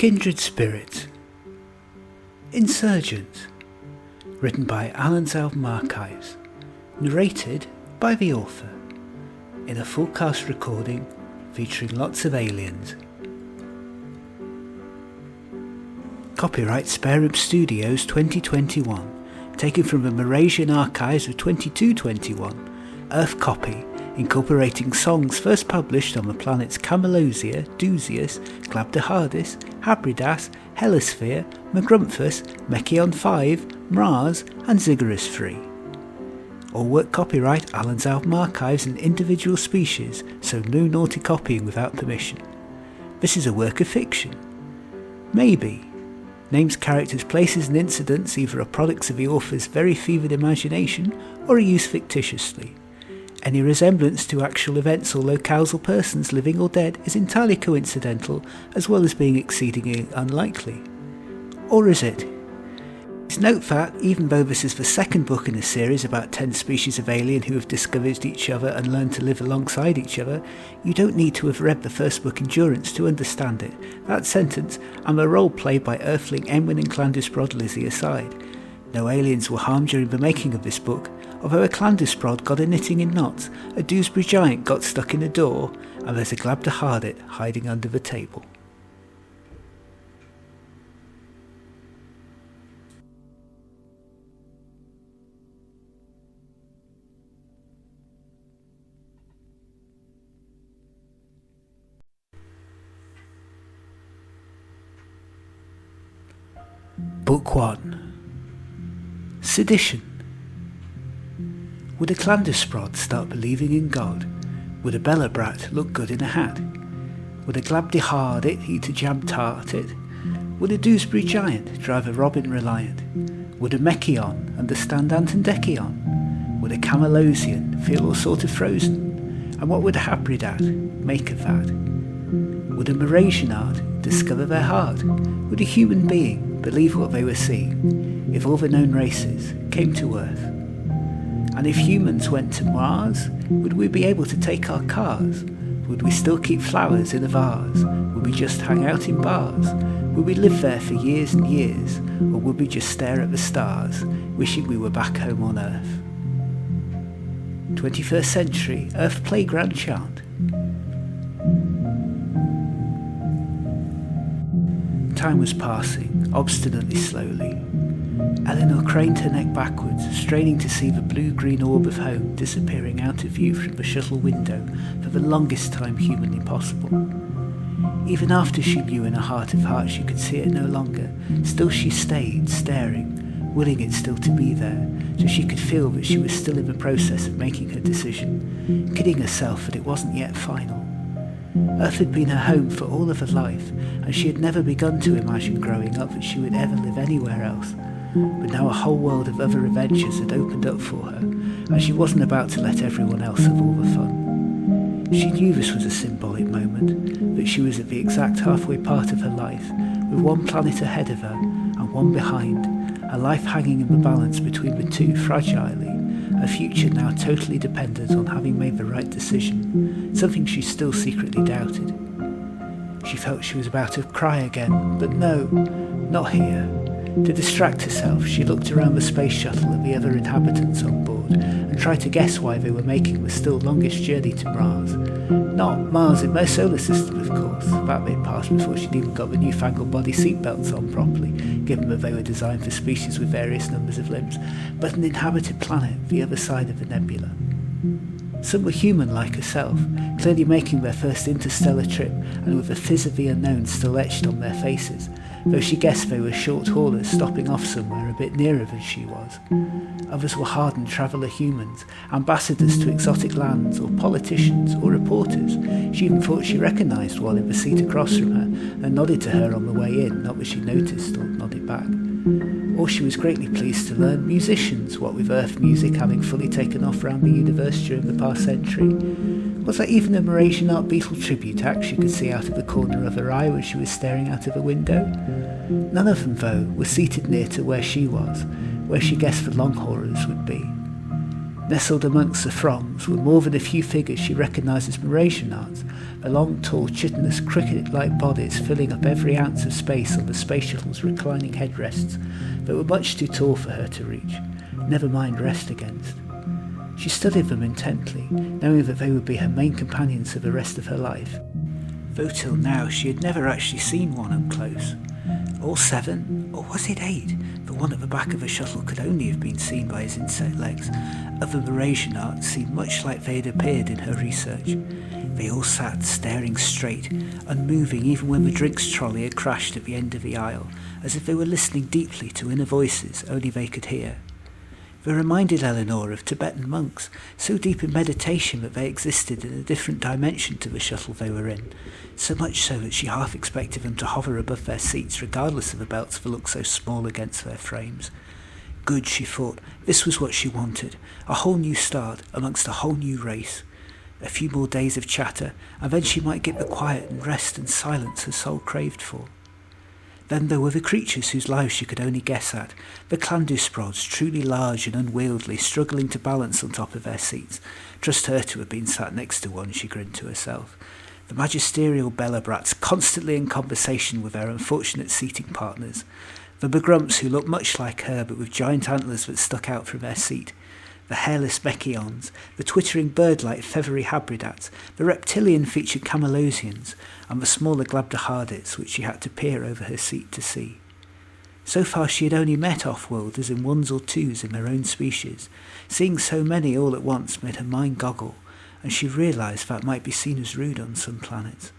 Kindred Spirits. Insurgence. Written by Alan's Album Archives. Narrated by the author. In a full cast recording featuring lots of aliens. Copyright Spare Room Studios 2021. Taken from the Mrasian archives of 2221. Earth copy. Incorporating songs first published on the planets Camelosia, Dusius, Glabdahardis, Habridas, Helisphere, Magrumpus, Mechion 5, Mras, and Ziggurat 3. All work copyright Alan's Album Archives and individual species, so no naughty copying without permission. This is a work of fiction. Maybe. Names, characters, places and incidents either are products of the author's very fevered imagination or are used fictitiously. Any resemblance to actual events or locales or persons living or dead is entirely coincidental, as well as being exceedingly unlikely. Or is it? Please note that, even though this is the second book in a series about 10 species of alien who have discovered each other and learned to live alongside each other, you don't need to have read the first book Endurance to understand it. That sentence, and the role played by Earthling Enwyn and Clandusprod Lizzie aside. No aliens were harmed during the making of this book, although a Clandusprod got a knitting in knots, a Dewsbury giant got stuck in a door, and there's a Glabdahardit hiding under the table. Book 1. Sedition. Would a Clandusprod start believing in God? Would a Belobrat look good in a hat? Would a Glabdahardit eat a jam tartit? Would a Dewsbury giant drive a Robin Reliant? Would a Mechion understand Antondechion? Would a Camelosian feel all sort of frozen? And what would a Habridat make of that? Would a Mrasianart discover their heart? Would a human being believe what they were seeing if all the known races came to Earth? And if humans went to Mars, would we be able to take our cars? Would we still keep flowers in a vase? Would we just hang out in bars? Would we live there for years and years? Or would we just stare at the stars, wishing we were back home on Earth? 21st century Earth playground chant. Time was passing, obstinately slowly. Eleanor craned her neck backwards, straining to see the blue-green orb of home disappearing out of view from the shuttle window for the longest time humanly possible. Even after she knew in her heart of hearts she could see it no longer, still she stayed, staring, willing it still to be there, so she could feel that she was still in the process of making her decision, kidding herself that it wasn't yet final. Earth had been her home for all of her life, and she had never begun to imagine growing up that she would ever live anywhere else. But now a whole world of other adventures had opened up for her, and she wasn't about to let everyone else have all the fun. She knew this was a symbolic moment, that she was at the exact halfway part of her life, with one planet ahead of her and one behind, a life hanging in the balance between the two fragilely, a future now totally dependent on having made the right decision, something she still secretly doubted. She felt she was about to cry again, but no, not here. To distract herself, she looked around the space shuttle at the other inhabitants on board and tried to guess why they were making the still longest journey to Mars. Not Mars in their solar system, of course. That they'd passed before she'd even got the newfangled body seatbelts on properly, given that they were designed for species with various numbers of limbs, but an inhabited planet the other side of the nebula. Some were human like herself, clearly making their first interstellar trip and with the fizz of the unknown still etched on their faces, though she guessed they were short haulers stopping off somewhere a bit nearer than she was. Others were hardened traveller humans, ambassadors to exotic lands, or politicians, or reporters. She even thought she recognised one in the seat across from her, and nodded to her on the way in, not that she noticed or nodded back. Or she was greatly pleased to learn musicians, what with Earth music having fully taken off around the universe during the past century. Was there even a Mrasianart beetle tribute act she could see out of the corner of her eye when she was staring out of a window? None of them, though, were seated near to where she was, where she guessed the long haulers would be. Nestled amongst the throngs were more than a few figures she recognised as Mrasianarts, their long, tall, chitinous, cricket-like bodies filling up every ounce of space on the space shuttle's reclining headrests that were much too tall for her to reach, never mind rest against. She studied them intently, knowing that they would be her main companions for the rest of her life, though till now she had never actually seen one up close. All 7, or was it 8? The one at the back of the shuttle could only have been seen by his insect legs. Of the Mrasianarts seemed much like they had appeared in her research. They all sat staring straight, unmoving even when the drinks trolley had crashed at the end of the aisle, as if they were listening deeply to inner voices only they could hear. They reminded Eleanor of Tibetan monks, so deep in meditation that they existed in a different dimension to the shuttle they were in, so much so that she half expected them to hover above their seats regardless of the belts that looked so small against their frames. Good, she thought, this was what she wanted, a whole new start amongst a whole new race. A few more days of chatter, and then she might get the quiet and rest and silence her soul craved for. Then there were the creatures whose lives she could only guess at, the Clandusprods, truly large and unwieldy, struggling to balance on top of their seats. Trust her to have been sat next to one, she grinned to herself. The magisterial Belobrats, constantly in conversation with their unfortunate seating partners. The begrumps who looked much like her but with giant antlers that stuck out from their seat. The hairless Mechions, the twittering bird-like feathery Habridats, the reptilian-featured Camalosians, and the smaller Glabdahardits which she had to peer over her seat to see. So far she had only met off-worlders in 1s or 2s in their own species. Seeing so many all at once made her mind goggle, and she realised that might be seen as rude on some planets.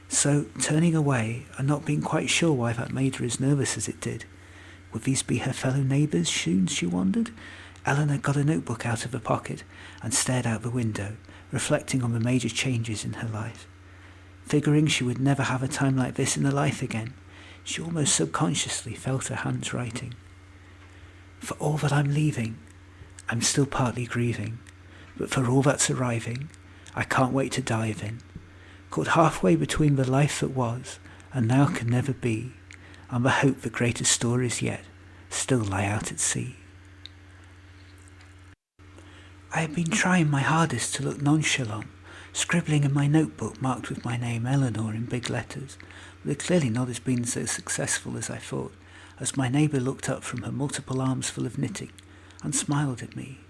So, turning away, and not being quite sure why that made her as nervous as it did, would these be her fellow neighbours soon, she wondered? Eleanor got a notebook out of her pocket and stared out the window, reflecting on the major changes in her life. Figuring she would never have a time like this in her life again, she almost subconsciously felt her hands writing. For all that I'm leaving, I'm still partly grieving, but for all that's arriving, I can't wait to dive in. Caught halfway between the life that was and now can never be, and the hope that greater stories yet still lie out at sea. I had been trying my hardest to look nonchalant, scribbling in my notebook marked with my name Eleanor in big letters, but it clearly not has been so successful as I thought, as my neighbour looked up from her multiple arms full of knitting and smiled at me.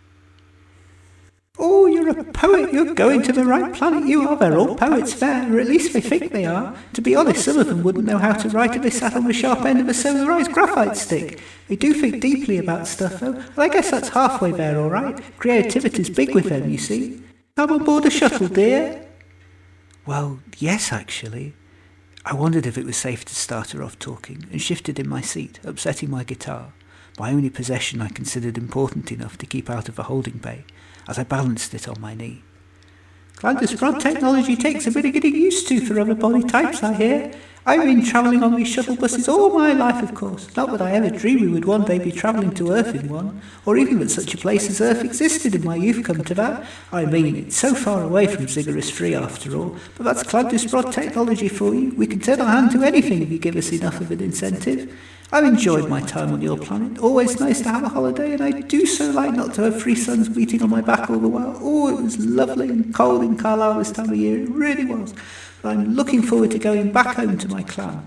"Oh, you're a poet, you're going to the right planet, you are. They're all poets there, or at least they think they are. To be honest, some of them wouldn't know how to write if they sat on the sharp end of a solarised graphite stick. They do think deeply about stuff, though, and I guess that's halfway there, all right. Creativity's big with them, you see. Come on board the shuttle, dear." Well, yes, actually. I wondered if it was safe to start her off talking, and shifted in my seat, upsetting my guitar, my only possession I considered important enough to keep out of the holding bay, as I balanced it on my knee. "Clandusprod technology takes a bit of getting used to for other body types, I hear. I've been travelling on these shuttle buses all my life, of course. Not that I ever dreamed we would one day be travelling to Earth in one, or even that such a place as Earth existed in my youth, come to that. I mean, it's so far away from Ziggurat 3 after all, but that's Clandusprod technology for you. We can turn our hand to anything if you give us enough of an incentive. I've enjoyed my time on your planet. Always nice to have a holiday, and I do so like not to have 3 suns beating on my back all the while. Oh, it was lovely and cold in Carlisle this time of year, it really was. But I'm looking forward to going back home to my clan.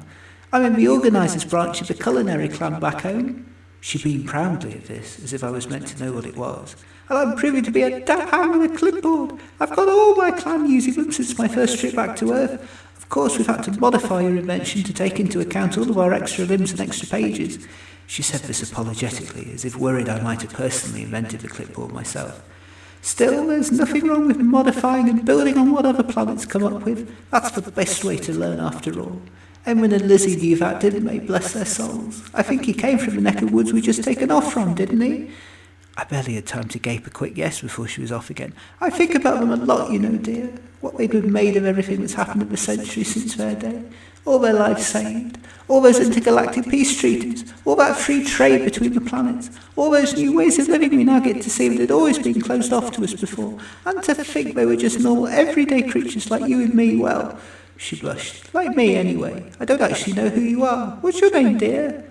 I'm in the organisers branch of the culinary clan back home." She beamed proudly at this, as if I was meant to know what it was. "And I'm proving to be a dab hand with a clipboard. I've got all my clan using them since my first trip back to Earth. Of course, we've had to modify your invention to take into account all of our extra limbs and extra pages." She said this apologetically, as if worried I might have personally invented the clipboard myself. "Still, there's nothing wrong with modifying and building on what other planets come up with. That's the best way to learn after all. Edwin and Lizzie knew that, didn't they? Bless their souls. I think he came from the neck of woods we'd just taken off from, didn't he?" I barely had time to gape a quick yes before she was off again. "I think about them a lot, you know, dear. What they'd have made of everything that's happened in the centuries since their day. All their lives saved. All those intergalactic peace treaties. All that free trade between the planets. All those new ways of living we now get to see that had always been closed off to us before. And to think they were just normal, everyday creatures like you and me. Well," she blushed, "like me anyway. I don't actually know who you are. What's your name, dear?"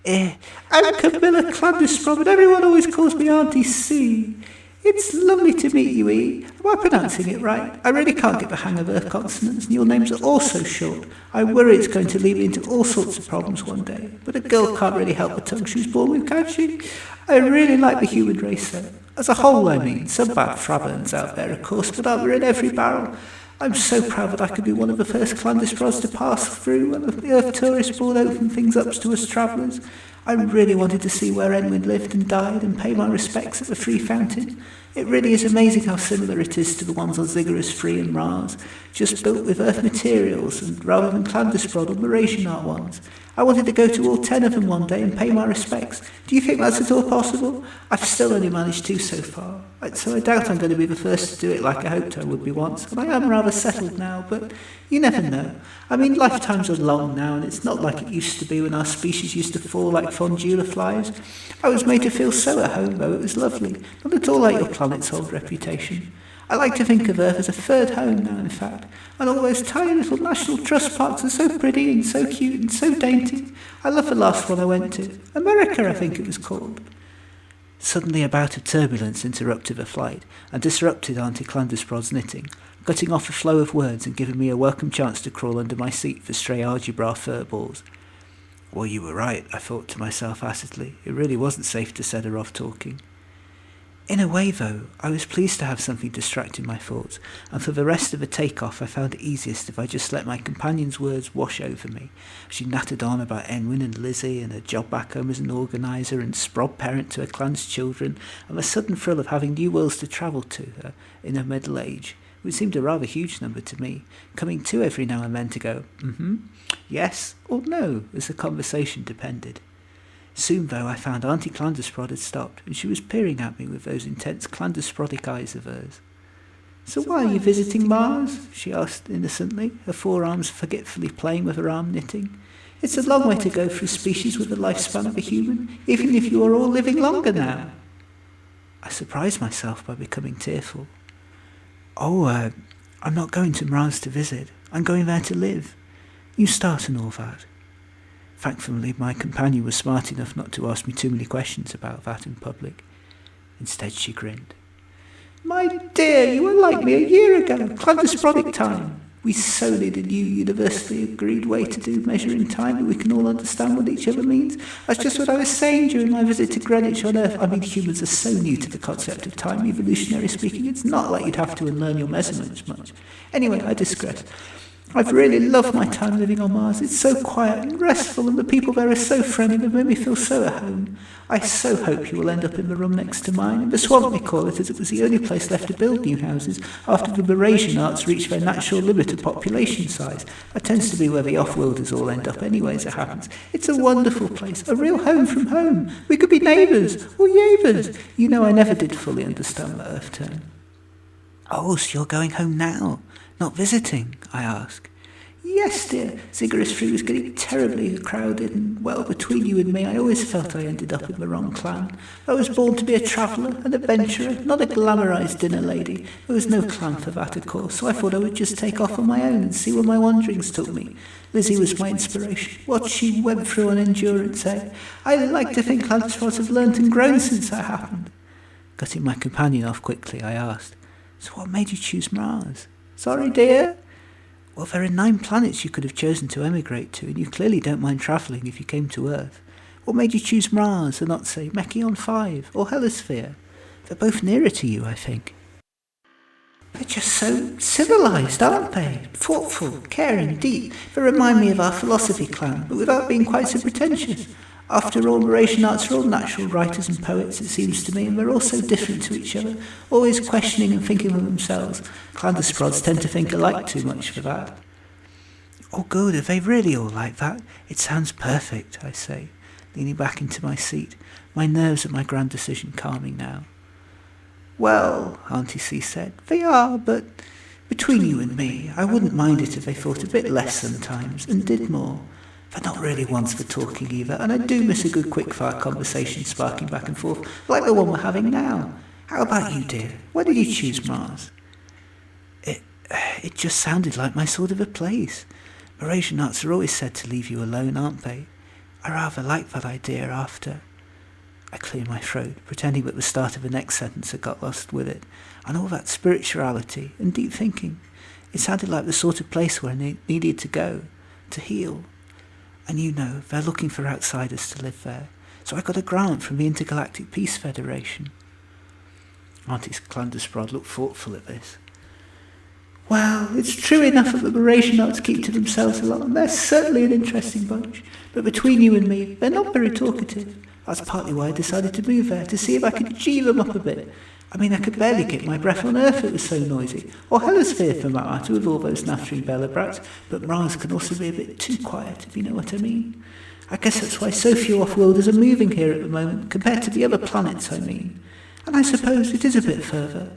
"I'm Camilla Clandusprod, but everyone always calls me Auntie C. It's lovely to meet you, E. Am I pronouncing it right? I really can't get the hang of Earth consonants, and your names are all so short. I worry it's going to lead me into all sorts of problems one day. But a girl can't really help the tongue she was born with, can she? I really like the human race, though. As a whole, I mean. Some bad frabbans out there, of course, but aren't there in every barrel? I'm so proud that I could be one of the first Clandusprods to pass through when the Earth tourist board opened things up to us travellers. I really wanted to see where Enwyn lived and died and pay my respects at the Free Fountain. It really is amazing how similar it is to the ones on Ziggurat's Free and Mras, just built with Earth materials and rather than Clandusprod or Mrasianart ones. I wanted to go to all 10 of them one day and pay my respects. Do you think that's at all possible? I've still only managed 2 so far, so I doubt I'm going to be the first to do it like I hoped I would be once, and I am rather settled now, but you never know. I mean, lifetimes are long now, and it's not like it used to be when our species used to fall like fondula flies. I was made to feel so at home, though. It was lovely, not at all like your planet's old reputation. I like to think of Earth as a third home now, in fact, and all those tiny little National Trust parks are so pretty and so cute and so dainty. I love the last one I went to. America, I think it was called. Suddenly a bout of turbulence interrupted the flight and disrupted Auntie Clandusprod's knitting, cutting off the flow of words and giving me a welcome chance to crawl under my seat for stray algebra furballs. Well, you were right, I thought to myself acidly. It really wasn't safe to set her off talking. In a way, though, I was pleased to have something distracting my thoughts, and for the rest of the take-off I found it easiest if I just let my companion's words wash over me. She nattered on about Enwyn and Lizzie and her job back home as an organiser and sprob parent to her clan's children, and the sudden thrill of having new worlds to travel to her in her middle age, which seemed a rather huge number to me, coming to every now and then to go, yes or no, as the conversation depended. Soon, though, I found Auntie Clandusprod had stopped, and she was peering at me with those intense Clandusprodic eyes of hers. "So why are you visiting Mars?" she asked innocently, her forearms forgetfully playing with her arm knitting. "It's a long way to go for a species with the lifespan of a human, even if you are all living longer now." I surprised myself by becoming tearful. I'm not going to Mras to visit. I'm going there to live. New start and all that." Thankfully, my companion was smart enough not to ask me too many questions about that in public. Instead, she grinned. "My dear, you were like me a year ago, Clandusprodic time. We so need a new universally agreed way to do measuring time that we can all understand what each other means. That's just what I was saying during my visit to Greenwich on Earth. I mean, humans are so new to the concept of time, evolutionary speaking. It's not like you'd have to unlearn your measurements much. Anyway, I digress. I've really loved my time living on Mars. It's so quiet and restful, and the people there are so friendly. They make me feel so at home. I so hope you will end up in the room next to mine, in the swamp we call it, as it was the only place left to build new houses after the Mrasianarts reached their natural limit of population size. That tends to be where the off-worlders all end up anyway, as it happens. It's a wonderful place, a real home from home. We could be neighbours, or yeighbours. You know, I never did fully understand the Earth term." "Oh, so you're going home now? Not visiting?" I asked. "Yes, dear. Ziggurat's Free was getting terribly crowded, and, well, between you and me, I always felt I ended up in the wrong clan. I was born to be a traveller, an adventurer, not a glamorised dinner lady. There was no clan for that, of course, so I thought I would just take off on my own and see where my wanderings took me. Lizzie was my inspiration. What she went through on endurance, eh? I like to think Clandusprods have learnt and grown since that happened." Cutting my companion off quickly, I asked, "So what made you choose Mras?" "Sorry, dear?" "Well, there are 9 planets you could have chosen to emigrate to, and you clearly don't mind travelling if you came to Earth. What made you choose Mras and not, say, Mechion 5 or Helisphere? They're both nearer to you, I think." "They're just so civilised, aren't they? Thoughtful, caring, deep. They remind me of our philosophy clan, but without being quite so pretentious. After all, Mrasianarts are all natural writers and poets, it seems to me, and they're all so different to each other, always questioning and thinking of themselves. Clandusprods tend to think alike too much for that." "Oh, good, are they really all like that? It sounds perfect," I say, leaning back into my seat, my nerves at my grand decision calming now. "Well," Auntie C said, "they are, but between you and me, I wouldn't mind it if they thought a bit less sometimes and did more. They're not really ones for talking either, and I do miss a good quick-fire conversation sparking back and forth, like the one we're having now. How about you, dear? Why did you choose Mars?" It just sounded like my sort of a place. Mrasianarts are always said to leave you alone, aren't they? I rather like that idea after... I clear my throat, pretending that the start of the next sentence had got lost with it, and all that spirituality and deep thinking. It sounded like the sort of place where I needed to go, to heal. And they're looking for outsiders to live there, so I got a grant from the Intergalactic Peace Federation. Auntie Clandusprod looked thoughtful at this. Well, it's true enough that the Mrasianarts keep to themselves a lot, and they're certainly an interesting bunch, but between you and me, they're not very talkative. That's partly why I decided to move there, to see if I could G them up a bit. I mean, I could barely get my breath on Earth, it was so noisy. Or Helisphere for that matter, with all those nattering Belobrats, but Mras can also be a bit too quiet, if you know what I mean. I guess that's why so few off-worlders are moving here at the moment, compared to the other planets, I mean. And I suppose it is a bit further.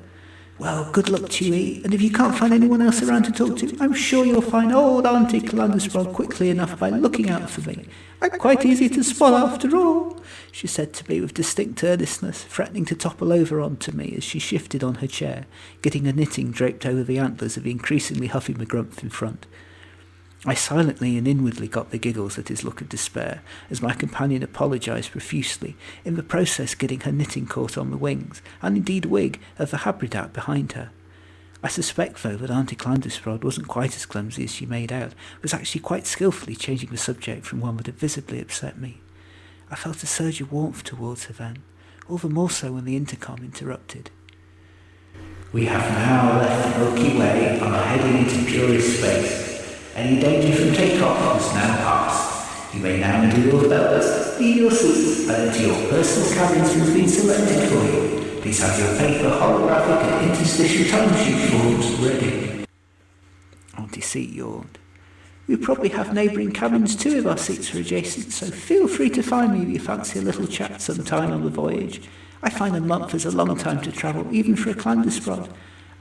Well, good luck to you, E, and if you can't find anyone else around to talk to, I'm sure you'll find old Auntie Clandusprod quickly enough by looking out for me. I'm quite easy to spot after all, she said to me with distinct earnestness, threatening to topple over onto me as she shifted on her chair, getting her knitting draped over the antlers of the increasingly huffy McGrumph in front. I silently and inwardly got the giggles at his look of despair, as my companion apologised profusely, in the process getting her knitting caught on the wings, and indeed wig, of the habridat behind her. I suspect, though, that Auntie Clandusprod wasn't quite as clumsy as she made out, was actually quite skilfully changing the subject from one that had visibly upset me. I felt a surge of warmth towards her then, all the more so when the intercom interrupted. We have now left the Milky Way and are heading into purest space. Any danger from takeoff is now past. You may now undo your belts, leave your seats, and enter your personal cabins has been selected for you. Please have your paper, holographic and interstitial timesheet forms ready. Auntie C yawned. We probably have neighbouring cabins too if our seats are adjacent, so feel free to find me if you fancy a little chat sometime on the voyage. I find a month is a long time to travel, even for a Clandusprod.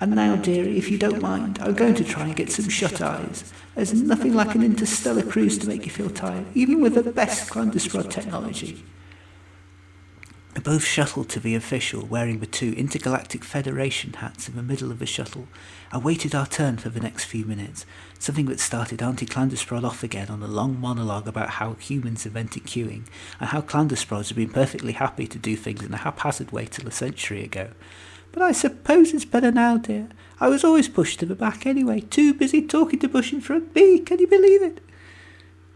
And now, dearie, if you don't mind, I'm going to try and get some shut-eyes. There's nothing like an interstellar cruise to make you feel tired, even with the best Clandusprod technology. We both shuttled to the official, wearing the two Intergalactic Federation hats in the middle of the shuttle, and waited our turn for the next few minutes, something that started Auntie Clandusprod off again on a long monologue about how humans invented queuing, and how Clandusprods had been perfectly happy to do things in a haphazard way till a century ago. But I suppose it's better now, dear. I was always pushed to the back anyway, too busy talking to bush in front me, can you believe it?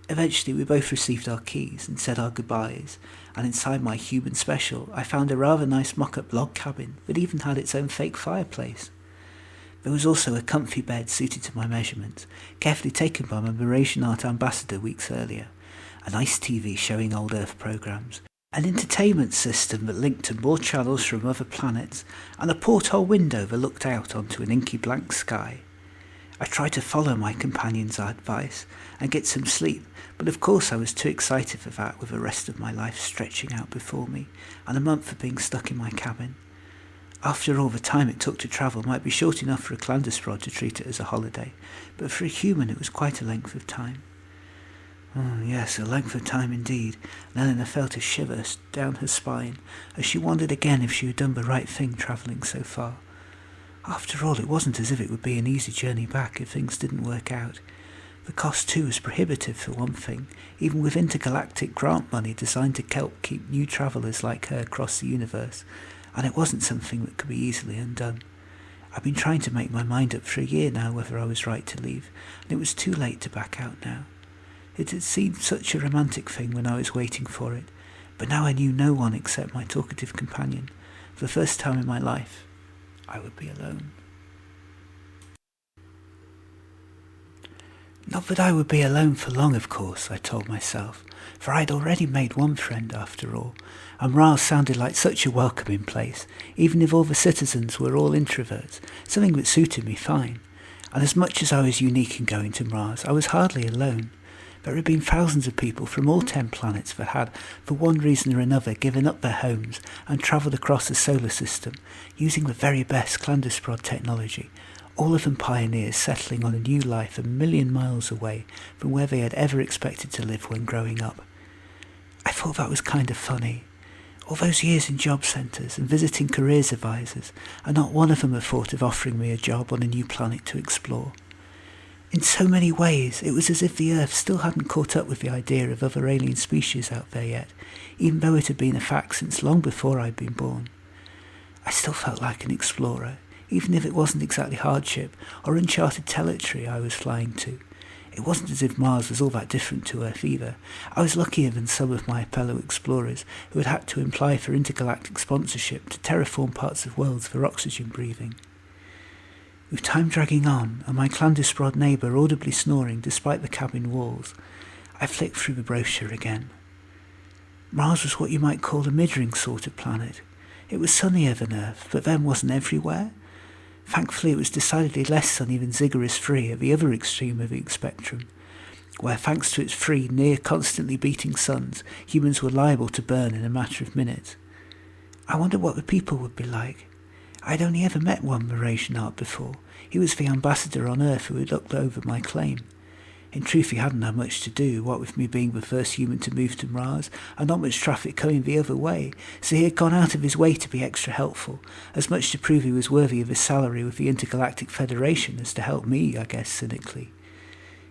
Eventually we both received our keys and said our goodbyes, and inside my human special I found a rather nice mock-up log cabin that even had its own fake fireplace. There was also a comfy bed suited to my measurements, carefully taken by my Mrasianart ambassador weeks earlier, a nice TV showing old Earth programmes, an entertainment system that linked to more channels from other planets, and a porthole window that looked out onto an inky blank sky. I tried to follow my companion's advice and get some sleep, but of course I was too excited for that with the rest of my life stretching out before me, and a month of being stuck in my cabin. After all, the time it took to travel might be short enough for a Clandusprod to treat it as a holiday, but for a human it was quite a length of time. Oh, yes, a length of time indeed, and Eleanor felt a shiver down her spine as she wondered again if she had done the right thing travelling so far. After all, it wasn't as if it would be an easy journey back if things didn't work out. The cost too was prohibitive for one thing, even with intergalactic grant money designed to help keep new travellers like her across the universe, and it wasn't something that could be easily undone. I'd been trying to make my mind up for a year now whether I was right to leave, and it was too late to back out now. It had seemed such a romantic thing when I was waiting for it, but now I knew no one except my talkative companion. For the first time in my life, I would be alone. Not that I would be alone for long, of course, I told myself, for I'd already made one friend after all, and Mras sounded like such a welcoming place, even if all the citizens were all introverts, something that suited me fine. And as much as I was unique in going to Mras, I was hardly alone. There had been thousands of people from all 10 planets that had, for one reason or another, given up their homes and travelled across the solar system, using the very best Clandusprod technology, all of them pioneers settling on a new life 1,000,000 miles away from where they had ever expected to live when growing up. I thought that was kind of funny. All those years in job centres and visiting careers advisors, and not one of them had thought of offering me a job on a new planet to explore. In so many ways, it was as if the Earth still hadn't caught up with the idea of other alien species out there yet, even though it had been a fact since long before I'd been born. I still felt like an explorer, even if it wasn't exactly hardship or uncharted territory I was flying to. It wasn't as if Mars was all that different to Earth either. I was luckier than some of my fellow explorers who had had to apply for intergalactic sponsorship to terraform parts of worlds for oxygen breathing. With time dragging on, and my Clandusprod neighbour audibly snoring despite the cabin walls, I flicked through the brochure again. Mars was what you might call a middling sort of planet. It was sunnier than Earth, but then wasn't everywhere. Thankfully it was decidedly less sunny than Zigguris 3 at the other extreme of the spectrum, where thanks to its 3 near-constantly beating suns, humans were liable to burn in a matter of minutes. I wondered what the people would be like. I'd only ever met one Mrasianart before. He was the ambassador on Earth who had looked over my claim. In truth, he hadn't had much to do, what with me being the first human to move to Mras, and not much traffic coming the other way, so he had gone out of his way to be extra helpful, as much to prove he was worthy of his salary with the Intergalactic Federation as to help me, I guess, cynically.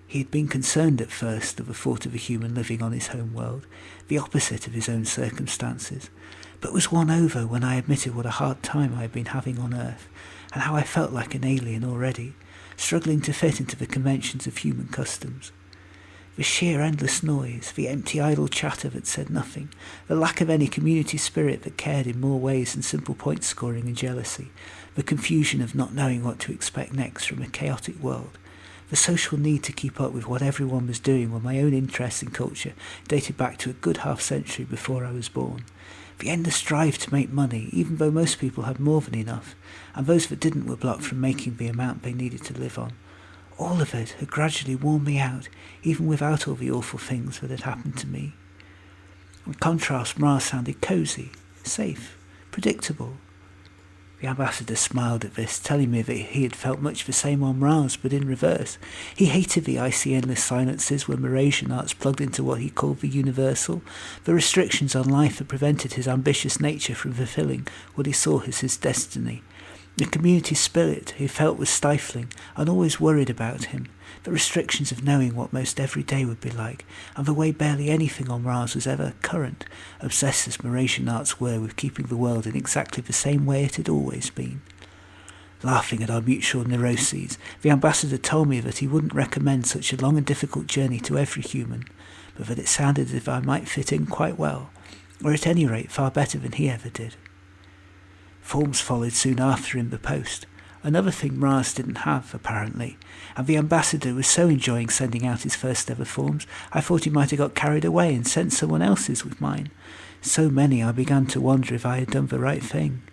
He had been concerned at first at the thought of a human living on his home world, the opposite of his own circumstances, but was won over when I admitted what a hard time I had been having on Earth, and how I felt like an alien already, struggling to fit into the conventions of human customs. The sheer endless noise, the empty idle chatter that said nothing, the lack of any community spirit that cared in more ways than simple point scoring and jealousy, the confusion of not knowing what to expect next from a chaotic world, the social need to keep up with what everyone was doing when my own interests in culture dated back to a good half-century before I was born, the endless drive to make money, even though most people had more than enough, and those that didn't were blocked from making the amount they needed to live on. All of it had gradually worn me out, even without all the awful things that had happened to me. In contrast, Mras sounded cosy, safe, predictable. The ambassador smiled at this, telling me that he had felt much the same on Mras, but in reverse. He hated the icy endless silences when Mrasianarts plugged into what he called the universal, the restrictions on life that prevented his ambitious nature from fulfilling what he saw as his destiny. The community spirit he felt was stifling and always worried about him, the restrictions of knowing what most every day would be like, and the way barely anything on Mras was ever current, obsessed as Mrasianarts were with keeping the world in exactly the same way it had always been. Laughing at our mutual neuroses, the ambassador told me that he wouldn't recommend such a long and difficult journey to every human, but that it sounded as if I might fit in quite well, or at any rate far better than he ever did. Forms followed soon after in the post, another thing Mras didn't have, apparently, and the ambassador was so enjoying sending out his first ever forms, I thought he might have got carried away and sent someone else's with mine. So many I began to wonder if I had done the right thing.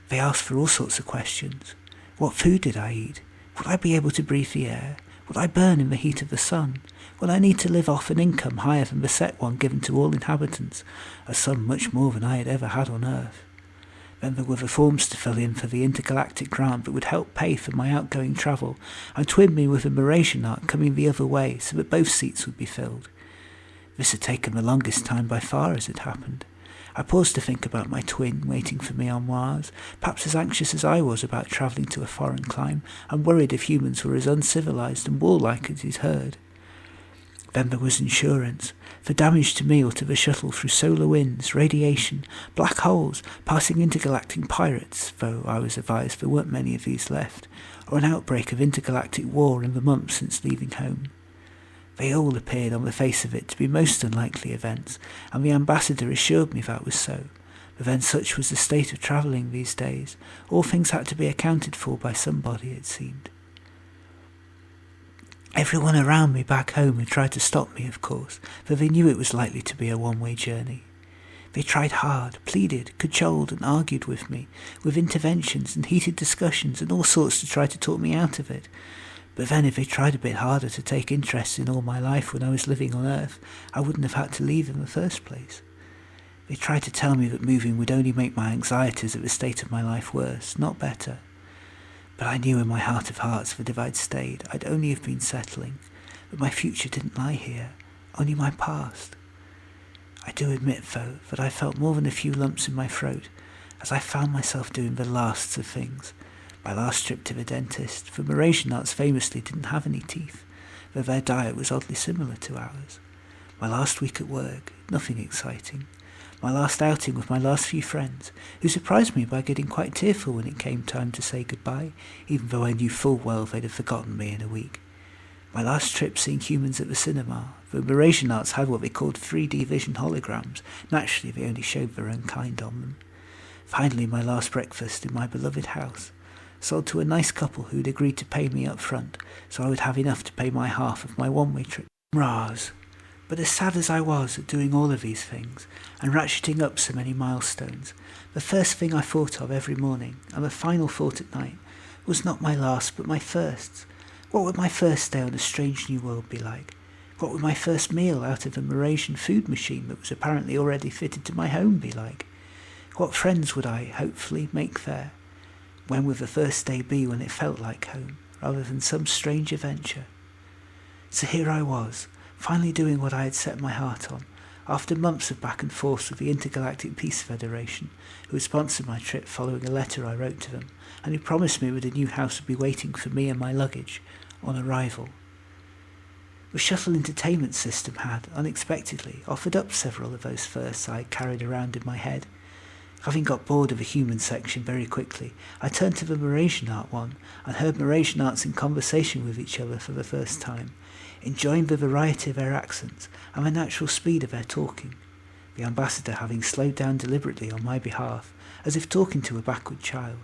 They asked for all sorts of questions. What food did I eat? Would I be able to breathe the air? Would I burn in the heat of the sun? Would I need to live off an income higher than the set one given to all inhabitants, a sum much more than I had ever had on Earth? Then there were the forms to fill in for the intergalactic grant that would help pay for my outgoing travel, and twin me with a Mrasianart coming the other way so that both seats would be filled. This had taken the longest time by far as it happened. I paused to think about my twin waiting for me on Mars, perhaps as anxious as I was about travelling to a foreign clime, and worried if humans were as uncivilised and warlike as he'd heard. Then there was Insurgence, for damage to me or to the shuttle through solar winds, radiation, black holes, passing intergalactic pirates, though I was advised there weren't many of these left, or an outbreak of intergalactic war in the months since leaving home. They all appeared on the face of it to be most unlikely events, and the ambassador assured me that was so. But then such was the state of travelling these days, all things had to be accounted for by somebody, it seemed. Everyone around me back home had tried to stop me, of course, for they knew it was likely to be a one-way journey. They tried hard, pleaded, cajoled and argued with me, with interventions and heated discussions and all sorts to try to talk me out of it. But then if they tried a bit harder to take interest in all my life when I was living on Earth, I wouldn't have had to leave in the first place. They tried to tell me that moving would only make my anxieties at the state of my life worse, not better. But I knew in my heart of hearts that if I'd stayed, I'd only have been settling, that my future didn't lie here, only my past. I do admit, though, that I felt more than a few lumps in my throat, as I found myself doing the lasts of things, My last trip to the dentist, for Mrasianarts famously didn't have any teeth, though their diet was oddly similar to ours. My last week at work, nothing exciting. My last outing with my last few friends, who surprised me by getting quite tearful when it came time to say goodbye, even though I knew full well they'd have forgotten me in a week. My last trip seeing humans at the cinema, though Mrasianarts had what they called 3D vision holograms. Naturally they only showed their own kind on them. Finally my last breakfast in my beloved house, sold to a nice couple who'd agreed to pay me up front, so I would have enough to pay my half of my one-way trip to Mras. But as sad as I was at doing all of these things, and ratcheting up so many milestones, the first thing I thought of every morning, and the final thought at night, was not my last but my first. What would my first day on a strange new world be like? What would my first meal out of a Mrasian food machine that was apparently already fitted to my home be like? What friends would I, hopefully, make there? When would the first day be when it felt like home, rather than some strange adventure? So here I was, finally doing what I had set my heart on, after months of back and forth with the Intergalactic Peace Federation, who had sponsored my trip following a letter I wrote to them, and who promised me that a new house would be waiting for me and my luggage on arrival. The shuttle entertainment system had, unexpectedly, offered up several of those firsts I had carried around in my head. Having got bored of the human section very quickly, I turned to the Mrasianart one and heard Mrasianarts in conversation with each other for the first time, enjoying the variety of their accents and the natural speed of their talking, the ambassador having slowed down deliberately on my behalf, as if talking to a backward child.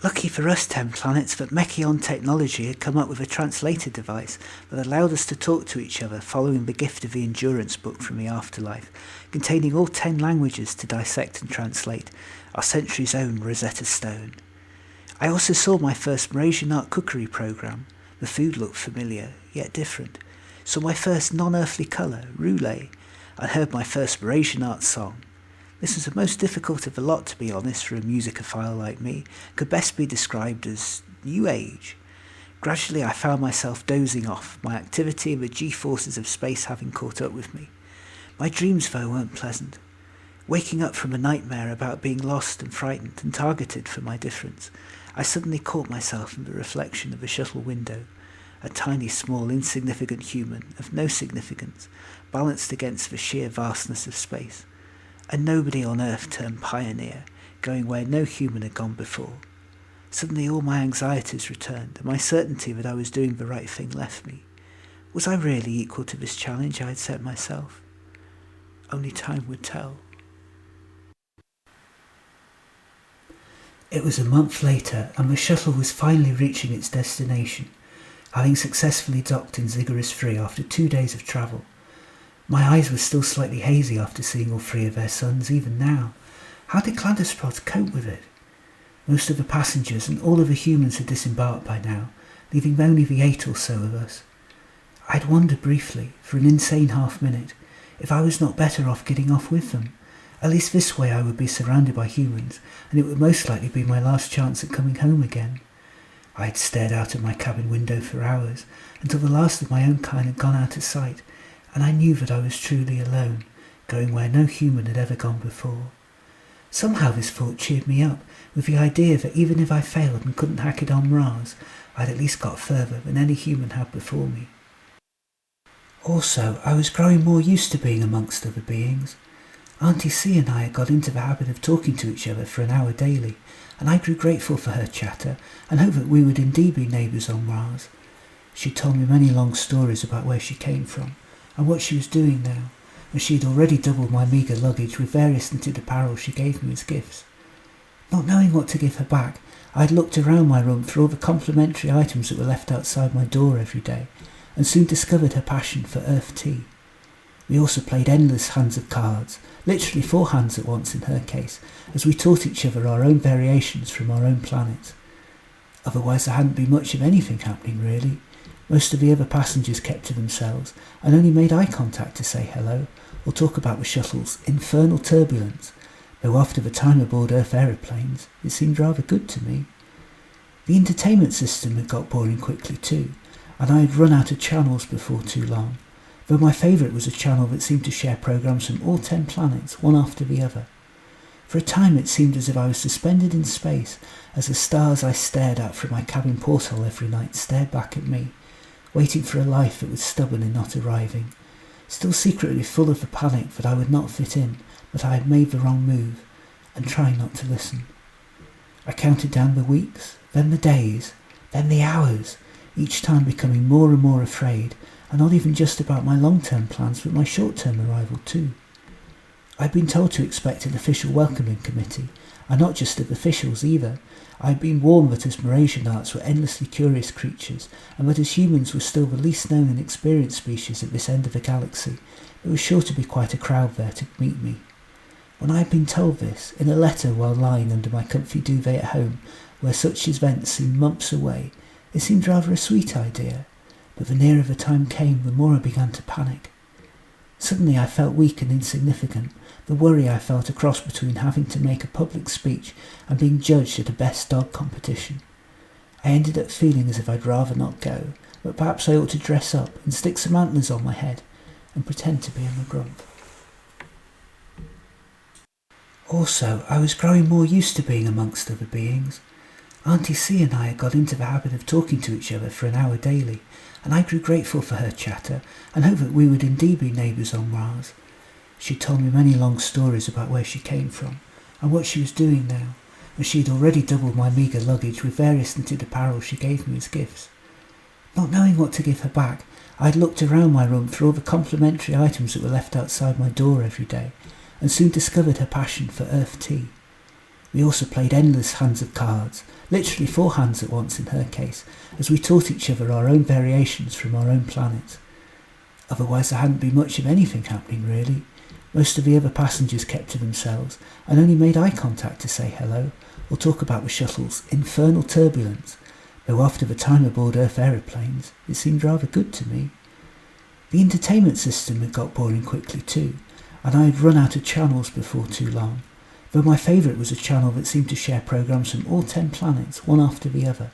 Lucky for us 10 planets that Mechion technology had come up with a translator device that allowed us to talk to each other following the gift of the Endurance book from the afterlife, containing all 10 languages to dissect and translate, our century's own Rosetta Stone. I also saw my first Mrasianart cookery program. The food looked familiar, yet different. Saw my first non-earthly colour, roulette, and heard my first Mrasianart song. This was the most difficult of the lot, to be honest, for a musicophile like me, could best be described as New Age. Gradually I found myself dozing off, my activity and the G-forces of space having caught up with me. My dreams, though, weren't pleasant. Waking up from a nightmare about being lost and frightened and targeted for my difference, I suddenly caught myself in the reflection of the shuttle window, a tiny, small, insignificant human of no significance, balanced against the sheer vastness of space. And nobody on Earth turned pioneer, going where no human had gone before. Suddenly all my anxieties returned, and my certainty that I was doing the right thing left me. Was I really equal to this challenge I had set myself? Only time would tell. It was a month later, and the shuttle was finally reaching its destination, having successfully docked in Zigguris 3 after 2 days of travel. My eyes were still slightly hazy after seeing all 3 of their suns, even now. How did Clandusprods cope with it? Most of the passengers and all of the humans had disembarked by now, leaving only the 8 or so of us. I'd wondered briefly, for an insane half-minute, if I was not better off getting off with them. At least this way I would be surrounded by humans, and it would most likely be my last chance at coming home again. I had stared out of my cabin window for hours, until the last of my own kind had gone out of sight, and I knew that I was truly alone, going where no human had ever gone before. Somehow this thought cheered me up, with the idea that even if I failed and couldn't hack it on Mras, I'd at least got further than any human had before me. Also, I was growing more used to being amongst other beings. Auntie C and I had got into the habit of talking to each other for an hour daily, and I grew grateful for her chatter, and hoped that we would indeed be neighbours on Mras. She told me many long stories about where she came from, and what she was doing now, and she had already doubled my meagre luggage with various knitted apparel she gave me as gifts. Not knowing what to give her back, I had looked around my room for all the complimentary items that were left outside my door every day, and soon discovered her passion for earth tea. We also played endless hands of cards, literally 4 hands at once in her case, as we taught each other our own variations from our own planet. Otherwise there hadn't been much of anything happening really. Most of the other passengers kept to themselves and only made eye contact to say hello or talk about the shuttle's infernal turbulence, though after the time aboard Earth aeroplanes it seemed rather good to me. The entertainment system had got boring quickly too, and I had run out of channels before too long, though my favourite was a channel that seemed to share programmes from all 10 planets, one after the other. For a time it seemed as if I was suspended in space, as the stars I stared at from my cabin porthole every night stared back at me, waiting for a life that was stubborn in not arriving, still secretly full of the panic that I would not fit in, that I had made the wrong move, and trying not to listen. I counted down the weeks, then the days, then the hours, each time becoming more and more afraid, and not even just about my long-term plans but my short-term arrival too. I had been told to expect an official welcoming committee, and not just of officials either. I had been warned that as Mrasianarts were endlessly curious creatures, and that as humans were still the least known and experienced species at this end of the galaxy, there was sure to be quite a crowd there to meet me. When I had been told this, in a letter while lying under my comfy duvet at home, where such events seemed months away, it seemed rather a sweet idea, but the nearer the time came, the more I began to panic. Suddenly I felt weak and insignificant, the worry I felt a cross between having to make a public speech and being judged at a best dog competition. I ended up feeling as if I'd rather not go, but perhaps I ought to dress up and stick some antlers on my head and pretend to be a Mrgrump. Also, I was growing more used to being amongst other beings. Auntie C and I had got into the habit of talking to each other for an hour daily, and I grew grateful for her chatter and hoped that we would indeed be neighbours on Mras. She told me many long stories about where she came from and what she was doing now, and she had already doubled my meagre luggage with various knitted apparel she gave me as gifts. Not knowing what to give her back, I had looked around my room for all the complimentary items that were left outside my door every day, and soon discovered her passion for earth tea. We also played endless hands of cards, literally 4 hands at once in her case, as we taught each other our own variations from our own planet. Otherwise there hadn't been much of anything happening really. Most of the other passengers kept to themselves and only made eye contact to say hello or talk about the shuttle's infernal turbulence, though after the time aboard Earth aeroplanes it seemed rather good to me. The entertainment system had got boring quickly too, and I had run out of channels before too long, though my favourite was a channel that seemed to share programmes from all 10 planets, one after the other.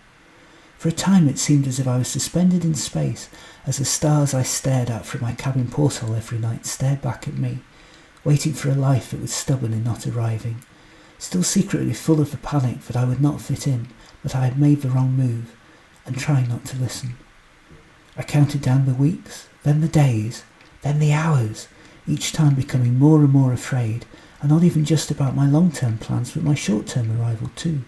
For a time it seemed as if I was suspended in space, as the stars I stared at from my cabin porthole every night stared back at me, waiting for a life that was stubborn in not arriving, still secretly full of the panic that I would not fit in, that I had made the wrong move, and trying not to listen. I counted down the weeks, then the days, then the hours, each time becoming more and more afraid, and not even just about my long-term plans but my short-term arrival too.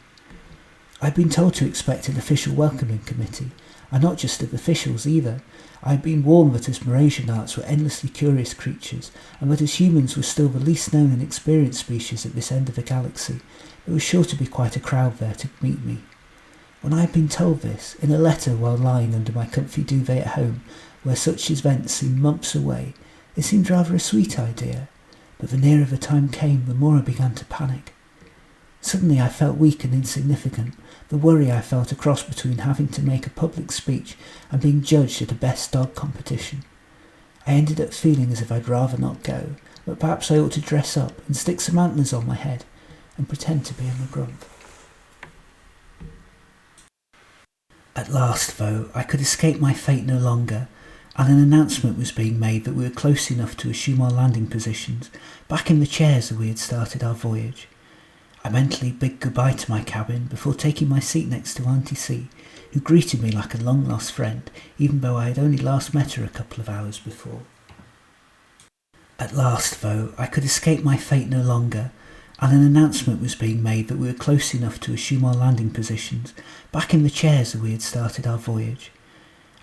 I had been told to expect an official welcoming committee, and not just of officials either. I had been warned that as Mrasianarts were endlessly curious creatures, and that as humans were still the least known and experienced species at this end of the galaxy, there was sure to be quite a crowd there to meet me. When I had been told this, in a letter while lying under my comfy duvet at home, where such events seemed months away, it seemed rather a sweet idea, but the nearer the time came, the more I began to panic. Suddenly I felt weak and insignificant, the worry I felt a cross between having to make a public speech and being judged at a best dog competition. I ended up feeling as if I'd rather not go, but perhaps I ought to dress up and stick some antlers on my head and pretend to be a Mrgrump. At last, though, I could escape my fate no longer, and an announcement was being made that we were close enough to assume our landing positions, back in the chairs that we had started our voyage. I mentally bid goodbye to my cabin before taking my seat next to Auntie C, who greeted me like a long-lost friend, even though I had only last met her a couple of hours before. At last, though, I could escape my fate no longer, and an announcement was being made that we were close enough to assume our landing positions, back in the chairs that we had started our voyage.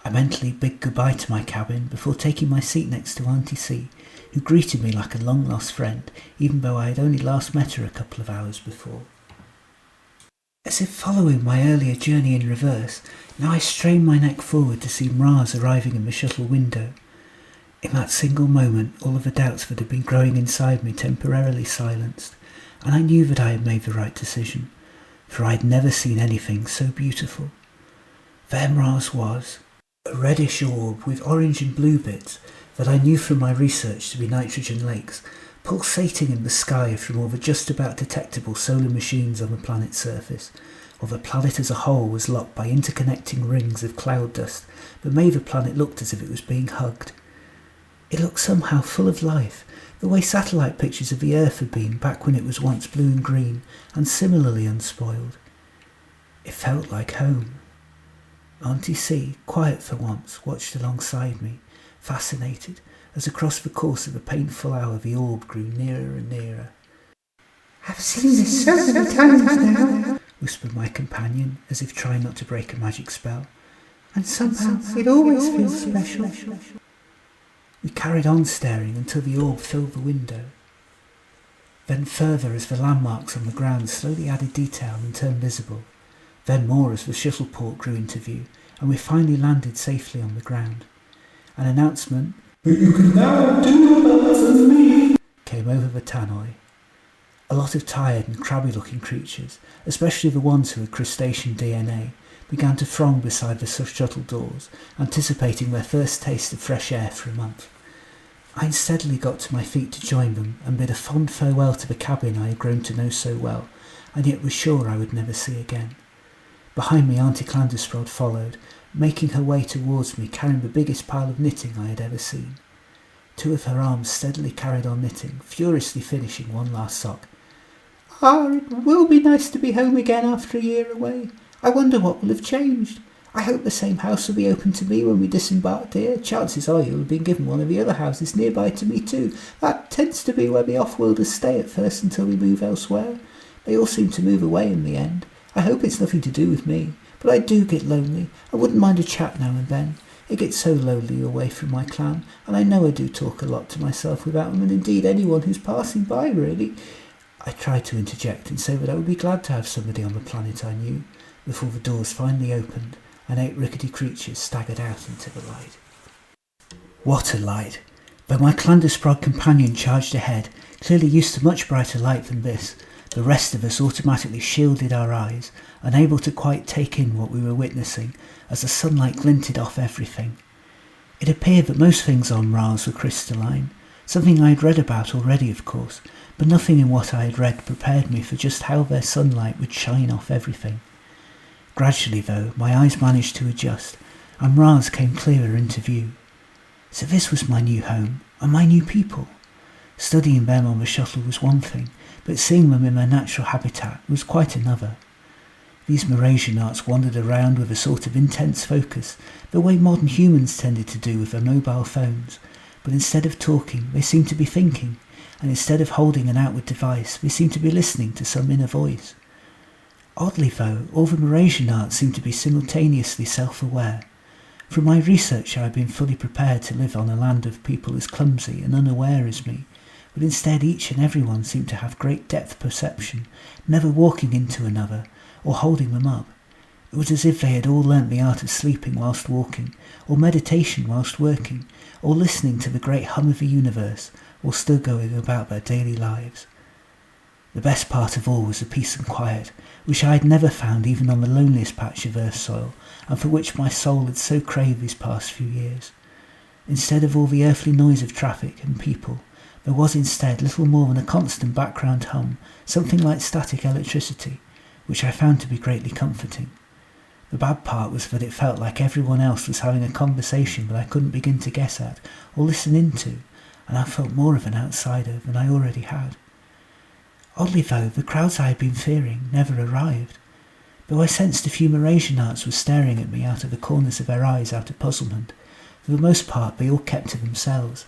I mentally bid goodbye to my cabin before taking my seat next to Auntie C, who greeted me like a long-lost friend, even though I had only last met her a couple of hours before. As if following my earlier journey in reverse, now I strained my neck forward to see Mras arriving in the shuttle window. In that single moment, all of the doubts that had been growing inside me temporarily silenced, and I knew that I had made the right decision, for I had never seen anything so beautiful. There Mras was, a reddish orb with orange and blue bits that I knew from my research to be nitrogen lakes, pulsating in the sky from all the just about detectable solar machines on the planet's surface, while the planet as a whole was locked by interconnecting rings of cloud dust that made the planet look as if it was being hugged. It looked somehow full of life, the way satellite pictures of the Earth had been back when it was once blue and green and similarly unspoiled. It felt like home. Auntie C, quiet for once, watched alongside me, fascinated, as across the course of a painful hour the orb grew nearer and nearer. "I've seen this so many times now," whispered my companion, as if trying not to break a magic spell. "And somehow it always feels special." We carried on staring until the orb filled the window. Then further as the landmarks on the ground slowly added detail and turned visible. Then more as the shuttleport grew into view, and we finally landed safely on the ground. An announcement, "But you can now do belts and leave," came over the tannoy. A lot of tired and crabby-looking creatures, especially the ones who had crustacean DNA, began to throng beside the shuttle doors, anticipating their first taste of fresh air for a month. I unsteadily got to my feet to join them and bid a fond farewell to the cabin I had grown to know so well, and yet was sure I would never see again. Behind me Auntie Clandusprod followed, making her way towards me carrying the biggest pile of knitting I had ever seen. Two of her arms steadily carried on knitting, furiously finishing one last sock. It will be nice to be home again after a year away. I wonder what will have changed. I hope the same house will be open to me when we disembark here. Chances are you'll have been given one of the other houses nearby to me too. That tends to be where the off-worlders stay at first until we move elsewhere. They all seem to move away in the end. I hope it's nothing to do with me, but I do get lonely. I wouldn't mind a chat now and then. It gets so lonely away from my clan, and I know I do talk a lot to myself without them, and indeed anyone who's passing by, really." I tried to interject and say that I would be glad to have somebody on the planet I knew, before the doors finally opened and 8 rickety creatures staggered out into the light. What a light! Though my Clandusprod companion charged ahead, clearly used to much brighter light than this, the rest of us automatically shielded our eyes, unable to quite take in what we were witnessing, as the sunlight glinted off everything. It appeared that most things on Mras were crystalline, something I had read about already, of course, but nothing in what I had read prepared me for just how their sunlight would shine off everything. Gradually, though, my eyes managed to adjust, and Mras came clearer into view. So this was my new home, and my new people. Studying them on the shuttle was one thing, but seeing them in their natural habitat was quite another. These Mrasianarts wandered around with a sort of intense focus, the way modern humans tended to do with their mobile phones, but instead of talking, they seemed to be thinking, and instead of holding an outward device, they seemed to be listening to some inner voice. Oddly though, all the Mrasianarts seemed to be simultaneously self-aware. From my research I had been fully prepared to live on a land of people as clumsy and unaware as me, but instead each and every one seemed to have great depth perception, never walking into another, or holding them up. It was as if they had all learnt the art of sleeping whilst walking, or meditation whilst working, or listening to the great hum of the universe, or still going about their daily lives. The best part of all was the peace and quiet, which I had never found even on the loneliest patch of earth soil, and for which my soul had so craved these past few years. Instead of all the earthly noise of traffic and people, there was instead little more than a constant background hum, something like static electricity, which I found to be greatly comforting. The bad part was that it felt like everyone else was having a conversation that I couldn't begin to guess at or listen into, and I felt more of an outsider than I already had. Oddly though, the crowds I had been fearing never arrived, though I sensed a few Mrasianarts were staring at me out of the corners of their eyes out of puzzlement. For the most part they all kept to themselves,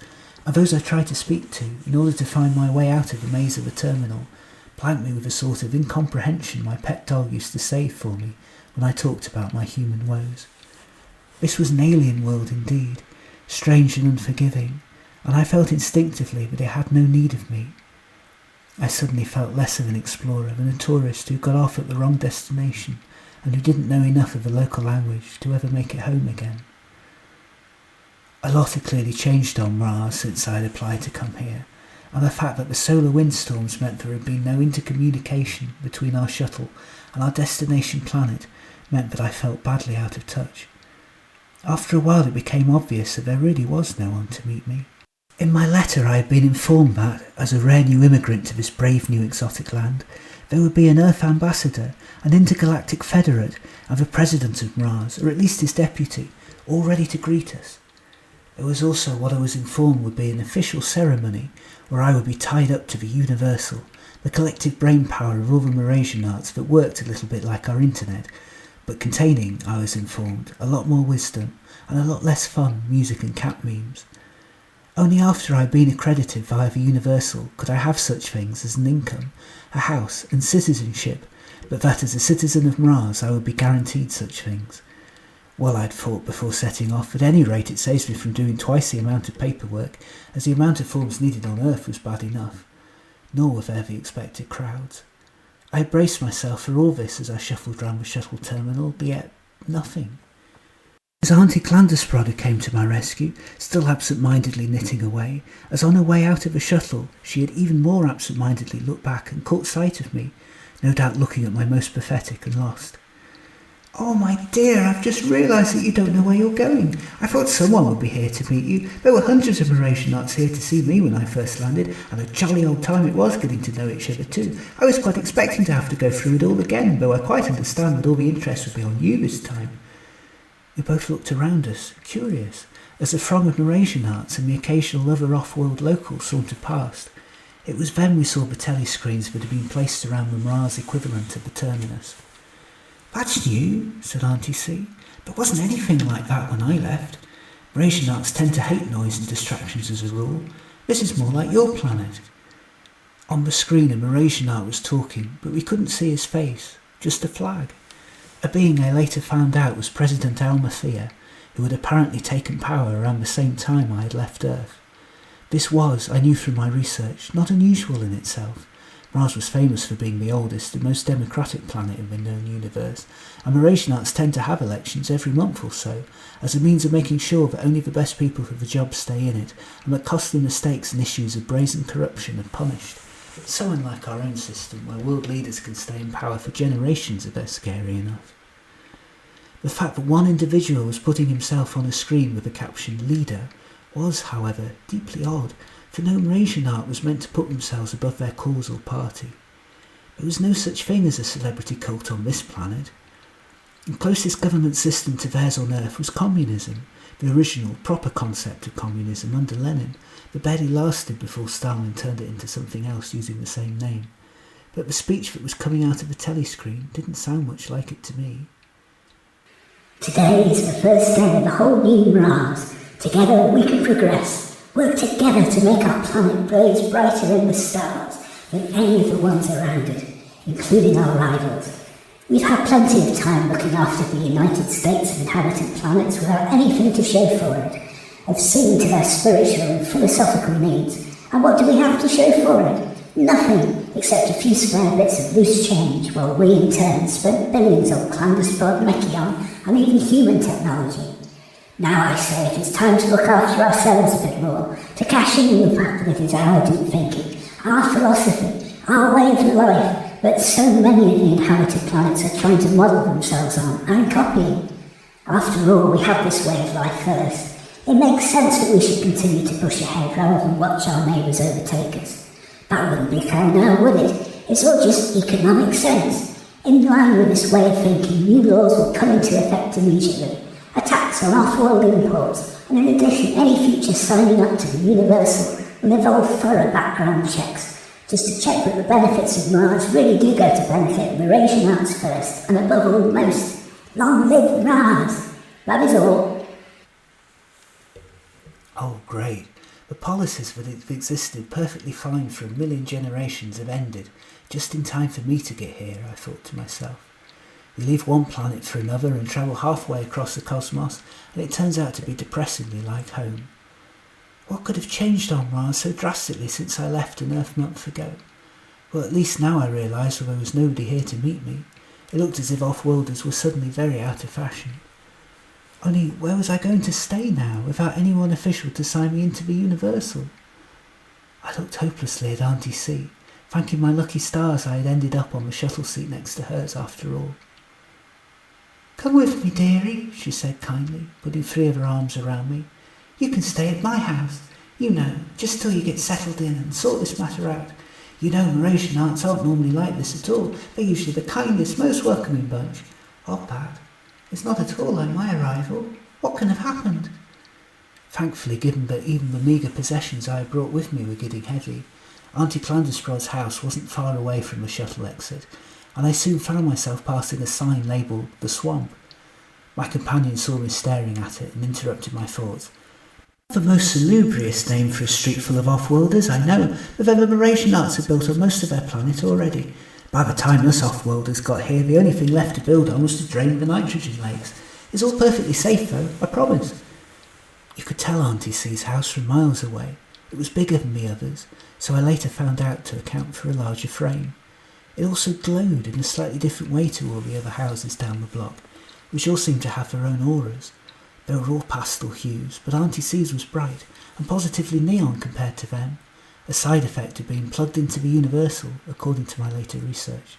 and those I tried to speak to, in order to find my way out of the maze of the terminal, blanked me with a sort of incomprehension my pet dog used to say for me when I talked about my human woes. This was an alien world indeed, strange and unforgiving, and I felt instinctively that it had no need of me. I suddenly felt less of an explorer than a tourist who got off at the wrong destination and who didn't know enough of the local language to ever make it home again. A lot had clearly changed on Mras since I had applied to come here, and the fact that the solar windstorms meant there had been no intercommunication between our shuttle and our destination planet meant that I felt badly out of touch. After a while it became obvious that there really was no one to meet me. In my letter I had been informed that, as a rare new immigrant to this brave new exotic land, there would be an Earth ambassador, an intergalactic federate, and the president of Mras, or at least his deputy, all ready to greet us. It was also what I was informed would be an official ceremony where I would be tied up to the universal, the collective brain power of all the Mrasianarts that worked a little bit like our internet, but containing, I was informed, a lot more wisdom and a lot less fun, music and cat memes. Only after I had been accredited via the universal could I have such things as an income, a house and citizenship, but that as a citizen of Mras I would be guaranteed such things. Well, I'd thought before setting off, at any rate it saves me from doing twice the amount of paperwork, as the amount of forms needed on Earth was bad enough. Nor were there the expected crowds. I had braced myself for all this as I shuffled round the shuttle terminal, but yet nothing. It was Auntie Clandusprod who came to my rescue, still absent-mindedly knitting away, as on her way out of the shuttle she had even more absent-mindedly looked back and caught sight of me, no doubt looking at my most pathetic and lost. "Oh, my dear, I've just realised that you don't know where you're going. I thought someone would be here to meet you. There were hundreds of Mrasianarts here to see me when I first landed, and a jolly old time it was getting to know each other too. I was quite expecting to have to go through it all again, though I quite understand that all the interest would be on you this time." We both looked around us, curious, as the throng of Mrasianarts and the occasional other off-world locals sauntered past. It was then we saw the telescreens that had been placed around the Mras equivalent of the terminus. "That's new," said Auntie C. "There wasn't anything like that when I left. Mrasianarts tend to hate noise and distractions as a rule. This is more like your planet." On the screen a Mrasianart was talking, but we couldn't see his face, just a flag. A being I later found out was President Almathea, who had apparently taken power around the same time I had left Earth. This was, I knew through my research, not unusual in itself. Mars was famous for being the oldest and most democratic planet in the known universe, and Mrasianarts tend to have elections every month or so, as a means of making sure that only the best people for the job stay in it, and that costly mistakes and issues of brazen corruption are punished. So unlike our own system, where world leaders can stay in power for generations if they're scary enough. The fact that one individual was putting himself on a screen with the caption "Leader" was, however, deeply odd, for no Mrasianart was meant to put themselves above their cause or party. There was no such thing as a celebrity cult on this planet. The closest government system to theirs on Earth was communism, the original, proper concept of communism under Lenin, that barely lasted before Stalin turned it into something else using the same name. But the speech that was coming out of the telescreen didn't sound much like it to me. "Today is the first day of a whole new Mras. Together we can progress. Work together to make our planet blaze brighter in the stars than any of the ones around it, including our rivals. We've had plenty of time looking after the United States of inhabited planets without anything to show for it, of seeing to their spiritual and philosophical needs. And what do we have to show for it? Nothing, except a few spare bits of loose change, while we in turn spent billions on Clandusprod, Mechion, and even human technology. Now I say it is time to look after ourselves a bit more, to cash in on the fact that it is our deep thinking, our philosophy, our way of life that so many of the inhabited planets are trying to model themselves on and copying. After all, we have this way of life first. It makes sense that we should continue to push ahead rather than watch our neighbours overtake us. That wouldn't be fair now, would it? It's all just economic sense. In line with this way of thinking, new laws will come into effect immediately. A tax on off-world imports, and in addition, any future signing up to the Universal will involve thorough background checks, just to check that the benefits of Mars really do go to benefit Mrasianarts first, and above all most. Long live Mars! That is all. Oh, great. The policies that have existed perfectly fine for 1 million generations have ended, just in time for me to get here, I thought to myself. We leave one planet for another and travel halfway across the cosmos, and it turns out to be depressingly like home. What could have changed on Mars so drastically since I left an Earth month ago? Well, at least now I realise that there was nobody here to meet me. It looked as if off-worlders were suddenly very out of fashion. Only, where was I going to stay now, without anyone official to sign me into the Universal? I looked hopelessly at Auntie C, thanking my lucky stars I had ended up on the shuttle seat next to hers after all. "Come with me, dearie," she said kindly, putting 3 of her arms around me. "You can stay at my house, you know, just till you get settled in and sort this matter out. You know Mrasianarts aren't normally like this at all. They're usually the kindest, most welcoming bunch. Odd that. It's not at all like my arrival. What can have happened?" Thankfully, given that even the meagre possessions I had brought with me were getting heavy, Auntie Clandusprods' house wasn't far away from the shuttle exit, and I soon found myself passing a sign labelled The Swamp. My companion saw me staring at it and interrupted my thoughts. The most salubrious name for a street full of off-worlders, I know, but then the Mrasianarts had built on most of their planet already. By the time us off-worlders got here, the only thing left to build on was to drain the nitrogen lakes. It's all perfectly safe though, I promise. You could tell Auntie C's house from miles away. It was bigger than the others, so I later found out to account for a larger frame. It also glowed in a slightly different way to all the other houses down the block, which all seemed to have their own auras. They were all pastel hues, but Auntie C's was bright and positively neon compared to them, a side effect of being plugged into the universal, according to my later research.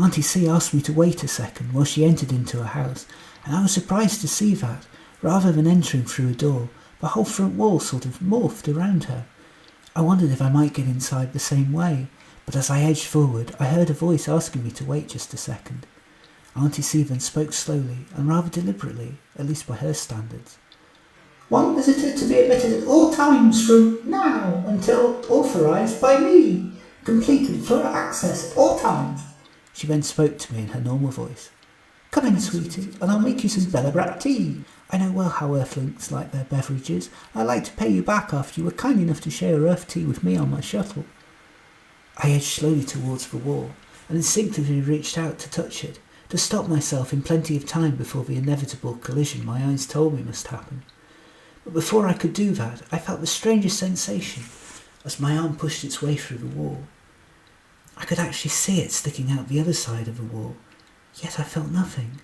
Auntie C asked me to wait a second while she entered into her house, and I was surprised to see that, rather than entering through a door, the whole front wall sort of morphed around her. I wondered if I might get inside the same way, but as I edged forward, I heard a voice asking me to wait just a second. Auntie C then spoke slowly and rather deliberately, at least by her standards. One visitor to be admitted at all times from now until authorised by me. Completely for access at all times. She then spoke to me in her normal voice. Come in, sweetie, and I'll make you some Belobrat tea. I know well how Earthlings like their beverages. I'd like to pay you back after you were kind enough to share Earth tea with me on my shuttle. I edged slowly towards the wall and instinctively reached out to touch it, to stop myself in plenty of time before the inevitable collision my eyes told me must happen. But before I could do that, I felt the strangest sensation as my arm pushed its way through the wall. I could actually see it sticking out the other side of the wall, yet I felt nothing.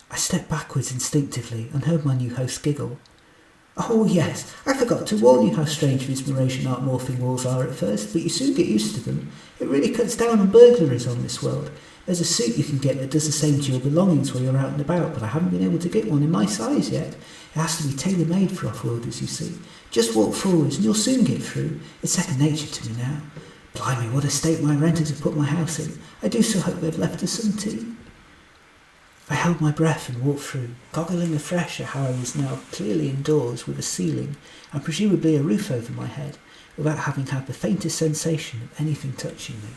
I stepped backwards instinctively and heard my new host giggle. Oh yes, I forgot to warn you how strange these Mrasianart morphing walls are at first, but you soon get used to them. It really cuts down on burglaries on this world. There's a suit you can get that does the same to your belongings while you're out and about, but I haven't been able to get one in my size yet. It has to be tailor-made for off-worlders, you see. Just walk forwards and you'll soon get through. It's second nature to me now. Blimey, what a state my renters have put my house in. I do so hope they've left us some tea. I held my breath and walked through, goggling afresh at how I was now clearly indoors with a ceiling and presumably a roof over my head, without having had the faintest sensation of anything touching me.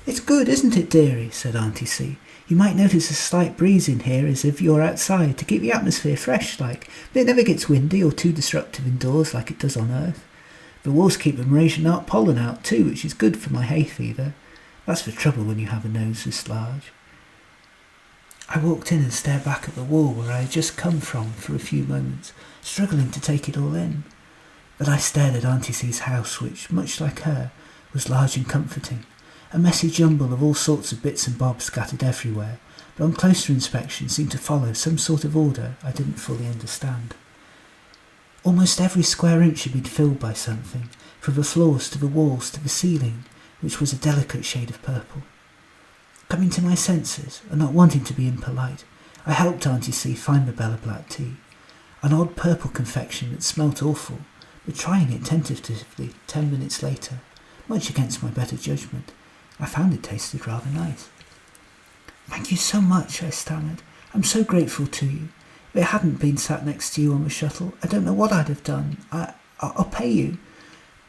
It's good, isn't it, dearie? Said Auntie C. You might notice a slight breeze in here as if you're outside to keep the atmosphere fresh like, but it never gets windy or too disruptive indoors like it does on Earth. The walls keep the Mrasianart pollen out too, which is good for my hay fever. That's the trouble when you have a nose this large. I walked in and stared back at the wall where I had just come from for a few moments, struggling to take it all in. But I stared at Auntie C's house, which, much like her, was large and comforting. A messy jumble of all sorts of bits and bobs scattered everywhere, but on closer inspection seemed to follow some sort of order I didn't fully understand. Almost every square inch had been filled by something, from the floors to the walls to the ceiling, which was a delicate shade of purple. Coming to my senses, and not wanting to be impolite, I helped Auntie C find the Belobrat tea, an odd purple confection that smelt awful, but trying it tentatively 10 minutes later, much against my better judgment, I found it tasted rather nice. Thank you so much, I stammered. I'm so grateful to you. If it hadn't been sat next to you on the shuttle, I don't know what I'd have done. I'll pay you.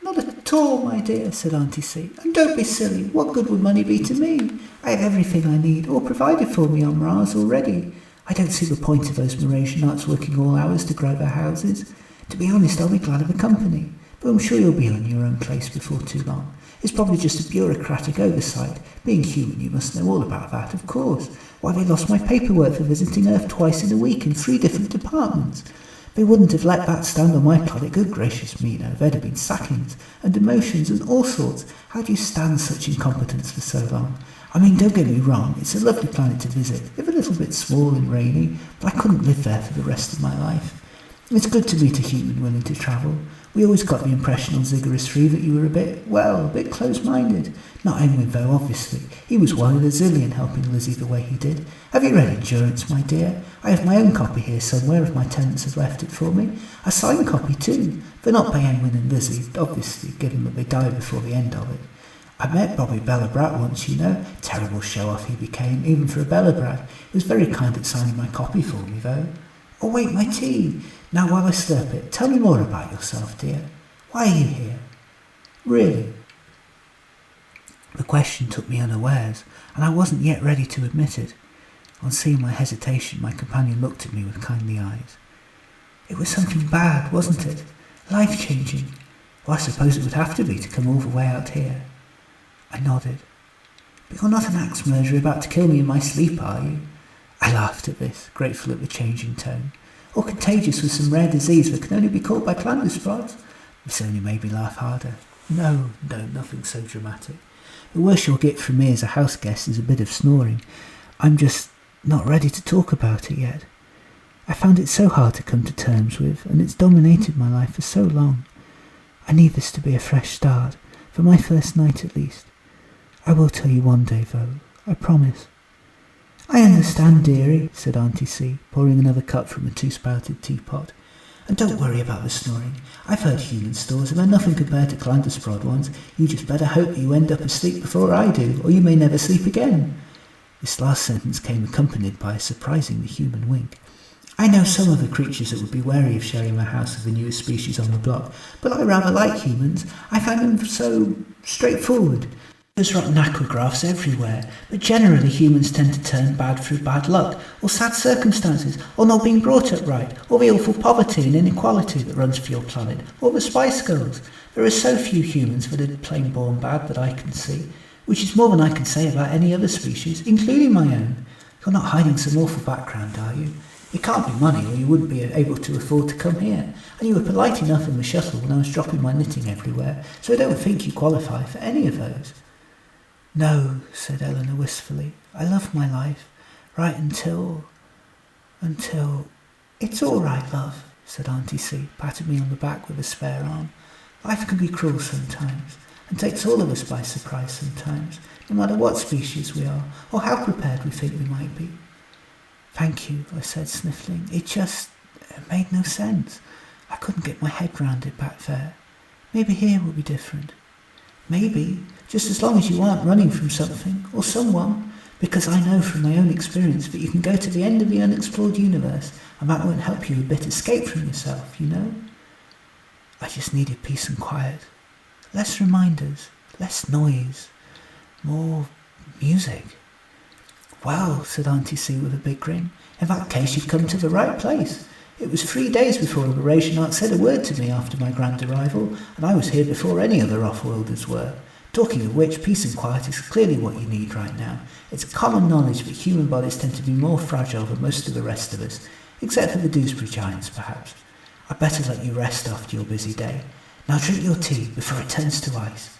Not at all, my dear, said Auntie C. And don't be silly. What good would money be to me? I have everything I need, all provided for me on Mras already. I don't see the point of those Mrasianarts working all hours to grow their houses. To be honest, I'll be glad of a company. But I'm sure you'll be on your own place before too long. It's probably just a bureaucratic oversight. Being human, you must know all about that, of course. Why, they lost my paperwork for visiting Earth twice in a week in 3 different departments. They wouldn't have let that stand on my planet. Good gracious me, no. There'd have been sackings and demotions and all sorts. How do you stand such incompetence for so long? I mean, don't get me wrong, it's a lovely planet to visit, if a little bit small and rainy, but I couldn't live there for the rest of my life. It's good to meet a human willing to travel. We always got the impression on Ziggurat 3 that you were a bit close-minded. Not England, though, obviously. He was one in a zillion helping Lizzie the way he did. Have you read Insurgence, my dear? I have my own copy here somewhere if my tenants have left it for me. A signed copy, too. But not by England and Lizzie, obviously, given that they died before the end of it. I met Bobby Belobrat once, you know. Terrible show-off he became, even for a Belobrat. He was very kind at signing my copy for me, though. Oh wait, my tea! Now while I slurp it, tell me more about yourself, dear. Why are you here? Really? The question took me unawares, and I wasn't yet ready to admit it. On seeing my hesitation, my companion looked at me with kindly eyes. It was something bad, wasn't it? Life-changing. Well, I suppose it would have to be to come all the way out here. I nodded. But you're not an axe murderer about to kill me in my sleep, are you? I laughed at this, grateful at the change in tone. Or contagious with some rare disease that can only be caught by Clandusprods? This only made me laugh harder. No, nothing so dramatic. The worst you'll get from me as a house guest is a bit of snoring. I'm just not ready to talk about it yet. I found it so hard to come to terms with, and it's dominated my life for so long. I need this to be a fresh start, for my first night at least. I will tell you one day, though, I promise. I understand, dearie, said Auntie C, pouring another cup from a two-spouted teapot. And don't worry about the snoring. I've heard human stories, and they're nothing compared to Clandusprod ones. You just better hope that you end up asleep before I do, or you may never sleep again. This last sentence came accompanied by a surprisingly human wink. I know some other creatures that would be wary of sharing my house with the newest species on the block, but I rather like humans. I find them so straightforward. There's rotten aquagraphs everywhere, but generally humans tend to turn bad through bad luck, or sad circumstances, or not being brought up right, or the awful poverty and inequality that runs through your planet, or the spice girls. There are so few humans that are plain born bad that I can see, which is more than I can say about any other species, including my own. You're not hiding some awful background, are you? It can't be money, or you wouldn't be able to afford to come here. And you were polite enough in the shuttle when I was dropping my knitting everywhere, so I don't think you qualify for any of those. No, said Eleanor wistfully. I love my life, right until... It's all right, love, said Auntie C, patting me on the back with a spare arm. Life can be cruel sometimes, and takes all of us by surprise sometimes, no matter what species we are, or how prepared we think we might be. Thank you, I said, sniffling. It made no sense. I couldn't get my head round it back there. Maybe here will be different. Maybe, just as long as you aren't running from something, or someone, because I know from my own experience that you can go to the end of the unexplored universe, and that won't help you a bit escape from yourself, you know? I just needed peace and quiet. Less reminders, less noise, more music. Well, said Auntie C with a big grin, in that case you've come to the right place. It was 3 days before Mrasianart said a word to me after my grand arrival, and I was here before any other off-worlders were. Talking of which, peace and quiet is clearly what you need right now. It's common knowledge that human bodies tend to be more fragile than most of the rest of us, except for the Dewsbury giants, perhaps. I'd better let you rest after your busy day. Now drink your tea before it turns to ice.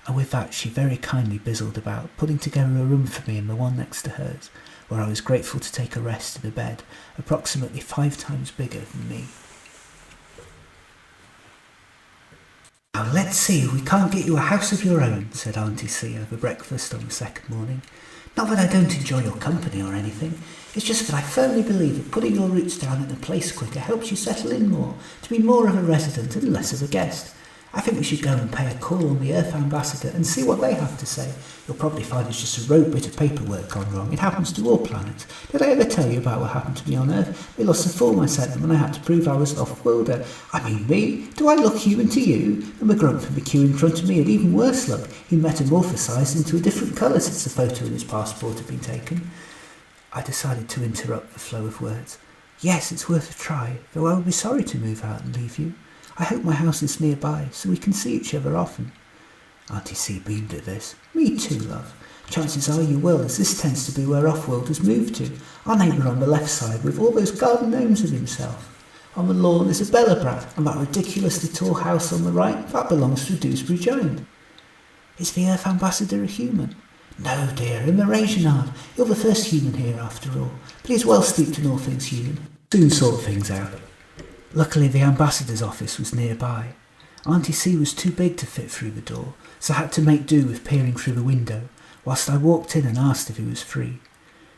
And with that she very kindly bizzled about, putting together a room for me in the one next to hers, where I was grateful to take a rest in a bed approximately 5 times bigger than me. Now let's see if we can't get you a house of your own, said Auntie C over breakfast on the second morning. Not that I don't enjoy your company or anything, it's just that I firmly believe that putting your roots down in a place quicker helps you settle in more, to be more of a resident and less of a guest. I think we should go and pay a call on the Earth Ambassador and see what they have to say. You'll probably find it's just a rogue bit of paperwork gone wrong. It happens to all planets. Did I ever tell you about what happened to me on Earth? They lost the form I sent them and I had to prove I was an off-worlder. I mean me? Do I look human to you? And the grump from the queue in front of me had even worse luck. He metamorphosised into a different colour since the photo in his passport had been taken. I decided to interrupt the flow of words. Yes, it's worth a try, though I would be sorry to move out and leave you. I hope my house is nearby, so we can see each other often. Auntie C beamed at this. Me too, love. Chances are you will, as this tends to be where off-worlders move to. Our neighbour on the left side with all those garden gnomes of himself. On the lawn is a Belobrat, and that ridiculously tall house on the right, that belongs to a Dewsbury giant. Is the Earth Ambassador a human? No, dear, a Mrasianart. You're the first human here, after all. But he's well steeped in all things human. Soon sort things out. Luckily the ambassador's office was nearby. Auntie C was too big to fit through the door, so I had to make do with peering through the window, whilst I walked in and asked if he was free.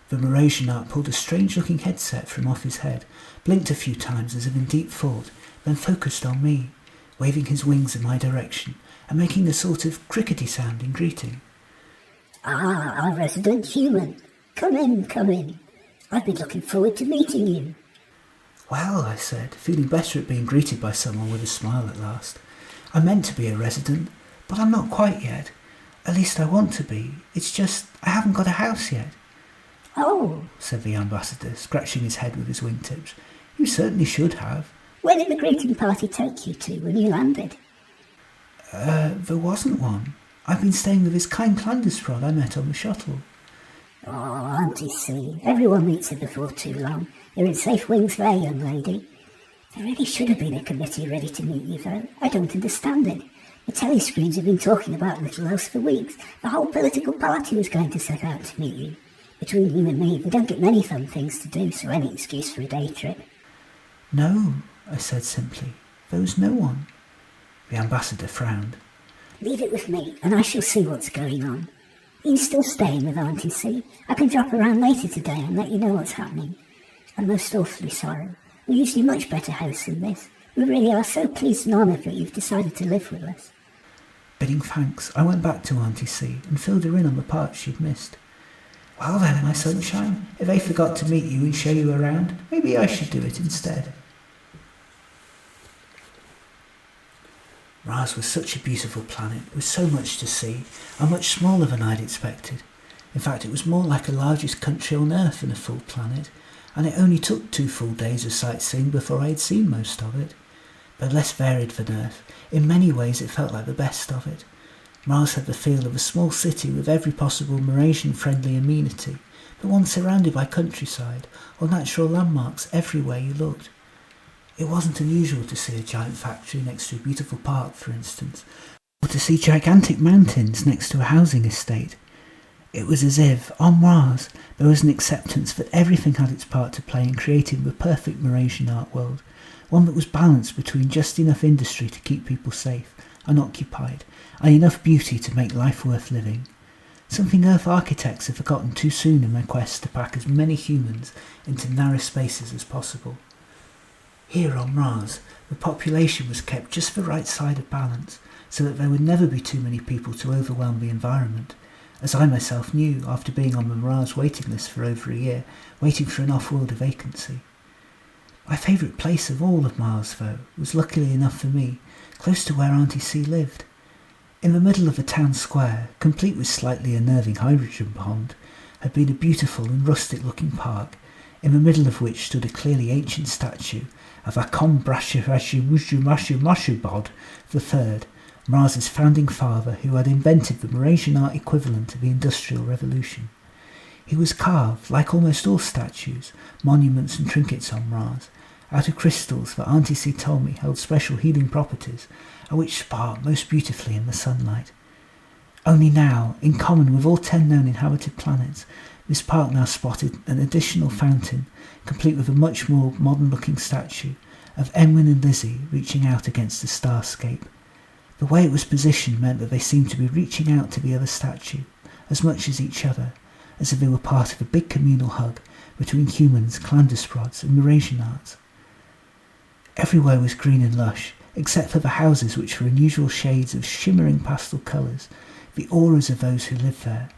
The Mrasianart pulled a strange-looking headset from off his head, blinked a few times as if in deep thought, then focused on me, waving his wings in my direction and making a sort of crickety sound in greeting. Ah, our resident human. Come in, come in. I've been looking forward to meeting you. Well, I said, feeling better at being greeted by someone with a smile at last. I meant to be a resident, but I'm not quite yet. At least I want to be. It's just, I haven't got a house yet. Oh, Said the ambassador, scratching his head with his wingtips. You certainly should have. where did the greeting party take you to when you landed? There wasn't one. I've been staying with this kind Clandusprod I met on the shuttle. Oh, Auntie C, everyone meets her before too long. You're in safe wings there, young lady. There really should have been a committee ready to meet you, though. I don't understand it. The telescreens have been talking about little else for weeks. The whole political party was going to set out to meet you. Between you and me, they don't get many fun things to do, so any excuse for a day trip. No, I said simply. There was no one. The ambassador frowned. Leave it with me, and I shall see what's going on. Are you still staying with Auntie C? I can drop around later today and let you know what's happening. I'm most awfully sorry. We're usually much better hosts than this. We really are so pleased and honoured that you've decided to live with us. Bidding thanks, I went back to Auntie C and filled her in on the parts she'd missed. Well then, my sunshine, if they forgot to meet you and show you around, maybe I should do it instead. Mras was such a beautiful planet, with so much to see, and much smaller than I'd expected. In fact, it was more like the largest country on Earth than a full planet, and it only took 2 full days of sightseeing before I had seen most of it. Though less varied than Earth, in many ways it felt like the best of it. Mras had the feel of a small city with every possible Mrasian-friendly amenity, but one surrounded by countryside or natural landmarks everywhere you looked. It wasn't unusual to see a giant factory next to a beautiful park, for instance, or to see gigantic mountains next to a housing estate. It was as if, on Mras, there was an acceptance that everything had its part to play in creating the perfect Mrasianart world, one that was balanced between just enough industry to keep people safe and occupied, and enough beauty to make life worth living. Something Earth architects have forgotten too soon in their quest to pack as many humans into narrow spaces as possible. Here on Mras, the population was kept just the right side of balance, so that there would never be too many people to overwhelm the environment, as I myself knew after being on the Mras waiting list for over a year, waiting for an off-worlder vacancy. My favourite place of all of Mars, though, was luckily enough for me, close to where Auntie C lived. In the middle of a town square, complete with slightly unnerving hydrogen pond, had been a beautiful and rustic-looking park, in the middle of which stood a clearly ancient statue of Mrasianart III, Mras' founding father, who had invented the Mrasianart equivalent of the Industrial Revolution. He was carved, like almost all statues, monuments and trinkets on Mras, out of crystals that Auntie C told me held special healing properties, and which sparkled most beautifully in the sunlight. Only now, in common with all 10 known inhabited planets, this park now spotted an additional fountain, complete with a much more modern-looking statue of Edwin and Lizzie reaching out against the starscape. The way it was positioned meant that they seemed to be reaching out to the other statue, as much as each other, as if they were part of a big communal hug between humans, Clandusprods and Mrasianarts. Everywhere was green and lush, except for the houses, which were unusual shades of shimmering pastel colours, the auras of those who lived there.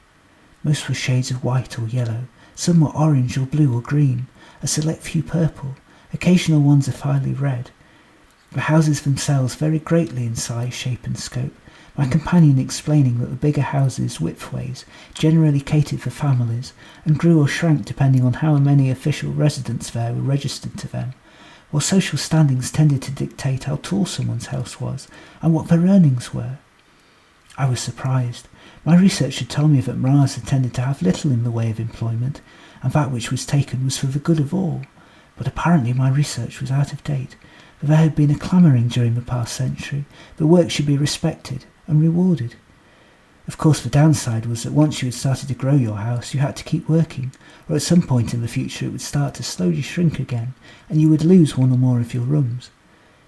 Most were shades of white or yellow, some were orange or blue or green, a select few purple, occasional ones of fiery red. The houses themselves varied greatly in size, shape and scope, my companion explaining that the bigger houses, widthways, generally catered for families, and grew or shrank depending on how many official residents there were registered to them, while social standings tended to dictate how tall someone's house was and what their earnings were. I was surprised. My research had told me that Mras had tended to have little in the way of employment, and that which was taken was for the good of all, but apparently my research was out of date, for there had been a clamouring during the past century that work should be respected and rewarded. Of course, the downside was that once you had started to grow your house, you had to keep working, or at some point in the future it would start to slowly shrink again, and you would lose one or more of your rooms.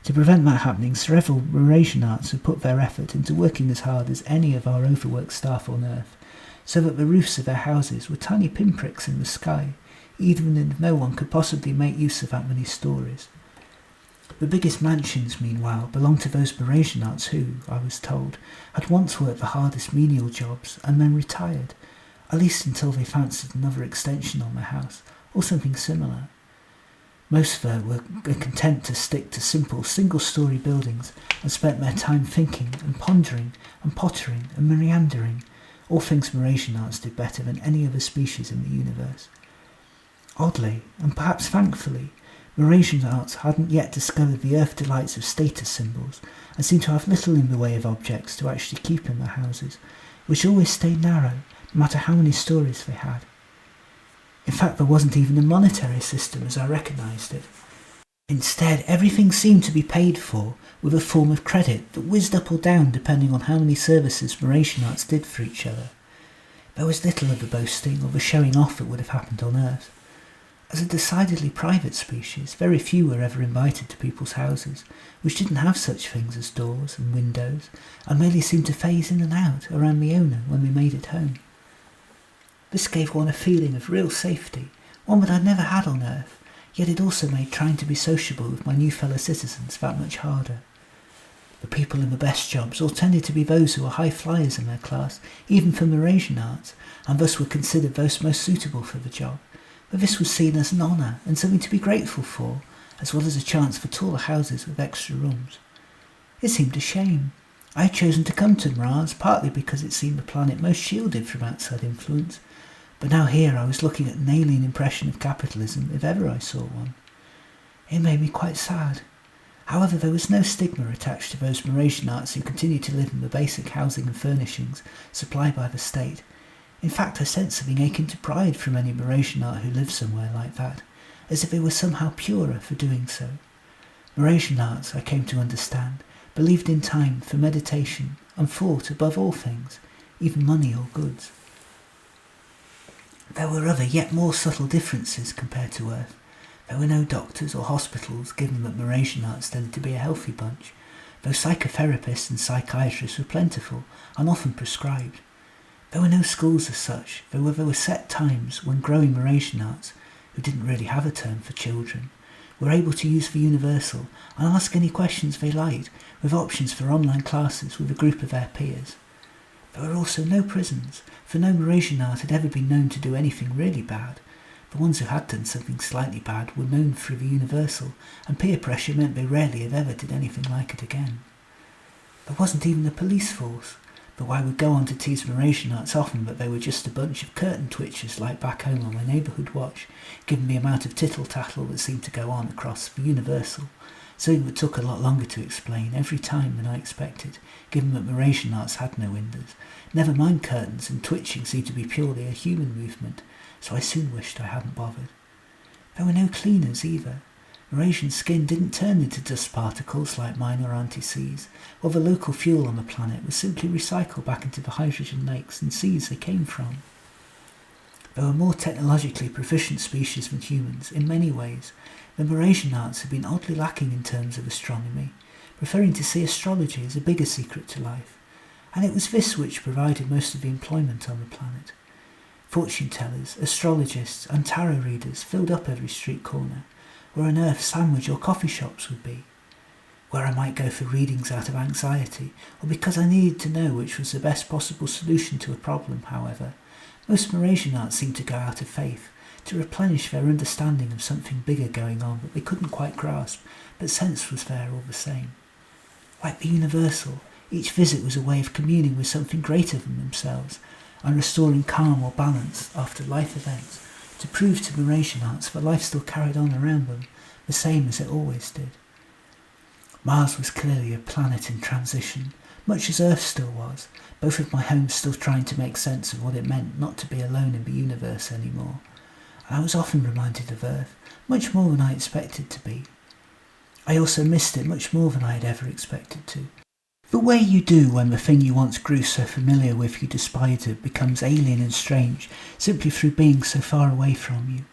To prevent that happening, several Mrasianarts had put their effort into working as hard as any of our overworked staff on Earth, so that the roofs of their houses were tiny pinpricks in the sky, even if no one could possibly make use of that many stories. The biggest mansions, meanwhile, belonged to those Mrasianarts who, I was told, had once worked the hardest menial jobs and then retired, at least until they fancied another extension on their house, or something similar. Most folk were content to stick to simple single-storey buildings and spent their time thinking and pondering and pottering and meandering, all things Mrasianarts did better than any other species in the universe. Oddly, and perhaps thankfully, Mrasianarts hadn't yet discovered the earth delights of status symbols and seemed to have little in the way of objects to actually keep in their houses, which always stayed narrow, no matter how many stories they had. In fact, there wasn't even a monetary system as I recognised it. Instead, everything seemed to be paid for with a form of credit that whizzed up or down depending on how many services Mrasianarts did for each other. There was little of the boasting or the showing off that would have happened on Earth. As a decidedly private species, very few were ever invited to people's houses, which didn't have such things as doors and windows, and merely seemed to phase in and out around the owner when we made it home. This gave one a feeling of real safety, one that I'd never had on Earth, yet it also made trying to be sociable with my new fellow citizens that much harder. The people in the best jobs all tended to be those who were high flyers in their class, even for Mrasianarts, and thus were considered those most suitable for the job, but this was seen as an honour and something to be grateful for, as well as a chance for taller houses with extra rooms. It seemed a shame. I had chosen to come to Mras partly because it seemed the planet most shielded from outside influence, but now here I was looking at an alien impression of capitalism if ever I saw one. It made me quite sad. However, there was no stigma attached to those Mrasianarts who continued to live in the basic housing and furnishings supplied by the state. In fact, I sensed something akin to pride from any Mrasianart who lived somewhere like that, as if they were somehow purer for doing so. Mrasianarts, I came to understand, believed in time for meditation and thought above all things, even money or goods. There were other yet more subtle differences compared to Earth. There were no doctors or hospitals, given that Mrasianarts tended to be a healthy bunch, though psychotherapists and psychiatrists were plentiful and often prescribed. There were no schools as such, though there were set times when growing Mrasianarts, who didn't really have a term for children, were able to use the universal and ask any questions they liked, with options for online classes with a group of their peers. There were also no prisons, for no Mrasianart had ever been known to do anything really bad. The ones who had done something slightly bad were known through the universal, and peer pressure meant they rarely if ever did anything like it again. There wasn't even a police force, though I would go on to tease Mrasianarts often that they were just a bunch of curtain twitchers like back home on my neighbourhood watch, given the amount of tittle-tattle that seemed to go on across the universal, something that took a lot longer to explain every time than I expected, given that Mrasianarts had no windows. Never mind curtains, and twitching seemed to be purely a human movement, so I soon wished I hadn't bothered. There were no cleaners either. Mrasian skin didn't turn into dust particles like mine or Auntie C's, while the local fuel on the planet was simply recycled back into the hydrogen lakes and seas they came from. They were more technologically proficient species than humans in many ways. The Mrasianarts had been oddly lacking in terms of astronomy, preferring to see astrology as a bigger secret to life, and it was this which provided most of the employment on the planet. Fortune-tellers, astrologists and tarot readers filled up every street corner, where on Earth sandwich or coffee shops would be. Where I might go for readings out of anxiety, or because I needed to know which was the best possible solution to a problem, however, most Mrasianarts seemed to go out of faith, to replenish their understanding of something bigger going on that they couldn't quite grasp, but sense was there all the same. Like the universal, each visit was a way of communing with something greater than themselves, and restoring calm or balance after life events, to prove to Mrasianarts that life still carried on around them, the same as it always did. Mars was clearly a planet in transition, much as Earth still was, both of my homes still trying to make sense of what it meant not to be alone in the universe anymore. And I was often reminded of Earth, much more than I expected to be. I also missed it much more than I had ever expected to. The way you do when the thing you once grew so familiar with you despised it becomes alien and strange simply through being so far away from you.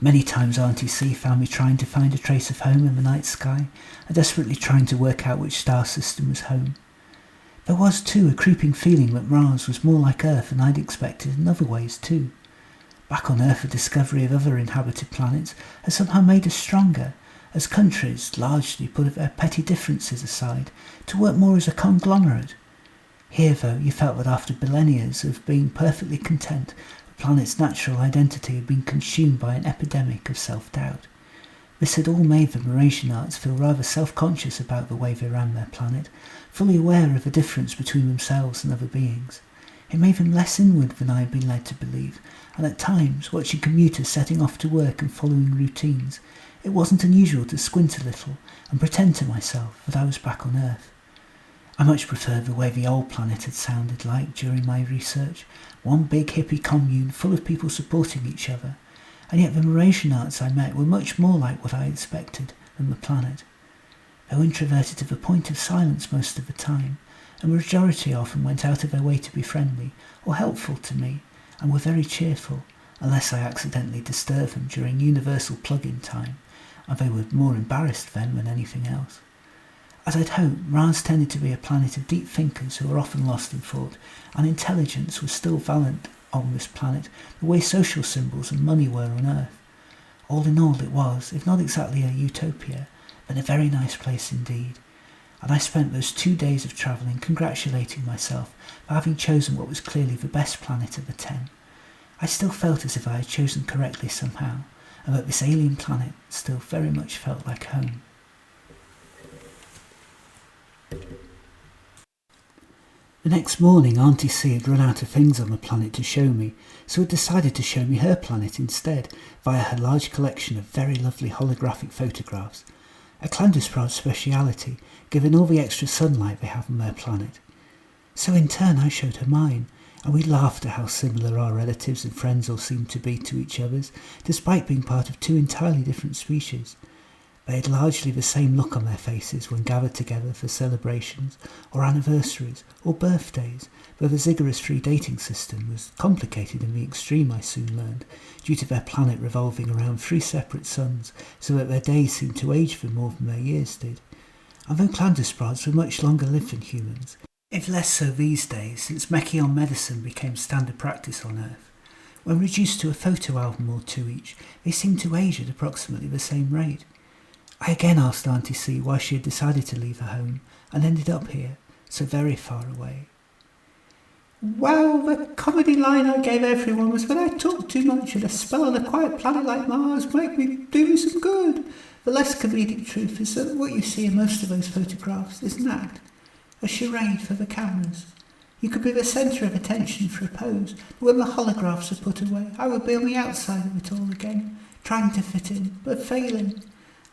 Many times Auntie C found me trying to find a trace of home in the night sky and desperately trying to work out which star system was home. There was too a creeping feeling that Mars was more like Earth than I'd expected in other ways too. Back on Earth, the discovery of other inhabited planets has somehow made us stronger, as countries largely put their petty differences aside to work more as a conglomerate. Here, though, you felt that after millennia of being perfectly content, the planet's natural identity had been consumed by an epidemic of self-doubt. This had all made the Mrasianarts feel rather self-conscious about the way they ran their planet, fully aware of the difference between themselves and other beings. It made them less inward than I had been led to believe, and at times, watching commuters setting off to work and following routines, it wasn't unusual to squint a little and pretend to myself that I was back on Earth. I much preferred the way the old planet had sounded like during my research, one big hippie commune full of people supporting each other, and yet the Mrasianarts I met were much more like what I expected than the planet. They were introverted to the point of silence most of the time, and the majority often went out of their way to be friendly or helpful to me, and were very cheerful, unless I accidentally disturbed them during universal plug-in time, and they were more embarrassed then than anything else. As I'd hoped, Mras tended to be a planet of deep thinkers who were often lost in thought, and intelligence was still valid on this planet the way social symbols and money were on Earth. All in all, it was, if not exactly a utopia, then a very nice place indeed, and I spent those 2 days of travelling congratulating myself for having chosen what was clearly the best planet of the 10. I still felt as if I had chosen correctly somehow, and that this alien planet still very much felt like home. The next morning, Auntie C had run out of things on the planet to show me, so had decided to show me her planet instead, via her large collection of very lovely holographic photographs, a Clandusprods speciality, given all the extra sunlight they have on their planet. So in turn I showed her mine, and we laughed at how similar our relatives and friends all seemed to be to each other's, despite being part of 2 entirely different species. They had largely the same look on their faces when gathered together for celebrations, or anniversaries, or birthdays, though the Ziggurat-free dating system was complicated in the extreme, I soon learned, due to their planet revolving around 3 separate suns, so that their days seemed to age for more than their years did. And though Clandusprods were much longer lived than humans, if less so these days since Mechion medicine became standard practice on Earth, when reduced to a photo album or 2 each, they seemed to age at approximately the same rate. I again asked Auntie C why she had decided to leave her home and ended up here, so very far away. Well, the comedy line I gave everyone was when I talk too much and a spell on a quiet planet like Mars might do me some good. The less comedic truth is that what you see in most of those photographs is an act, a charade for the cameras. You could be the centre of attention for a pose, but when the holographs are put away, I would be on the outside of it all again, trying to fit in, but failing.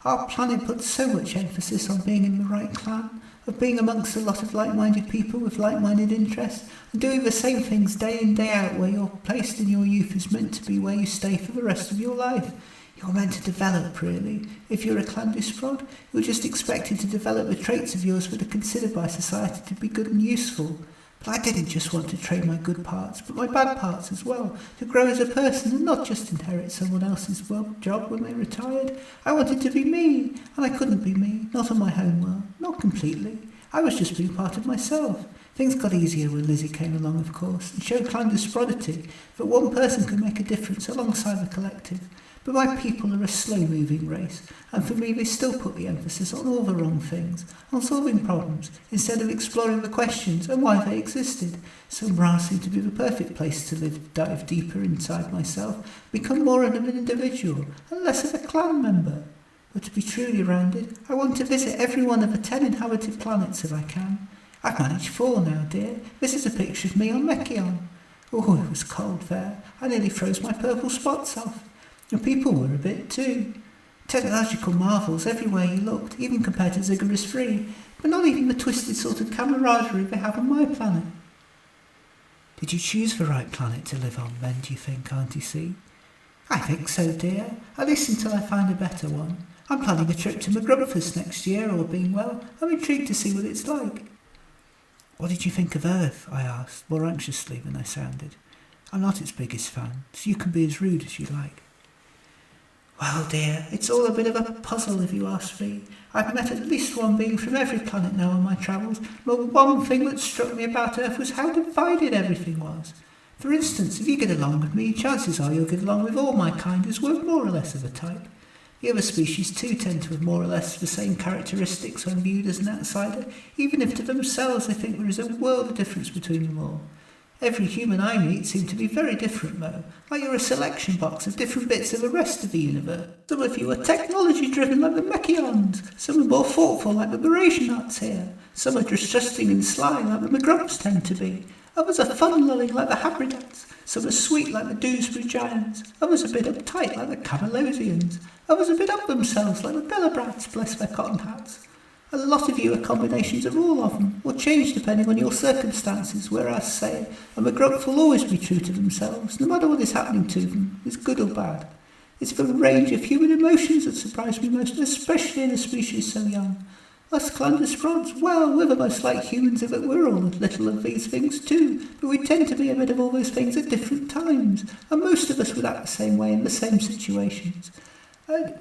Our planet puts so much emphasis on being in the right clan, of being amongst a lot of like-minded people with like-minded interests, and doing the same things day in, day out, where you're placed in your youth is meant to be where you stay for the rest of your life. You're meant to develop, really. If you're a Clandusprod, you're just expected to develop the traits of yours that are considered by society to be good and useful. But I didn't just want to trade my good parts, but my bad parts as well, to grow as a person and not just inherit someone else's job when they retired. I wanted to be me, and I couldn't be me, not on my home world, not completely. I was just being part of myself. Things got easier when Lizzie came along, of course, and showed Clandusprodity, that one person could make a difference alongside the collective. But my people are a slow-moving race, and for me they still put the emphasis on all the wrong things, on solving problems, instead of exploring the questions and why they existed. So Mras seemed to be the perfect place to dive deeper inside myself, become more of an individual, and less of a clan member. But to be truly rounded, I want to visit every one of the 10 inhabited planets if I can. I've managed 4 now, dear. This is a picture of me on Mechion. Oh, it was cold there. I nearly froze my purple spots off. And people were a bit too. Technological marvels everywhere you looked, even compared to Ziggurat-free, but not even the twisted sort of camaraderie they have on my planet. Did you choose the right planet to live on then, do you think, Auntie C? I think so, dear. At least until I find a better one. I'm planning a trip to Mrasianart next year, all being well. I'm intrigued to see what it's like. What did you think of Earth? I asked, more anxiously than I sounded. I'm not its biggest fan, so you can be as rude as you like. Well, dear, it's all a bit of a puzzle if you ask me. I've met at least one being from every planet now on my travels, but one thing that struck me about Earth was how divided everything was. For instance, if you get along with me, chances are you'll get along with all my kind as we're more or less of a type. The other species too tend to have more or less the same characteristics when viewed as an outsider, even if to themselves they think there is a world of difference between them all. Every human I meet seem to be very different, Mo, like you're a selection box of different bits of the rest of the universe. Some of you are technology-driven like the Mechions, some are more thoughtful like the Mrasianarts here, some are distrusting and sly like the Grumps tend to be, others are fun-loving like the Habridats, some are sweet like the Dewsbury Giants, others a bit uptight like the Camalosians, others a bit up themselves like the Belobrats, bless their cotton hats. A lot of you are combinations of all of them, or change depending on your circumstances, whereas, say, a McGrump will always be true to themselves, no matter what is happening to them, is good or bad. It's the range of human emotions that surprise me most, especially in a species so young. Us Clandusprods, well, we're the most like humans if it were all a little of these things too, but we tend to be a bit of all those things at different times, and most of us would act the same way in the same situations.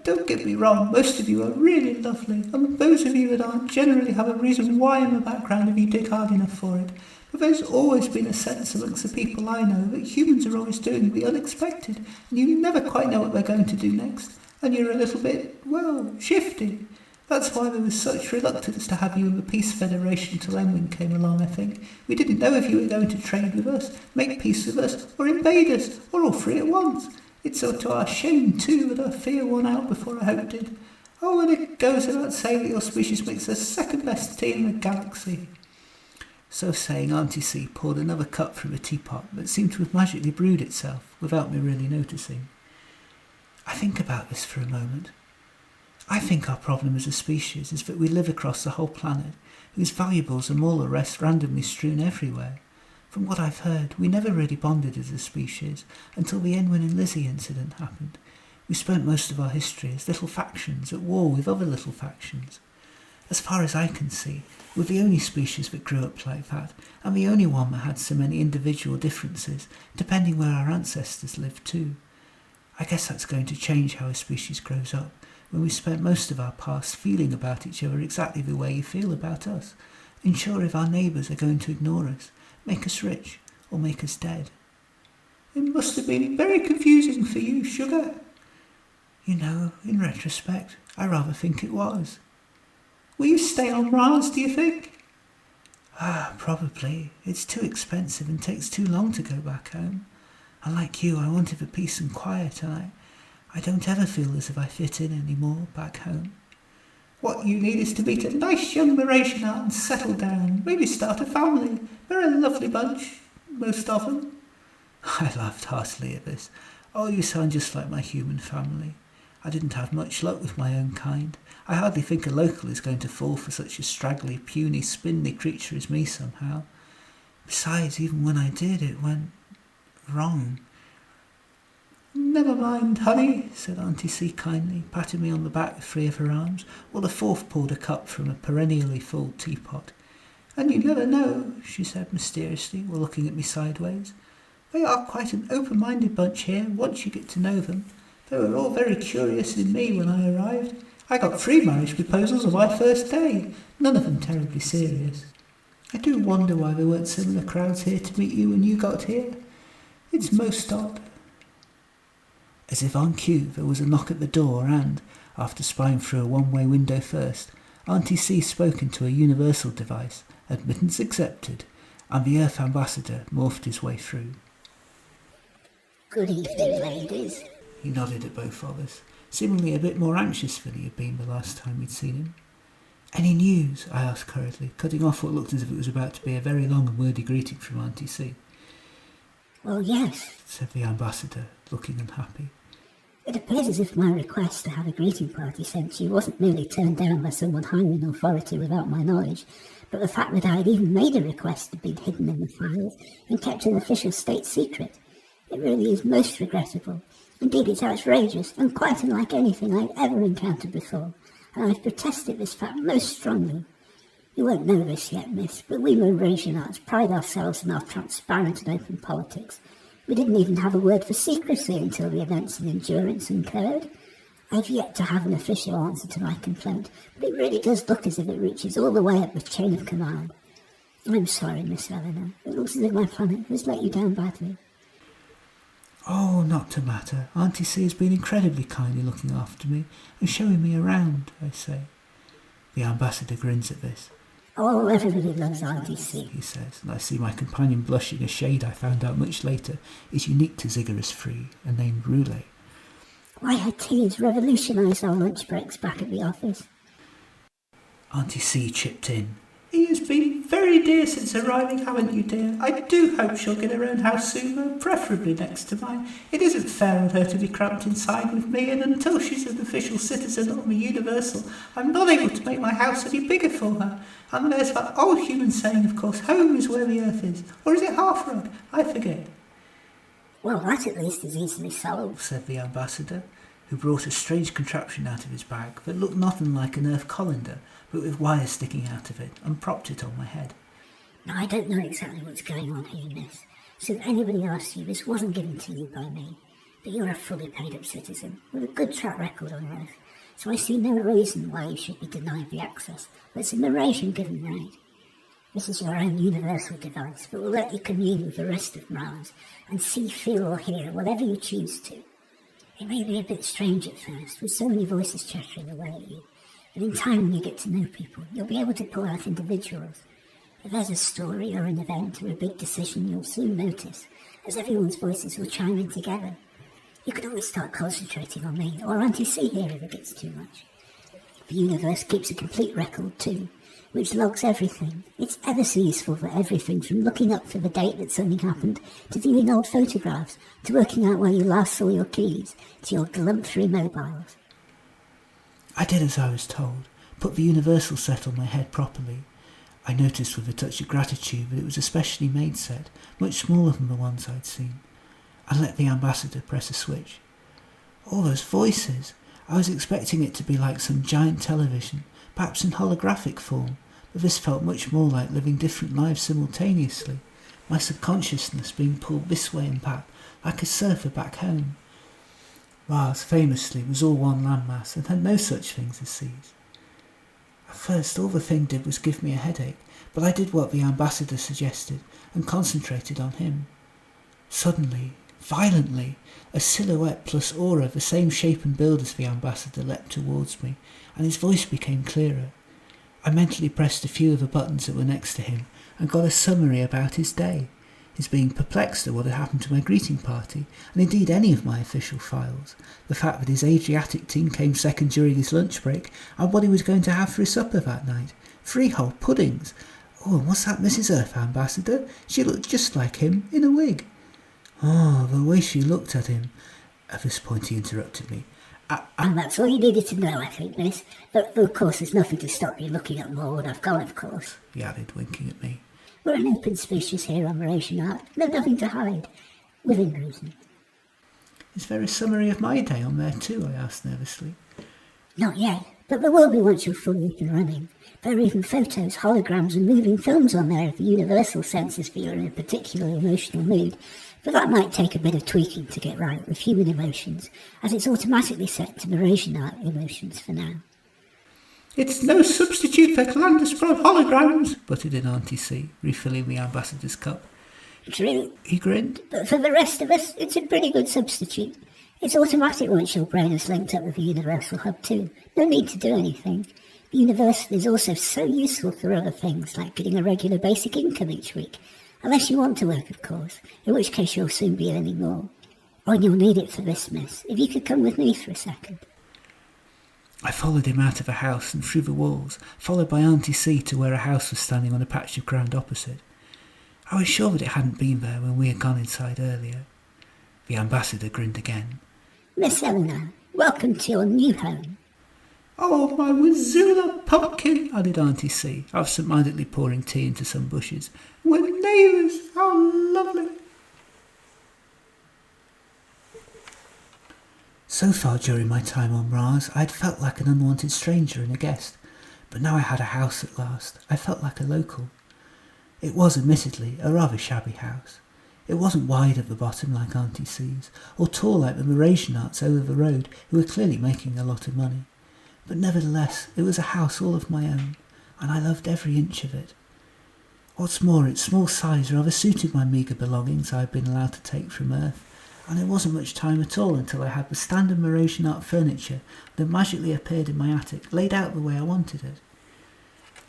Don't get me wrong, most of you are really lovely, and those of you that aren't generally have a reason why in the background if you dig hard enough for it. But there's always been a sense amongst the people I know that humans are always doing the unexpected, and you never quite know what they're going to do next, and you're a little bit, well, shifty. That's why there was such reluctance to have you in the Peace Federation till Enwyn came along, I think. We didn't know if you were going to trade with us, make peace with us, or invade us, or all three at once. It's so to our shame, too, that our fear won out before our hope did. Oh, and it goes without saying that your species makes the second best tea in the galaxy. So saying, Auntie C poured another cup from a teapot that seemed to have magically brewed itself, without me really noticing. I think about this for a moment. I think our problem as a species is that we live across the whole planet, whose valuables are more or less randomly strewn everywhere. From what I've heard, we never really bonded as a species until the Enwyn and Lizzie incident happened. We spent most of our history as little factions at war with other little factions. As far as I can see, we're the only species that grew up like that, and the only one that had so many individual differences, depending where our ancestors lived too. I guess that's going to change how a species grows up, when we spent most of our past feeling about each other exactly the way you feel about us, unsure if our neighbours are going to ignore us, make us rich, or make us dead. It must have been very confusing for you, Sugar. You know, in retrospect, I rather think it was. Will you stay on Mras, do you think? Probably. It's too expensive and takes too long to go back home. And like you, I wanted the peace and quiet, and I don't ever feel as if I fit in anymore back home. What you need is to meet a nice young Mrasianart and settle down, maybe start a family. They're a lovely bunch, most of them. I laughed heartily at this. Oh, you sound just like my human family. I didn't have much luck with my own kind. I hardly think a local is going to fall for such a straggly, puny, spindly creature as me somehow. Besides, even when I did, it went wrong. Never mind, honey, said Auntie C kindly, patting me on the back with three of her arms, while the fourth poured a cup from a perennially full teapot. And you never know, she said mysteriously, while looking at me sideways. They are quite an open-minded bunch here, once you get to know them. They were all very curious in me when I arrived. I got 3 marriage proposals on my first day, none of them terribly serious. I do wonder why there weren't similar crowds here to meet you when you got here. It's most odd. As if on cue, there was a knock at the door and, after spying through a one-way window first, Auntie C spoke into a universal device, admittance accepted, and the Earth Ambassador morphed his way through. Good evening, ladies. He nodded at both of us, seemingly a bit more anxious than he had been the last time we'd seen him. Any news? I asked hurriedly, cutting off what looked as if it was about to be a very long and wordy greeting from Auntie C. Well, yes, said the Ambassador, looking unhappy. It appears as if my request to have a greeting party sent to you wasn't merely turned down by someone high in authority without my knowledge, but the fact that I had even made a request had been hidden in the files and kept an official state secret. It really is most regrettable. Indeed, it's outrageous and quite unlike anything I've ever encountered before, and I've protested this fact most strongly. You won't know this yet, miss, but we Mrasianarts pride ourselves in our transparent and open politics. We didn't even have a word for secrecy until the events in Endurance occurred. I've yet to have an official answer to my complaint, but it really does look as if it reaches all the way up the chain of command. I'm sorry, Miss Eleanor. It looks as if my planet has let you down badly. Oh, not to matter. Auntie C has been incredibly kindly looking after me and showing me around, I say. The Ambassador grins at this. Oh, everybody loves RDC, he says, and I see my companion blushing a shade I found out much later is unique to Ziggurat's Free, a name Roulette. Why, her tea has revolutionised our lunch breaks back at the office. Auntie C chipped in. He has been very dear since arriving, haven't you, dear? I do hope she'll get her own house soon, though, preferably next to mine. It isn't fair of her to be cramped inside with me, and until she's an official citizen of the Universal, I'm not able to make my house any bigger for her. And there's that old human saying, of course, home is where the earth is. Or is it half-rug? I forget. Well, that at least is easily solved, said the ambassador, who brought a strange contraption out of his bag that looked nothing like an earth colander, but with wires sticking out of it, and propped it on my head. Now, I don't know exactly what's going on here, miss, so if anybody asks you, this wasn't given to you by me, but you're a fully paid-up citizen with a good track record on Earth, so I see no reason why you should be denied the access that's a Mrasian given right. This is your own universal device that will let you commune with the rest of Mras and see, feel or hear whatever you choose to. It may be a bit strange at first, with so many voices chattering away at you, but in time when you get to know people, you'll be able to pull out individuals. If there's a story or an event or a big decision, you'll soon notice, as everyone's voices will chime in together. You can always start concentrating on me, or Auntie C here if it gets too much. The universe keeps a complete record too, which logs everything. It's ever so useful for everything from looking up for the date that something happened, to viewing old photographs, to working out where you last saw your keys, to your glump-free mobiles. I did as I was told, put the universal set on my head properly. I noticed with a touch of gratitude that it was a specially made set, much smaller than the ones I'd seen. I let the ambassador press a switch. All those voices! I was expecting it to be like some giant television, perhaps in holographic form, but this felt much more like living different lives simultaneously, my subconsciousness being pulled this way and back, like a surfer back home. Mars, famously, was all one landmass and had no such things as seas. At first, all the thing did was give me a headache, but I did what the ambassador suggested and concentrated on him. Suddenly, violently, a silhouette plus aura, the same shape and build as the ambassador, leapt towards me, and his voice became clearer. I mentally pressed a few of the buttons that were next to him and got a summary about his day, his being perplexed at what had happened to my greeting party, and indeed any of my official files, the fact that his Adriatic team came second during his lunch break, and what he was going to have for his supper that night. 3 whole puddings! Oh, and what's that Mrs. Earth ambassador? She looked just like him, in a wig. Oh, the way she looked at him. At this point he interrupted me. And that's all you needed to know, I think, miss. Though, of course, there's nothing to stop you looking at more when I've gone, of course. He added, winking at me. We're an open species here on Mrasianart. There's nothing to hide. Within reason. Is there a summary of my day on there too? I asked nervously. Not yet, but there will be once you're fully up and running. There are even photos, holograms and moving films on there if the universal senses for you're in a particularly emotional mood. But that might take a bit of tweaking to get right with human emotions, as it's automatically set to Mrasianart emotions for now. It's no substitute for Clandusprods holograms, butted in Auntie C, refilling the ambassador's cup. True. He grinned. But for the rest of us, it's a pretty good substitute. It's automatic once your brain is linked up with the Universal Hub too. No need to do anything. The Universal is also so useful for other things, like getting a regular basic income each week. Unless you want to work, of course, in which case you'll soon be earning more. Or you'll need it for this, miss. If you could come with me for a second. I followed him out of the house and through the walls, followed by Auntie C to where a house was standing on a patch of ground opposite. I was sure that it hadn't been there when we had gone inside earlier. The ambassador grinned again. Miss Eleanor, welcome to your new home. Oh, my Wazula pumpkin, added Auntie C, absent-mindedly pouring tea into some bushes. We're neighbours, how lovely. So far during my time on Mras, I had felt like an unwanted stranger and a guest, but now I had a house at last. I felt like a local. It was, admittedly, a rather shabby house. It wasn't wide at the bottom like Auntie C's, or tall like the Mrasianarts over the road, who were clearly making a lot of money. But nevertheless, it was a house all of my own, and I loved every inch of it. What's more, its small size rather suited my meagre belongings I had been allowed to take from Earth, and it wasn't much time at all until I had the standard Mrasianart furniture that magically appeared in my attic laid out the way I wanted it.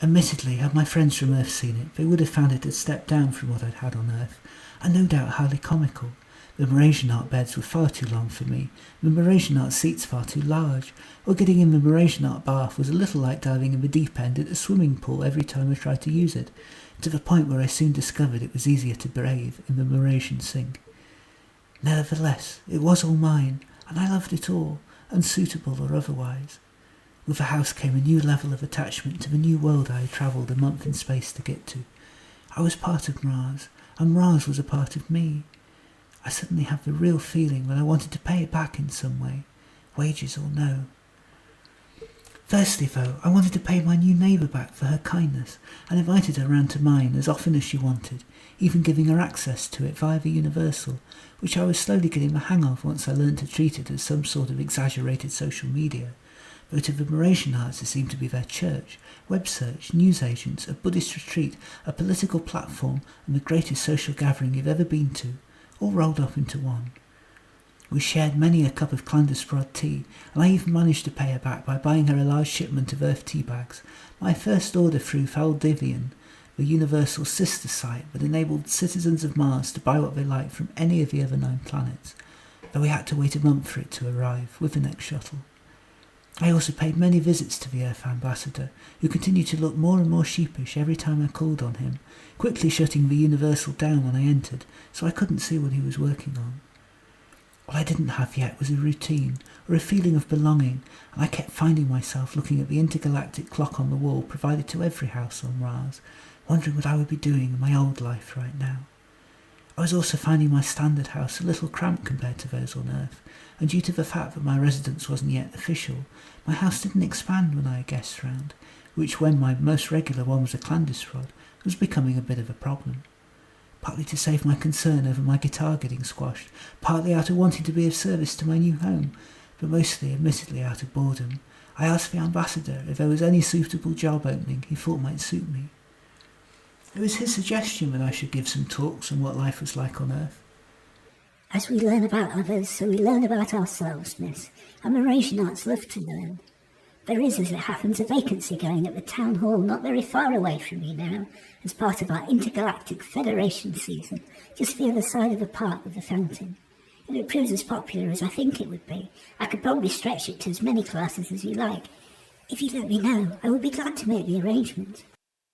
Admittedly, had my friends from Earth seen it, they would have found it a step down from what I'd had on Earth, and no doubt highly comical. The Mrasianart beds were far too long for me, the Mrasianart seats far too large, or getting in the Mrasianart bath was a little like diving in the deep end at a swimming pool every time I tried to use it, to the point where I soon discovered it was easier to bathe in the Mrasian sink. Nevertheless, it was all mine, and I loved it all, unsuitable or otherwise. With the house came a new level of attachment to the new world I had travelled a month in space to get to. I was part of Mras, and Mras was a part of me. I suddenly had the real feeling that I wanted to pay it back in some way, wages or no. Firstly, though, I wanted to pay my new neighbour back for her kindness, and invited her round to mine as often as she wanted, even giving her access to it via the Universal, which I was slowly getting the hang of once I learnt to treat it as some sort of exaggerated social media. Though to the Mrasianarts it seemed to be their church, web search, newsagents, a Buddhist retreat, a political platform, and the greatest social gathering you've ever been to, all rolled up into one. We shared many a cup of Clandusprod tea, and I even managed to pay her back by buying her a large shipment of Earth tea bags, my first order through Valdivian, the universal sister site that enabled citizens of Mars to buy what they liked from any of the other 9 planets, though we had to wait a month for it to arrive with the next shuttle. I also paid many visits to the Earth ambassador, who continued to look more and more sheepish every time I called on him, quickly shutting the Universal down when I entered, so I couldn't see what he was working on. What I didn't have yet was a routine, or a feeling of belonging, and I kept finding myself looking at the intergalactic clock on the wall provided to every house on Mars, wondering what I would be doing in my old life right now. I was also finding my standard house a little cramped compared to those on Earth, and due to the fact that my residence wasn't yet official, my house didn't expand when I had guests round, which when my most regular one was a Clandusprod, was becoming a bit of a problem. Partly to save my concern over my guitar getting squashed, partly out of wanting to be of service to my new home, but mostly, admittedly, out of boredom, I asked the ambassador if there was any suitable job opening he thought might suit me. It was his suggestion that I should give some talks on what life was like on Earth. As we learn about others, so we learn about ourselves, miss. And Mrasianarts love to learn. There is, as it happens, a vacancy going at the town hall not very far away from me now, as part of our Intergalactic Federation season, just the other side of the park with the fountain. If it proves as popular as I think it would be, I could probably stretch it to as many classes as you like. If you let me know, I would be glad to make the arrangements.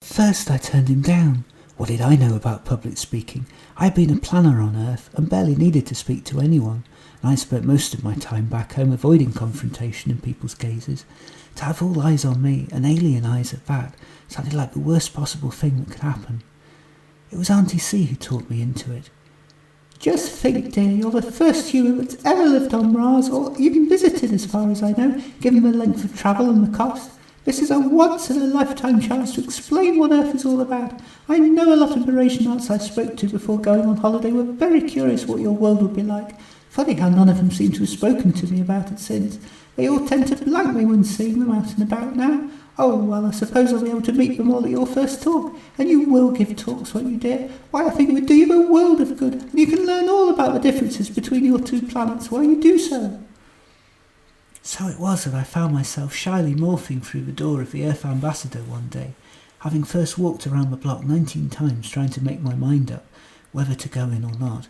First I turned him down. What did I know about public speaking? I had been a planner on Earth and barely needed to speak to anyone, and I spent most of my time back home avoiding confrontation in people's gazes. To have all eyes on me, and alien eyes at that, sounded like the worst possible thing that could happen. It was Auntie C who talked me into it. Just think, dear, you're the first human that's ever lived on Mars, or even visited as far as I know, given the length of travel and the cost. This is a once-in-a-lifetime chance to explain what Earth is all about. I know a lot of Mrasianarts I spoke to before going on holiday were very curious what your world would be like. Funny how none of them seem to have spoken to me about it since. They all tend to blank me when seeing them out and about now. Oh, well, I suppose I'll be able to meet them all at your first talk. And you will give talks, won't you, dear? Why, I think it would do you the world of good. And you can learn all about the differences between your 2 planets while you do so. So it was that I found myself shyly morphing through the door of the Earth ambassador one day, having first walked around the block 19 times trying to make my mind up whether to go in or not.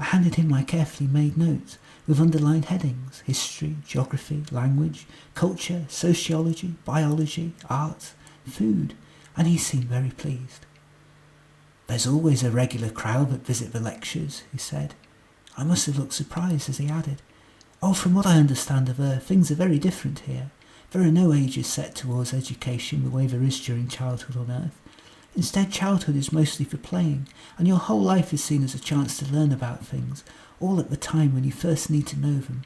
I handed him my carefully made notes, with underlined headings: history, geography, language, culture, sociology, biology, arts, food, and he seemed very pleased. There's always a regular crowd that visit the lectures, he said. I must have looked surprised as he added, oh, from what I understand of Earth, things are very different here. There are no ages set towards education the way there is during childhood on Earth. Instead, childhood is mostly for playing, and your whole life is seen as a chance to learn about things, all at the time when you first need to know them.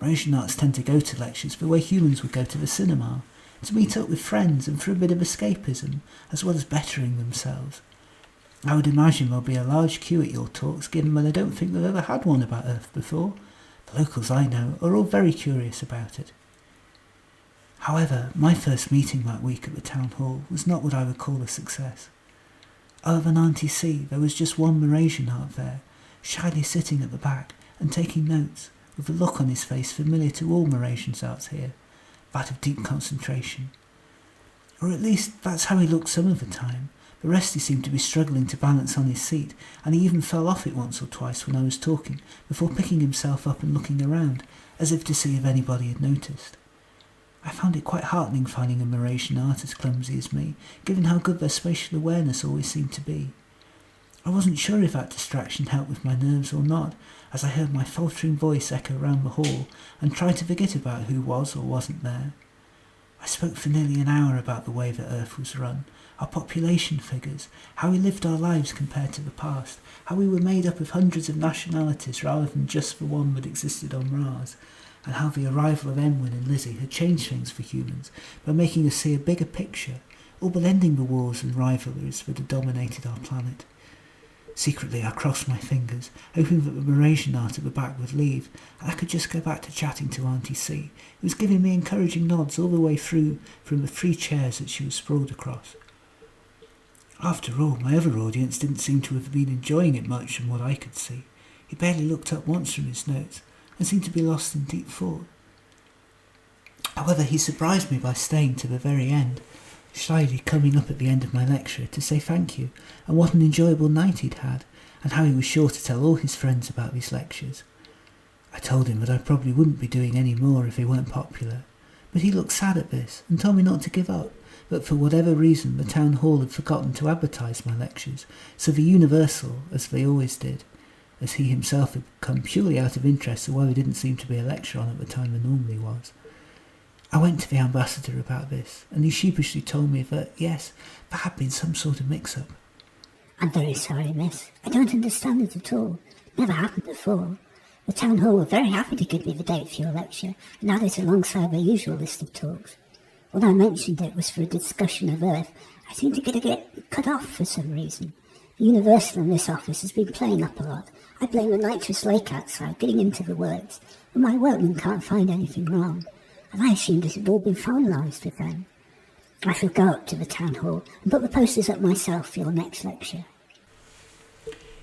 Mrasianarts tend to go to lectures the way humans would go to the cinema, to meet up with friends and for a bit of escapism, as well as bettering themselves. I would imagine there'll be a large queue at your talks, given that I don't think they've ever had one about Earth before. The locals I know are all very curious about it. However, my first meeting that week at the town hall was not what I would call a success. Other than Auntie C, there was just one Mrasianart there, shyly sitting at the back and taking notes, with a look on his face familiar to all Mrasianarts here, that of deep concentration. Or at least that's how he looked some of the time. The rest he seemed to be struggling to balance on his seat, and he even fell off it once or twice when I was talking, before picking himself up and looking around, as if to see if anybody had noticed. I found it quite heartening finding a Mrasianart as clumsy as me, given how good their spatial awareness always seemed to be. I wasn't sure if that distraction helped with my nerves or not, as I heard my faltering voice echo round the hall, and tried to forget about who was or wasn't there. I spoke for nearly an hour about the way that Earth was run, our population figures, how we lived our lives compared to the past, how we were made up of hundreds of nationalities rather than just the one that existed on Mras, and how the arrival of Emwyn and Lizzie had changed things for humans by making us see a bigger picture, all but ending the wars and rivalries that had dominated our planet. Secretly I crossed my fingers, hoping that the Mrasianart at the back would leave, and I could just go back to chatting to Auntie C, who was giving me encouraging nods all the way through from the 3 chairs that she was sprawled across. After all, my other audience didn't seem to have been enjoying it much from what I could see. He barely looked up once from his notes, and seemed to be lost in deep thought. However, he surprised me by staying to the very end, shyly coming up at the end of my lecture to say thank you, and what an enjoyable night he'd had, and how he was sure to tell all his friends about these lectures. I told him that I probably wouldn't be doing any more if they weren't popular, but he looked sad at this, and told me not to give up, but for whatever reason the town hall had forgotten to advertise my lectures, so the Universal, as they always did, as he himself had come purely out of interest, while there didn't seem to be a lecture on at the time there normally was. I went to the ambassador about this, and he sheepishly told me that, yes, there had been some sort of mix-up. I'm very sorry, miss. I don't understand it at all. Never happened before. The town hall were very happy to give me the date for your lecture, and add it alongside their usual list of talks. When I mentioned it was for a discussion of Earth, I seemed to get cut off for some reason. The Universal in this office has been playing up a lot. I blame the nitrous lake outside getting into the works, but my workmen can't find anything wrong, and I assumed it had all been finalised with them. I shall go up to the town hall and put the posters up myself for your next lecture.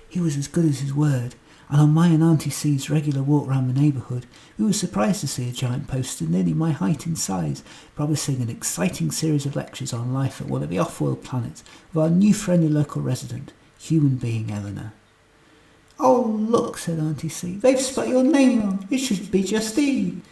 He was as good as his word, and on my and Auntie C's regular walk round the neighbourhood, we were surprised to see a giant poster nearly my height in size, promising an exciting series of lectures on life at one of the off-world planets with our new friendly local resident, human being Eleanor. "Oh, look," said Auntie C, "they've spelled your name wrong. It should be Justine."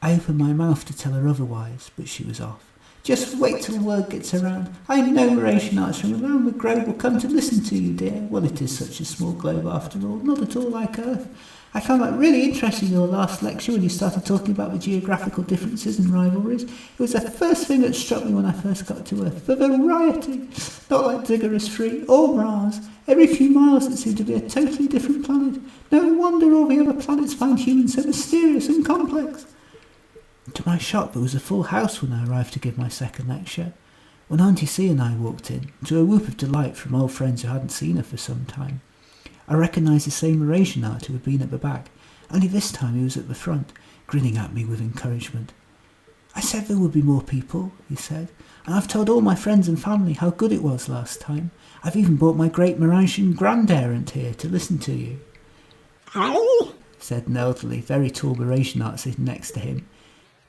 I opened my mouth to tell her otherwise, but she was off. "Just wait till word gets around. I know Mrasianarts from around the globe will come to listen to you, dear. Well, it is such a small globe after all, not at all like Earth. I found that really interesting, your last lecture, when you started talking about the geographical differences and rivalries. It was the first thing that struck me when I first got to Earth. The variety. Not like Digorous 3 or Mras. Every few miles it seemed to be a totally different planet. No wonder all the other planets find humans so mysterious and complex." To my shock, there was a full house when I arrived to give my second lecture. When Auntie C and I walked in, to a whoop of delight from old friends who hadn't seen her for some time, I recognised the same Mrasianart who had been at the back, only this time he was at the front, grinning at me with encouragement. "I said there would be more people," he said, "and I've told all my friends and family how good it was last time. I've even brought my great Mrasian grandparent here to listen to you." "Hey?" said an elderly, very tall Mrasianart sitting next to him.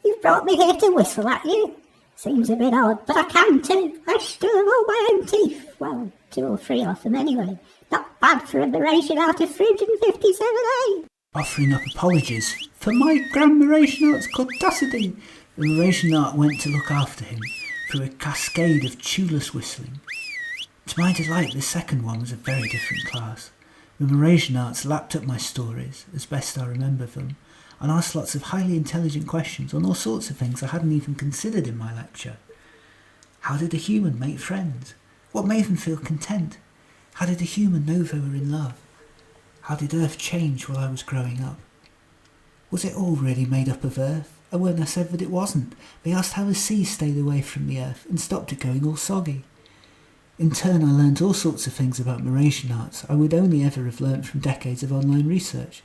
"You've brought me here to whistle at you. Seems a bit odd, but I can too. I still have all my own teeth. Well, 2 or 3 of them anyway. Not bad for a Mrasian out of 357A. Offering up apologies for my grand Mrasianart's caudacity, the Mrasianart went to look after him through a cascade of tuneless whistling. To my delight, the second one was a very different class. The Mrasianarts lapped up my stories, as best I remember them, and asked lots of highly intelligent questions on all sorts of things I hadn't even considered in my lecture. How did a human make friends? What made them feel content? How did a human know they were in love? How did Earth change while I was growing up? Was it all really made up of Earth? And when I said that it wasn't, they asked how the sea stayed away from the Earth and stopped it going all soggy. In turn, I learnt all sorts of things about Mrasianarts I would only ever have learnt from decades of online research.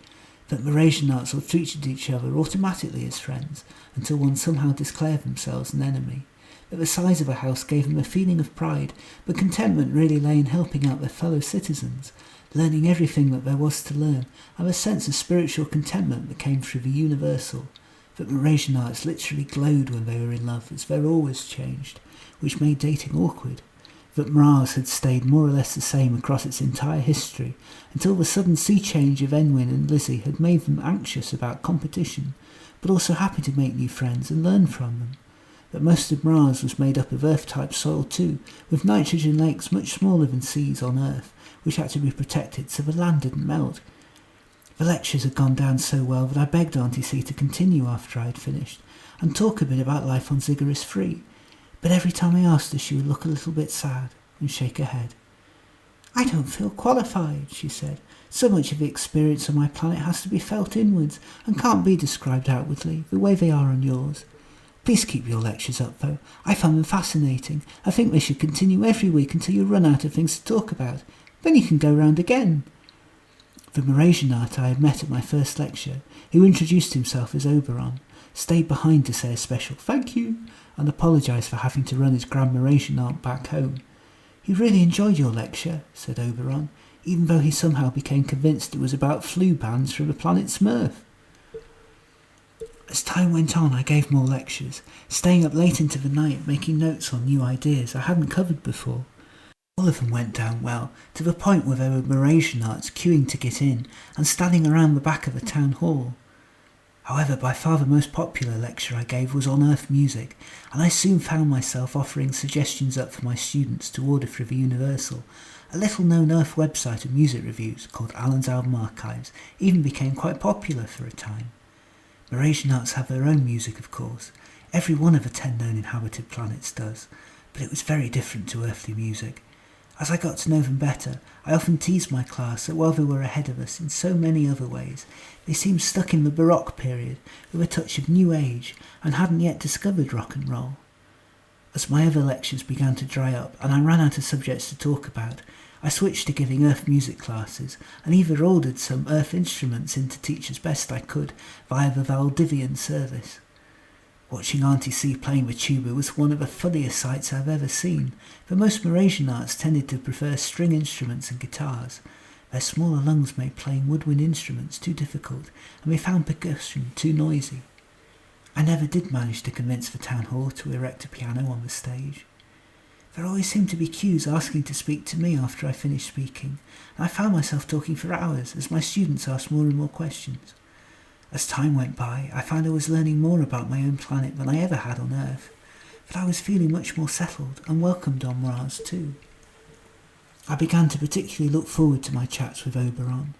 That Mrasianarts all treated each other automatically as friends until one somehow declared themselves an enemy. That the size of a house gave them a feeling of pride, but contentment really lay in helping out their fellow citizens, learning everything that there was to learn, and a sense of spiritual contentment that came through the Universal. That Mrasianarts literally glowed when they were in love, as their always changed, which made dating awkward. That Mras had stayed more or less the same across its entire history, until the sudden sea change of Enwyn and Lizzie had made them anxious about competition, but also happy to make new friends and learn from them. That most of Mras was made up of Earth-type soil too, with nitrogen lakes much smaller than seas on Earth, which had to be protected so the land didn't melt. The lectures had gone down so well that I begged Auntie C to continue after I had finished, and talk a bit about life on Ziggurat 3, but every time I asked her she would look a little bit sad and shake her head. "I don't feel qualified," she said. "So much of the experience on my planet has to be felt inwards and can't be described outwardly, the way they are on yours. Please keep your lectures up, though. I find them fascinating. I think they should continue every week until you run out of things to talk about. Then you can go round again." The Mrasianart I had met at my first lecture, who introduced himself as Oberon, stayed behind to say a special "thank you" and apologised for having to run his Grand Mrasianart back home. "He really enjoyed your lecture," said Oberon, even though he somehow became convinced it was about flu bans from the planet Smurf. As time went on, I gave more lectures, staying up late into the night making notes on new ideas I hadn't covered before. All of them went down well, to the point where there were Mrasianarts queuing to get in and standing around the back of the town hall. However, by far the most popular lecture I gave was on Earth music, and I soon found myself offering suggestions up for my students to order through the Universal. A little-known Earth website of music reviews called Alan's Album Archives even became quite popular for a time. Mrasianarts have their own music, of course. Every one of the 10 known inhabited planets does, but it was very different to earthly music. As I got to know them better, I often teased my class that while they were ahead of us in so many other ways, they seemed stuck in the Baroque period with a touch of New Age and hadn't yet discovered rock and roll. As my other lectures began to dry up and I ran out of subjects to talk about, I switched to giving Earth music classes and either ordered some Earth instruments in to teach as best I could via the Valdivian service. Watching Auntie C playing the tuba was one of the funniest sights I've ever seen, for most Mrasianarts tended to prefer string instruments and guitars. Their smaller lungs made playing woodwind instruments too difficult, and they found percussion too noisy. I never did manage to convince the town hall to erect a piano on the stage. There always seemed to be queues asking to speak to me after I finished speaking, and I found myself talking for hours as my students asked more and more questions. As time went by, I found I was learning more about my own planet than I ever had on Earth, but I was feeling much more settled and welcomed on Mras too. I began to particularly look forward to my chats with Oberon.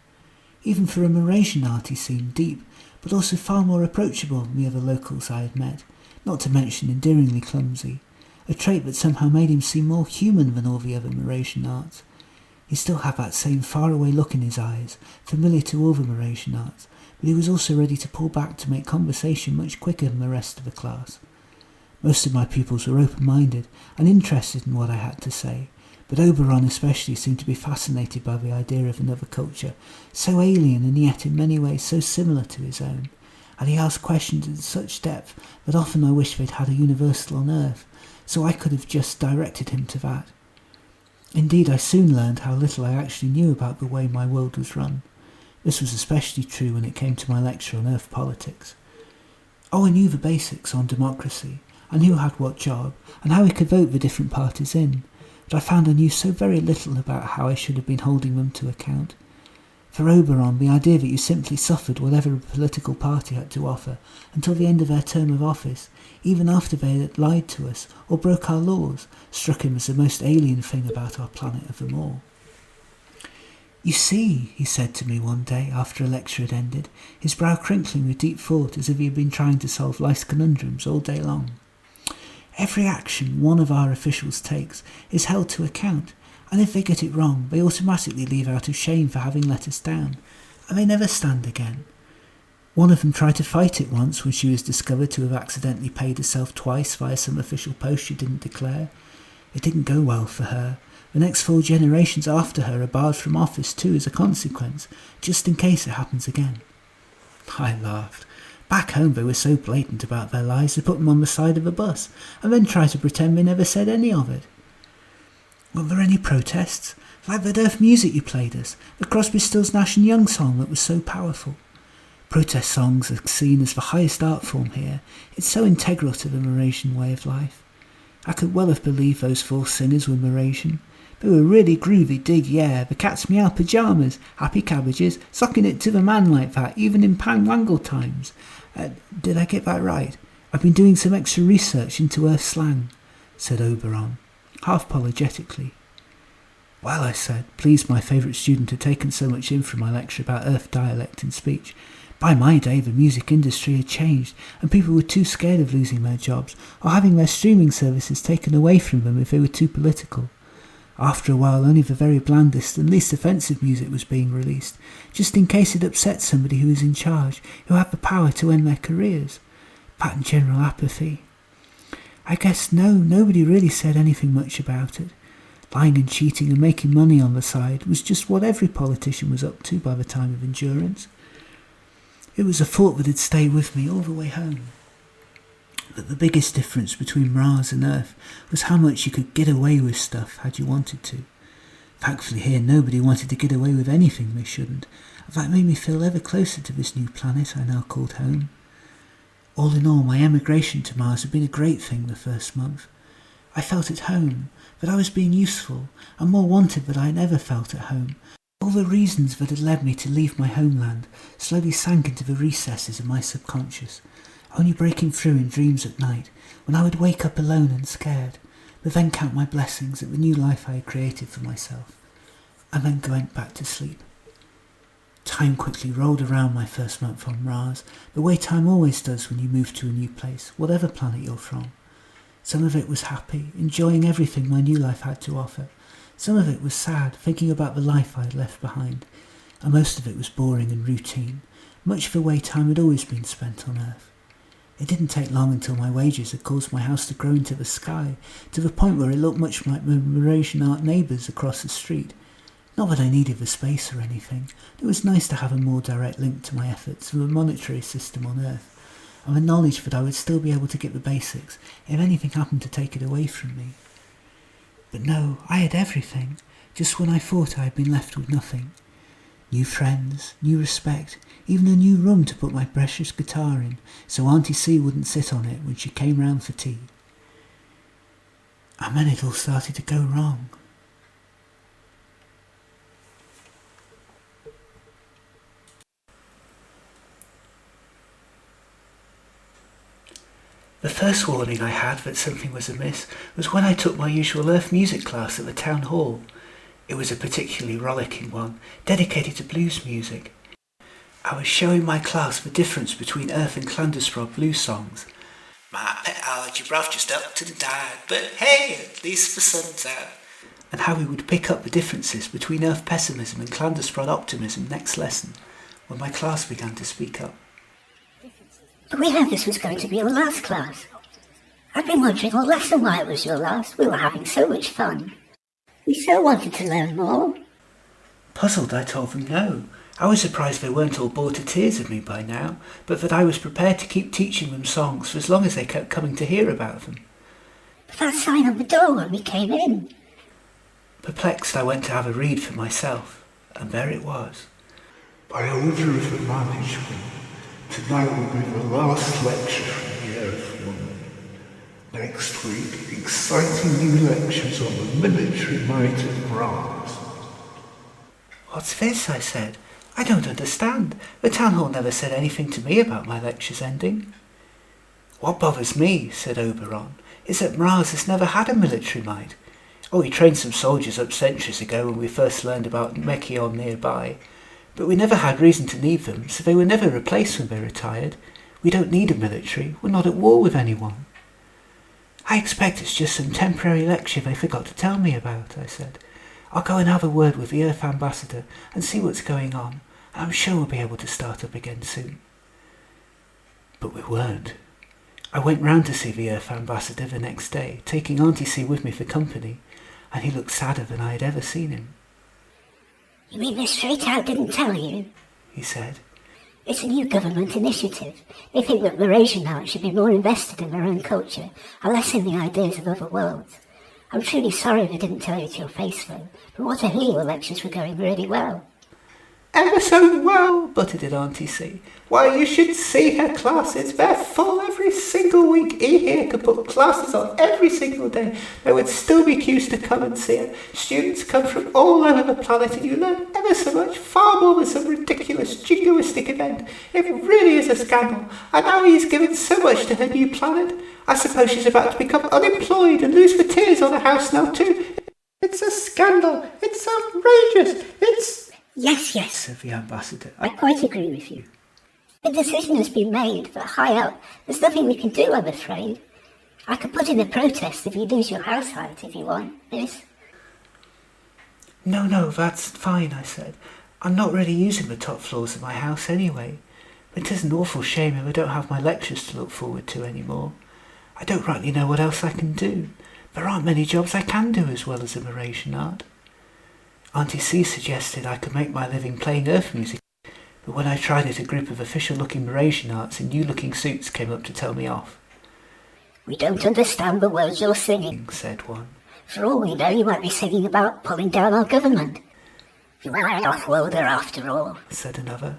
Even for a Mrasianart he seemed deep, but also far more approachable than the other locals I had met, not to mention endearingly clumsy, a trait that somehow made him seem more human than all the other Mrasianarts. He still had that same faraway look in his eyes, familiar to all the Mrasianarts, but he was also ready to pull back to make conversation much quicker than the rest of the class. Most of my pupils were open-minded and interested in what I had to say, but Oberon especially seemed to be fascinated by the idea of another culture, so alien and yet in many ways so similar to his own, and he asked questions in such depth that often I wished they'd had a universal on Earth, so I could have just directed him to that. Indeed, I soon learned how little I actually knew about the way my world was run. This was especially true when it came to my lecture on Earth politics. Oh, I knew the basics on democracy, and who had what job, and how we could vote the different parties in, but I found I knew so very little about how I should have been holding them to account. For Oberon, the idea that you simply suffered whatever a political party had to offer until the end of their term of office, even after they had lied to us or broke our laws, struck him as the most alien thing about our planet of them all. "You see," he said to me one day after a lecture had ended, his brow crinkling with deep thought as if he had been trying to solve life's conundrums all day long. "Every action one of our officials takes is held to account, and if they get it wrong, they automatically leave out of shame for having let us down, and they never stand again. One of them tried to fight it once when she was discovered to have accidentally paid herself twice via some official post she didn't declare. It didn't go well for her. The next 4 generations after her are barred from office too as a consequence, just in case it happens again." I laughed. Back home they were so blatant about their lies they put them on the side of a bus, and then tried to pretend they never said any of it. "Were there any protests? Like that Earth music you played us, the Crosby, Stills, Nash and Young song that was so powerful. Protest songs are seen as the highest art form here. It's so integral to the Mrasian way of life. I could well have believed those 4 singers were Mrasian. They were really groovy, dig, yeah, the cat's meow pyjamas, happy cabbages, socking it to the man like that, even in Pang-Wangle times. Did I get that right? I've been doing some extra research into Earth slang, said Oberon, half apologetically. Well, I said, pleased my favourite student had taken so much in from my lecture about Earth dialect and speech. By my day, the music industry had changed, and people were too scared of losing their jobs or having their streaming services taken away from them if they were too political. After a while, only the very blandest and least offensive music was being released, just in case it upset somebody who was in charge, who had the power to end their careers. Pattern general apathy. I guess nobody really said anything much about it. Lying and cheating and making money on the side was just what every politician was up to by the time of Endurance. It was a thought that had stayed with me all the way home. That the biggest difference between Mras and Earth was how much you could get away with stuff had you wanted to. Thankfully here nobody wanted to get away with anything they shouldn't, and that made me feel ever closer to this new planet I now called home. All in all, my emigration to Mars had been a great thing the first month. I felt at home, that I was being useful, and more wanted than I had ever felt at home. All the reasons that had led me to leave my homeland slowly sank into the recesses of my subconscious, only breaking through in dreams at night, when I would wake up alone and scared, but then count my blessings at the new life I had created for myself, and then went back to sleep. Time quickly rolled around my first month on Mras, the way time always does when you move to a new place, whatever planet you're from. Some of it was happy, enjoying everything my new life had to offer. Some of it was sad, thinking about the life I had left behind, and most of it was boring and routine, much the way time had always been spent on Earth. It didn't take long until my wages had caused my house to grow into the sky, to the point where it looked much like my Mrasianart neighbours across the street. Not that I needed the space or anything, it was nice to have a more direct link to my efforts from a monetary system on Earth, and the knowledge that I would still be able to get the basics if anything happened to take it away from me. But no, I had everything, just when I thought I had been left with nothing. New friends, new respect, even a new room to put my precious guitar in, so Auntie C wouldn't sit on it when she came round for tea. And then it all started to go wrong. The first warning I had that something was amiss was when I took my usual Earth music class at the town hall. It was a particularly rollicking one, dedicated to blues music. I was showing my class the difference between Earth and Clandusprod blues songs. My pet allergy bruv just up to the diet, but hey, at least the sun's out. And how we would pick up the differences between Earth pessimism and Clandusprod optimism next lesson, when my class began to speak up. We heard this was going to be your last class. I've been wondering all lesson why it was your last. We were having so much fun. We so wanted to learn more. Puzzled, I told them no. I was surprised they weren't all bored to tears of me by now, but that I was prepared to keep teaching them songs for as long as they kept coming to hear about them. But that sign on the door when we came in. Perplexed, I went to have a read for myself, and there it was. By order of the management, tonight will be the last lecture from the Earth Woman. Next week, exciting new lectures on the military might of Mras. What's this? I said. I don't understand. The town hall never said anything to me about my lectures ending. What bothers me, said Oberon, is that Mras has never had a military might. Oh, we trained some soldiers up centuries ago when we first learned about Mechion nearby, but we never had reason to need them, so they were never replaced when they retired. We don't need a military, we're not at war with anyone. I expect it's just some temporary lecture they forgot to tell me about, I said. I'll go and have a word with the Earth Ambassador and see what's going on, and I'm sure we'll be able to start up again soon. But we weren't. I went round to see the Earth Ambassador the next day, taking Auntie C with me for company, and he looked sadder than I had ever seen him. You mean they straight out didn't tell you? He said. It's a new government initiative. They think that Mrasianarts should be more invested in their own culture and less in the ideas of other worlds. I'm truly sorry they didn't tell you to your face though, but what I hear your lectures were going really well. Ever so well, butted in Auntie C. Why, you should see her classes. They're full every single week. E here could put classes on every single day. There would still be queues to come and see her. Students come from all over the planet and you learn ever so much, far more than some ridiculous jingoistic event. It really is a scandal. And now he's given so much to her new planet. I suppose she's about to become unemployed and lose the tears on the house now too. It's a scandal. It's outrageous. It's... Yes, said the ambassador. I quite agree with you. The decision has been made, but high up, there's nothing we can do, I'm afraid. I could put in a protest if you lose your house height if you want, miss. No, that's fine, I said. I'm not really using the top floors of my house anyway. It is an awful shame if I don't have my lectures to look forward to anymore. I don't rightly know what else I can do. There aren't many jobs I can do as well as a Mrasianart. Auntie C suggested I could make my living playing earth music, but when I tried it, a group of official-looking Mrasianarts in new-looking suits came up to tell me off. We don't understand the words you're singing, said one. For all we know, you might be singing about pulling down our government. You are an off-worlder after all, said another.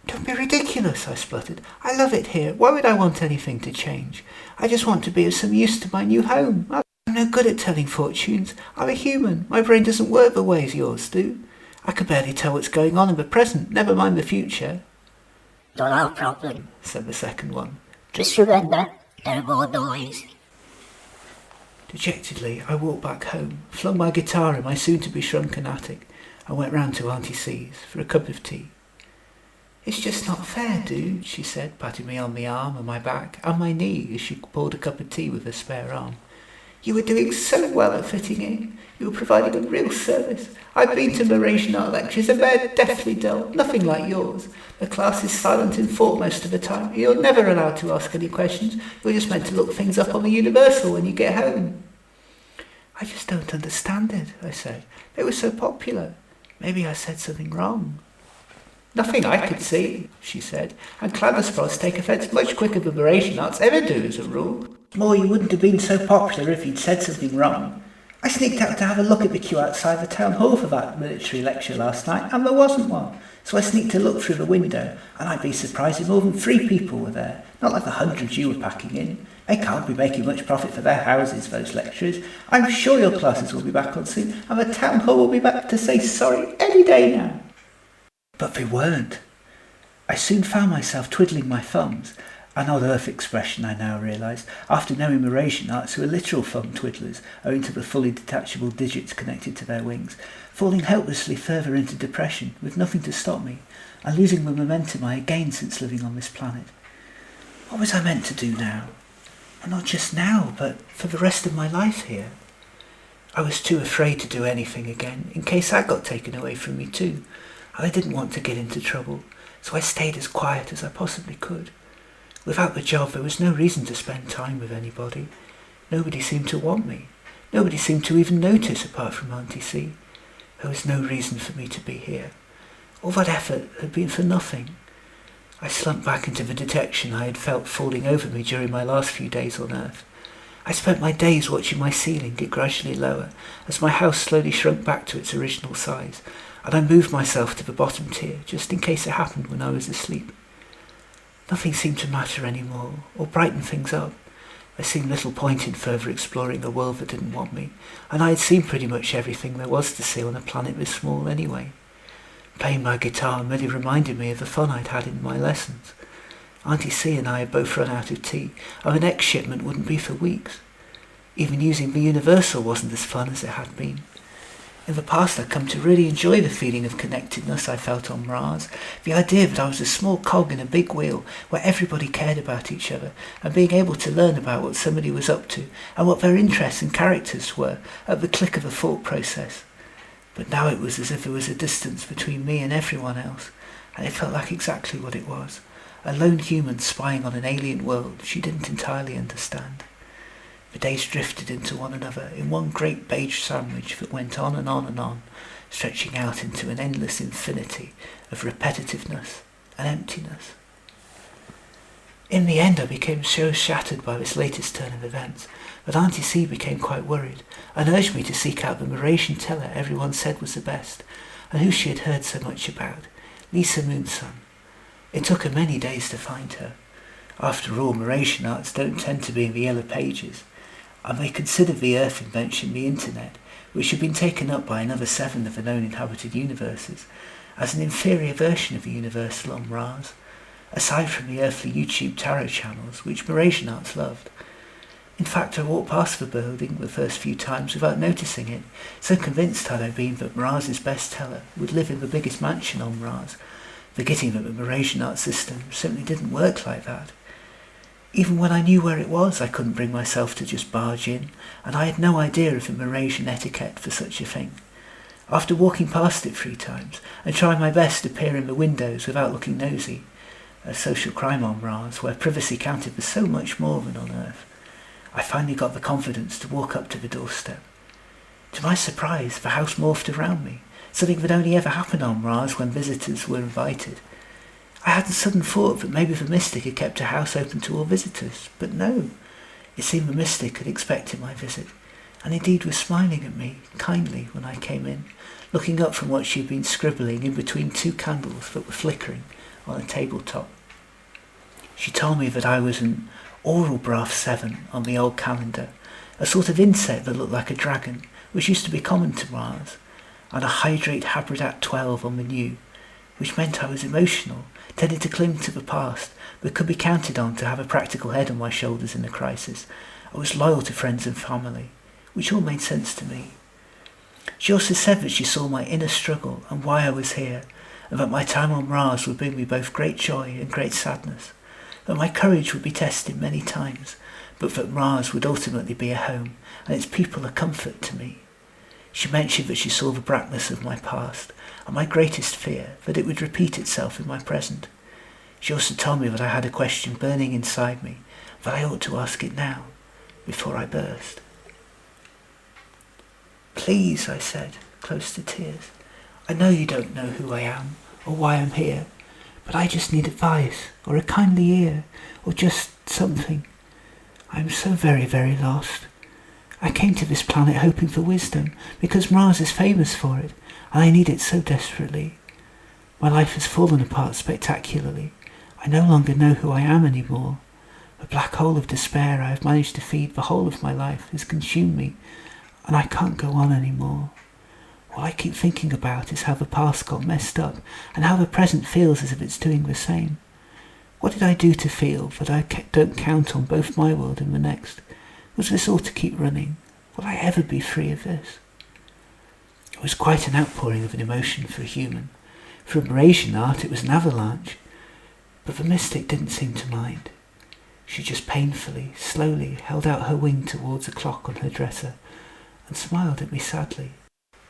Don't be ridiculous, I spluttered. I love it here. Why would I want anything to change? I just want to be of some use to my new home. I'm no good at telling fortunes. I'm a human. My brain doesn't work the way yours do. I can barely tell what's going on in the present, never mind the future. Not our problem, said the second one. Just remember, no more noise. Dejectedly, I walked back home, flung my guitar in my soon-to-be shrunken attic, and went round to Auntie C's for a cup of tea. It's just not fair, dude, she said, patting me on the arm and my back and my knee as she poured a cup of tea with her spare arm. You were doing so well at fitting in. You were providing a real service. I've been to Mrasianart lectures and they're deathly dull, nothing like yours. The class is silent in thought most of the time. You're never allowed to ask any questions. You're just meant to look things up on the Universal when you get home. I just don't understand it, I said. They were so popular. Maybe I said something wrong. Nothing I could see, she said, and Clandusprods take offence much quicker than Mrasianarts ever do as a rule. More, you wouldn't have been so popular if you'd said something wrong. I sneaked out to have a look at the queue outside the town hall for that military lecture last night, and there wasn't one. So I sneaked a look through the window, and I'd be surprised if more than 3 people were there, not like the hundreds you were packing in. They can't be making much profit for their houses, those lecturers. I'm sure your classes will be back on soon, and the town hall will be back to say sorry any day now. But they weren't. I soon found myself twiddling my thumbs, an odd earth expression I now realise, after knowing Mrasianarts who are literal thumb twiddlers owing to the fully detachable digits connected to their wings, falling helplessly further into depression with nothing to stop me, and losing the momentum I had gained since living on this planet. What was I meant to do now? And not just now, but for the rest of my life here. I was too afraid to do anything again, in case that got taken away from me too. I didn't want to get into trouble, so I stayed as quiet as I possibly could. Without the job, there was no reason to spend time with anybody. Nobody seemed to want me. Nobody seemed to even notice apart from Auntie C. There was no reason for me to be here. All that effort had been for nothing. I slumped back into the dejection I had felt falling over me during my last few days on Earth. I spent my days watching my ceiling get gradually lower as my house slowly shrunk back to its original size, and I moved myself to the bottom tier just in case it happened when I was asleep. Nothing seemed to matter anymore, or brighten things up. There seemed little point in further exploring a world that didn't want me, and I had seen pretty much everything there was to see on a planet this small anyway. Playing my guitar merely reminded me of the fun I'd had in my lessons. Auntie C and I had both run out of tea, and the next shipment wouldn't be for weeks. Even using the Universal wasn't as fun as it had been. In the past I'd come to really enjoy the feeling of connectedness I felt on Mras, the idea that I was a small cog in a big wheel where everybody cared about each other, and being able to learn about what somebody was up to and what their interests and characters were at the click of a thought process. But now it was as if there was a distance between me and everyone else, and it felt like exactly what it was, a lone human spying on an alien world she didn't entirely understand. The days drifted into one another in one great beige sandwich that went on and on and on, stretching out into an endless infinity of repetitiveness and emptiness. In the end I became so shattered by this latest turn of events that Auntie C became quite worried and urged me to seek out the Mrasian teller everyone said was the best, and who she had heard so much about, Lisa Moonson. It took her many days to find her. After all, Mrasianarts don't tend to be in the yellow pages. I may consider the Earth invention, the Internet, which had been taken up by another 7 of the known inhabited universes, as an inferior version of the universal on Mras, aside from the earthly YouTube tarot channels, which Mrasianarts loved. In fact, I walked past the building the first few times without noticing it, so convinced had I been that Mras' best teller would live in the biggest mansion on Mras, forgetting that the Mrasianart system simply didn't work like that. Even when I knew where it was, I couldn't bring myself to just barge in, and I had no idea of the Mrasian etiquette for such a thing. After walking past it 3 times, and trying my best to peer in the windows without looking nosy, a social crime on Mras where privacy counted for so much more than on Earth, I finally got the confidence to walk up to the doorstep. To my surprise, the house morphed around me, something that only ever happened on Mras when visitors were invited. I had a sudden thought that maybe the mystic had kept a house open to all visitors, but no. It seemed the mystic had expected my visit, and indeed was smiling at me kindly when I came in, looking up from what she had been scribbling in between 2 candles that were flickering on a tabletop. She told me that I was an Oralbrath 7 on the old calendar, a sort of insect that looked like a dragon, which used to be common to Mars, and a Hydrate Habradat 12 on the new, which meant I was emotional, tended to cling to the past, but could be counted on to have a practical head on my shoulders in a crisis. I was loyal to friends and family, which all made sense to me. She also said that she saw my inner struggle and why I was here, and that my time on Mars would bring me both great joy and great sadness, that my courage would be tested many times, but that Mars would ultimately be a home, and its people a comfort to me. She mentioned that she saw the blackness of my past, and my greatest fear, that it would repeat itself in my present. She also told me that I had a question burning inside me, that I ought to ask it now, before I burst. "Please," I said, close to tears, "I know you don't know who I am, or why I'm here, but I just need advice, or a kindly ear, or just something. I am so very, very lost. I came to this planet hoping for wisdom, because Mras is famous for it, and I need it so desperately. My life has fallen apart spectacularly. I no longer know who I am anymore. A black hole of despair I have managed to feed the whole of my life has consumed me, and I can't go on anymore. All I keep thinking about is how the past got messed up, and how the present feels as if it's doing the same. What did I do to feel that I don't count on both my world and the next? Was this all to keep running? Will I ever be free of this?" It was quite an outpouring of an emotion for a human. For a Mrasianart it was an avalanche, but the mystic didn't seem to mind. She just painfully, slowly held out her wing towards a clock on her dresser, and smiled at me sadly,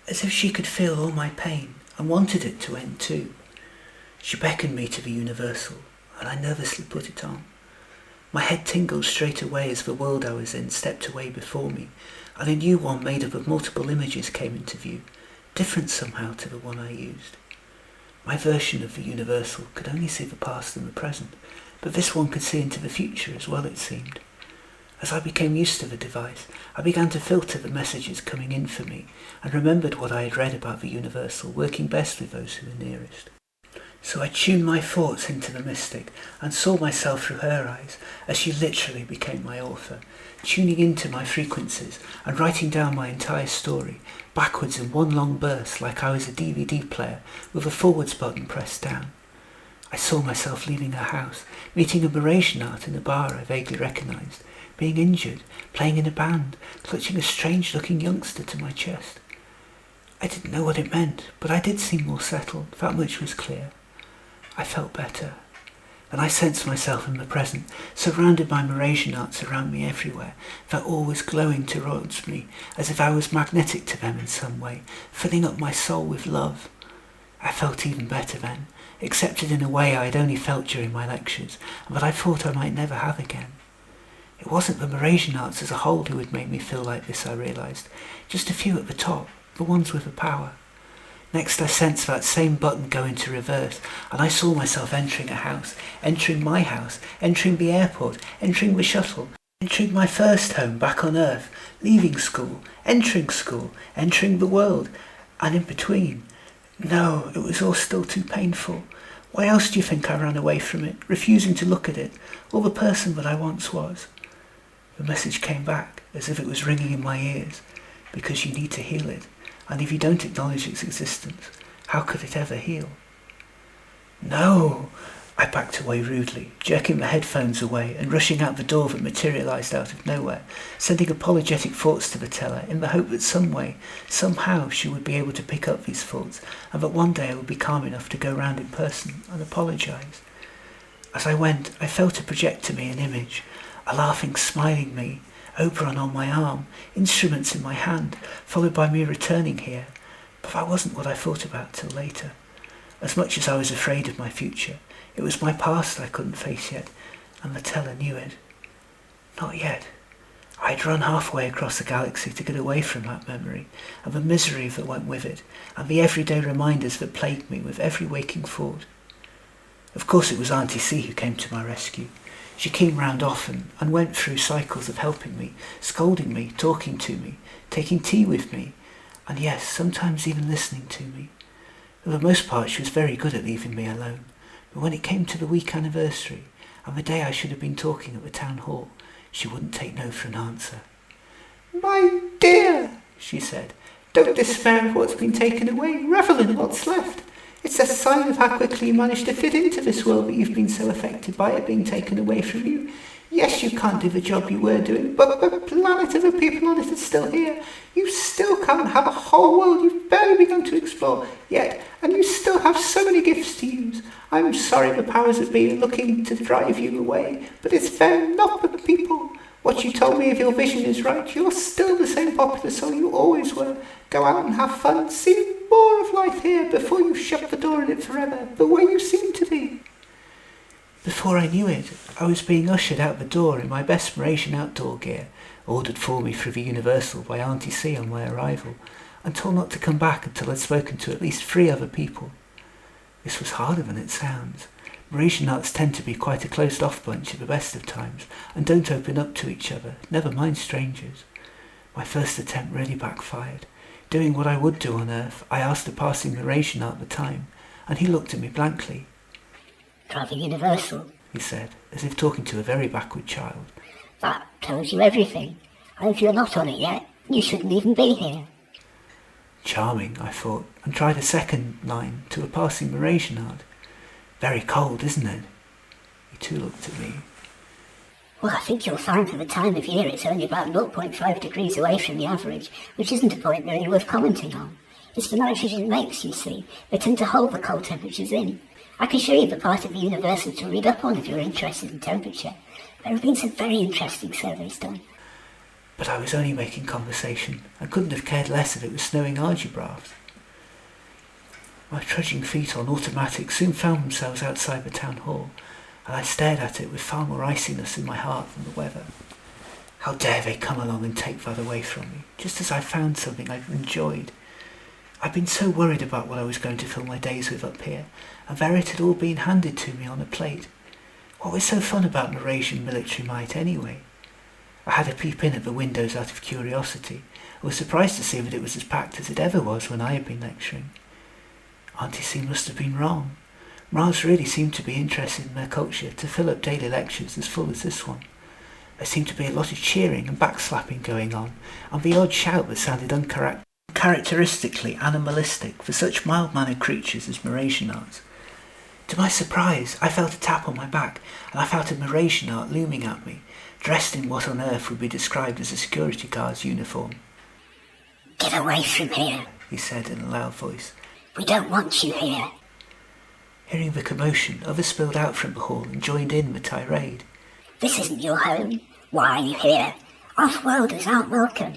as if she could feel all my pain and wanted it to end too. She beckoned me to the universal, and I nervously put it on. My head tingled straight away as the world I was in stepped away before me, and a new one made up of multiple images came into view, different somehow to the one I used. My version of the universal could only see the past and the present, but this one could see into the future as well, it seemed. As I became used to the device, I began to filter the messages coming in for me, and remembered what I had read about the universal working best with those who were nearest. So I tuned my thoughts into the mystic, and saw myself through her eyes, as she literally became my author, tuning into my frequencies, and writing down my entire story, backwards in one long burst like I was a DVD player, with a forwards button pressed down. I saw myself leaving her house, meeting a Mrasianart in a bar I vaguely recognised, being injured, playing in a band, clutching a strange-looking youngster to my chest. I didn't know what it meant, but I did seem more settled, that much was clear. I felt better, and I sensed myself in the present, surrounded by Mrasianarts around me everywhere, that all was glowing towards me, as if I was magnetic to them in some way, filling up my soul with love. I felt even better then, accepted in a way I had only felt during my lectures, and that I thought I might never have again. It wasn't the Mrasianarts as a whole who had made me feel like this, I realised, just a few at the top, the ones with the power. Next I sensed that same button go into reverse, and I saw myself entering a house, entering my house, entering the airport, entering the shuttle, entering my first home back on Earth, leaving school, entering the world, and in between. No, it was all still too painful. Why else do you think I ran away from it, refusing to look at it, or the person that I once was? The message came back, as if it was ringing in my ears, because you need to heal it, and if you don't acknowledge its existence, how could it ever heal? No! I backed away rudely, jerking the headphones away and rushing out the door that materialised out of nowhere, sending apologetic thoughts to the teller in the hope that some way, somehow she would be able to pick up these thoughts and that one day I would be calm enough to go round in person and apologise. As I went, I felt her project to me an image, a laughing, smiling me, Oberon on my arm, instruments in my hand, followed by me returning here. But that wasn't what I thought about till later. As much as I was afraid of my future, it was my past I couldn't face yet, and the teller knew it. Not yet. I'd run halfway across the galaxy to get away from that memory, and the misery that went with it, and the everyday reminders that plagued me with every waking thought. Of course it was Auntie C who came to my rescue. She came round often, and went through cycles of helping me, scolding me, talking to me, taking tea with me, and yes, sometimes even listening to me. For the most part she was very good at leaving me alone. But when it came to the week anniversary, and the day I should have been talking at the town hall, she wouldn't take no for an answer. My dear, she said, don't despair of what's been taken away, revel in what's left. It's a sign of how quickly you managed to fit into this world that you've been so affected by it being taken away from you. Yes, you can't do the job you were doing, but the planet of the people on it is still here. You still can't have a whole world you've barely begun to explore yet, and you still have so many gifts to use. I'm sorry the powers that be are looking to drive you away, but it's fair enough for the people. What you told me of your vision is right. You're still the same popular soul you always were. Go out and have fun, see more of life here before you shut the door on it forever, the way you seem to be. Before I knew it, I was being ushered out the door in my best Mrasian outdoor gear, ordered for me through the Universal by Auntie C on my arrival, and told not to come back until I'd spoken to at least 3 other people. This was harder than it sounds. Mrasianarts tend to be quite a closed-off bunch at the best of times, and don't open up to each other, never mind strangers. My first attempt really backfired. Doing what I would do on Earth, I asked a passing Mrasianart the time, and he looked at me blankly. Rather universal, he said, as if talking to a very backward child. That tells you everything. And if you're not on it yet, you shouldn't even be here. Charming, I thought, and tried a second line to a passing Mrasianart. Very cold, isn't it? He too looked at me. Well, I think you'll find for the time of year it's only about 0.5 degrees away from the average, which isn't a point really worth commenting on. It's the nitrogen lakes, you see. They tend to hold the cold temperatures in. I can show you the part of the Universal to read up on if you're interested in temperature. There have been some very interesting surveys done. But I was only making conversation, and couldn't have cared less if it was snowing algebrafts. My trudging feet on automatic soon found themselves outside the town hall, and I stared at it with far more iciness in my heart than the weather. How dare they come along and take that away from me, just as I found something I'd enjoyed. I'd been so worried about what I was going to fill my days with up here, and there it had all been handed to me on a plate. What was so fun about Mrasian military might anyway? I had a peep in at the windows out of curiosity, and was surprised to see that it was as packed as it ever was when I had been lecturing. Auntie C must have been wrong. Mras really seemed to be interested in their culture to fill up daily lectures as full as this one. There seemed to be a lot of cheering and backslapping going on, and the odd shout that sounded uncharacteristically animalistic for such mild-mannered creatures as Mrasianarts. To my surprise, I felt a tap on my back, and I felt a Mrasianart looming at me, dressed in what on earth would be described as a security guard's uniform. Get away from here, he said in a loud voice. We don't want you here. Hearing the commotion, others spilled out from the hall and joined in the tirade. This isn't your home. Why are you here? Off-worlders aren't welcome.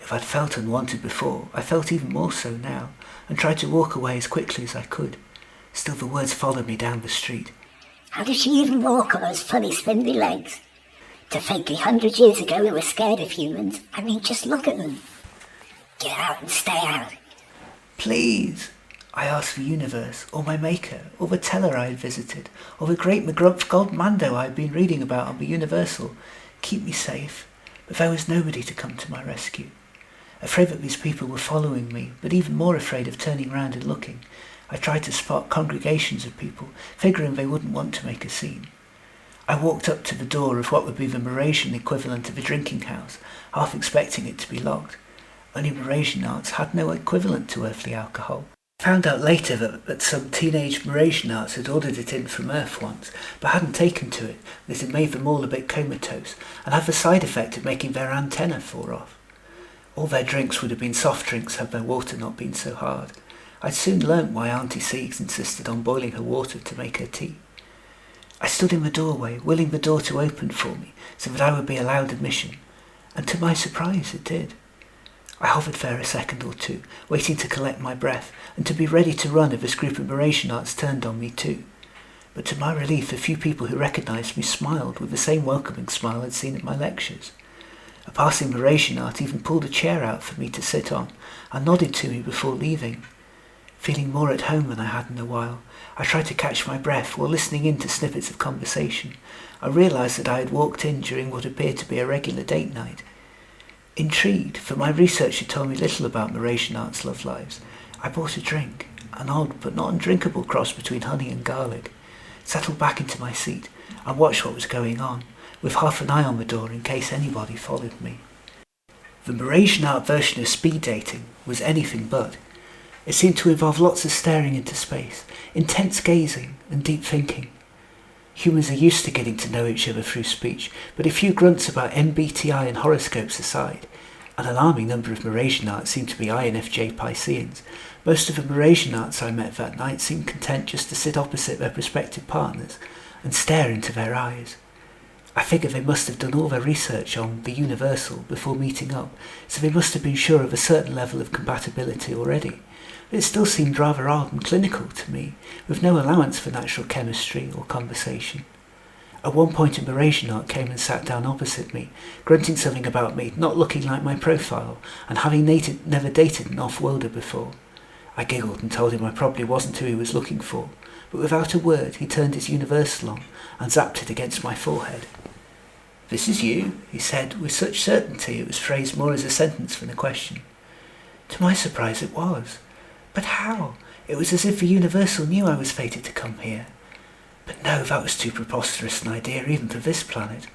If I'd felt unwanted before, I felt even more so now, and tried to walk away as quickly as I could. Still the words followed me down the street. How did she even walk on those funny spindly legs? To think 100 years ago we were scared of humans. I mean, just look at them. Get out and stay out. Please, I asked the universe, or my maker, or the teller I had visited, or the great McGrumpf Gold Mando I had been reading about on the Universal. Keep me safe. But there was nobody to come to my rescue. afraid that these people were following me, but even more afraid of turning round and looking. I tried to spot congregations of people, figuring they wouldn't want to make a scene. I walked up to the door of what would be the Mrasian equivalent of a drinking house, half expecting it to be locked. Only Mrasianarts had no equivalent to earthly alcohol. I found out later that some teenage Mrasianarts had ordered it in from Earth once, but hadn't taken to it, that it made them all a bit comatose, and had the side effect of making their antennae fall off. All their drinks would have been soft drinks had their water not been so hard. I'd soon learnt why Auntie Siegs insisted on boiling her water to make her tea. I stood in the doorway, willing the door to open for me, so that I would be allowed admission, and to my surprise it did. I hovered there a second or two, waiting to collect my breath, and to be ready to run if this group of Mrasianarts turned on me too. But to my relief, a few people who recognised me smiled with the same welcoming smile I'd seen at my lectures. A passing Mrasianart even pulled a chair out for me to sit on, and nodded to me before leaving. Feeling more at home than I had in a while, I tried to catch my breath while listening in to snippets of conversation. I realised that I had walked in during what appeared to be a regular date night. Intrigued, for my research had told me little about Mrasianarts' love lives, I bought a drink, an odd but not undrinkable cross between honey and garlic, settled back into my seat, and watched what was going on, with half an eye on the door in case anybody followed me. The Mrasianart version of speed dating was anything but. It seemed to involve lots of staring into space, intense gazing, and deep thinking. Humans are used to getting to know each other through speech, but a few grunts about MBTI and horoscopes aside, an alarming number of Mrasianarts seemed to be INFJ Pisceans. Most of the Mrasianarts I met that night seemed content just to sit opposite their prospective partners and stare into their eyes. I figured they must have done all their research on the universal before meeting up, so they must have been sure of a certain level of compatibility already. But it still seemed rather odd and clinical to me, with no allowance for natural chemistry or conversation. At one point a Mrasianart came and sat down opposite me, grunting something about me not looking like my profile, and having never dated an off-worlder before. I giggled and told him I probably wasn't who he was looking for, but without a word he turned his universal on and zapped it against my forehead. "This is you," he said, with such certainty it was phrased more as a sentence than a question. To my surprise it was. But how? It was as if the universal knew I was fated to come here. But no, that was too preposterous an idea even for this planet.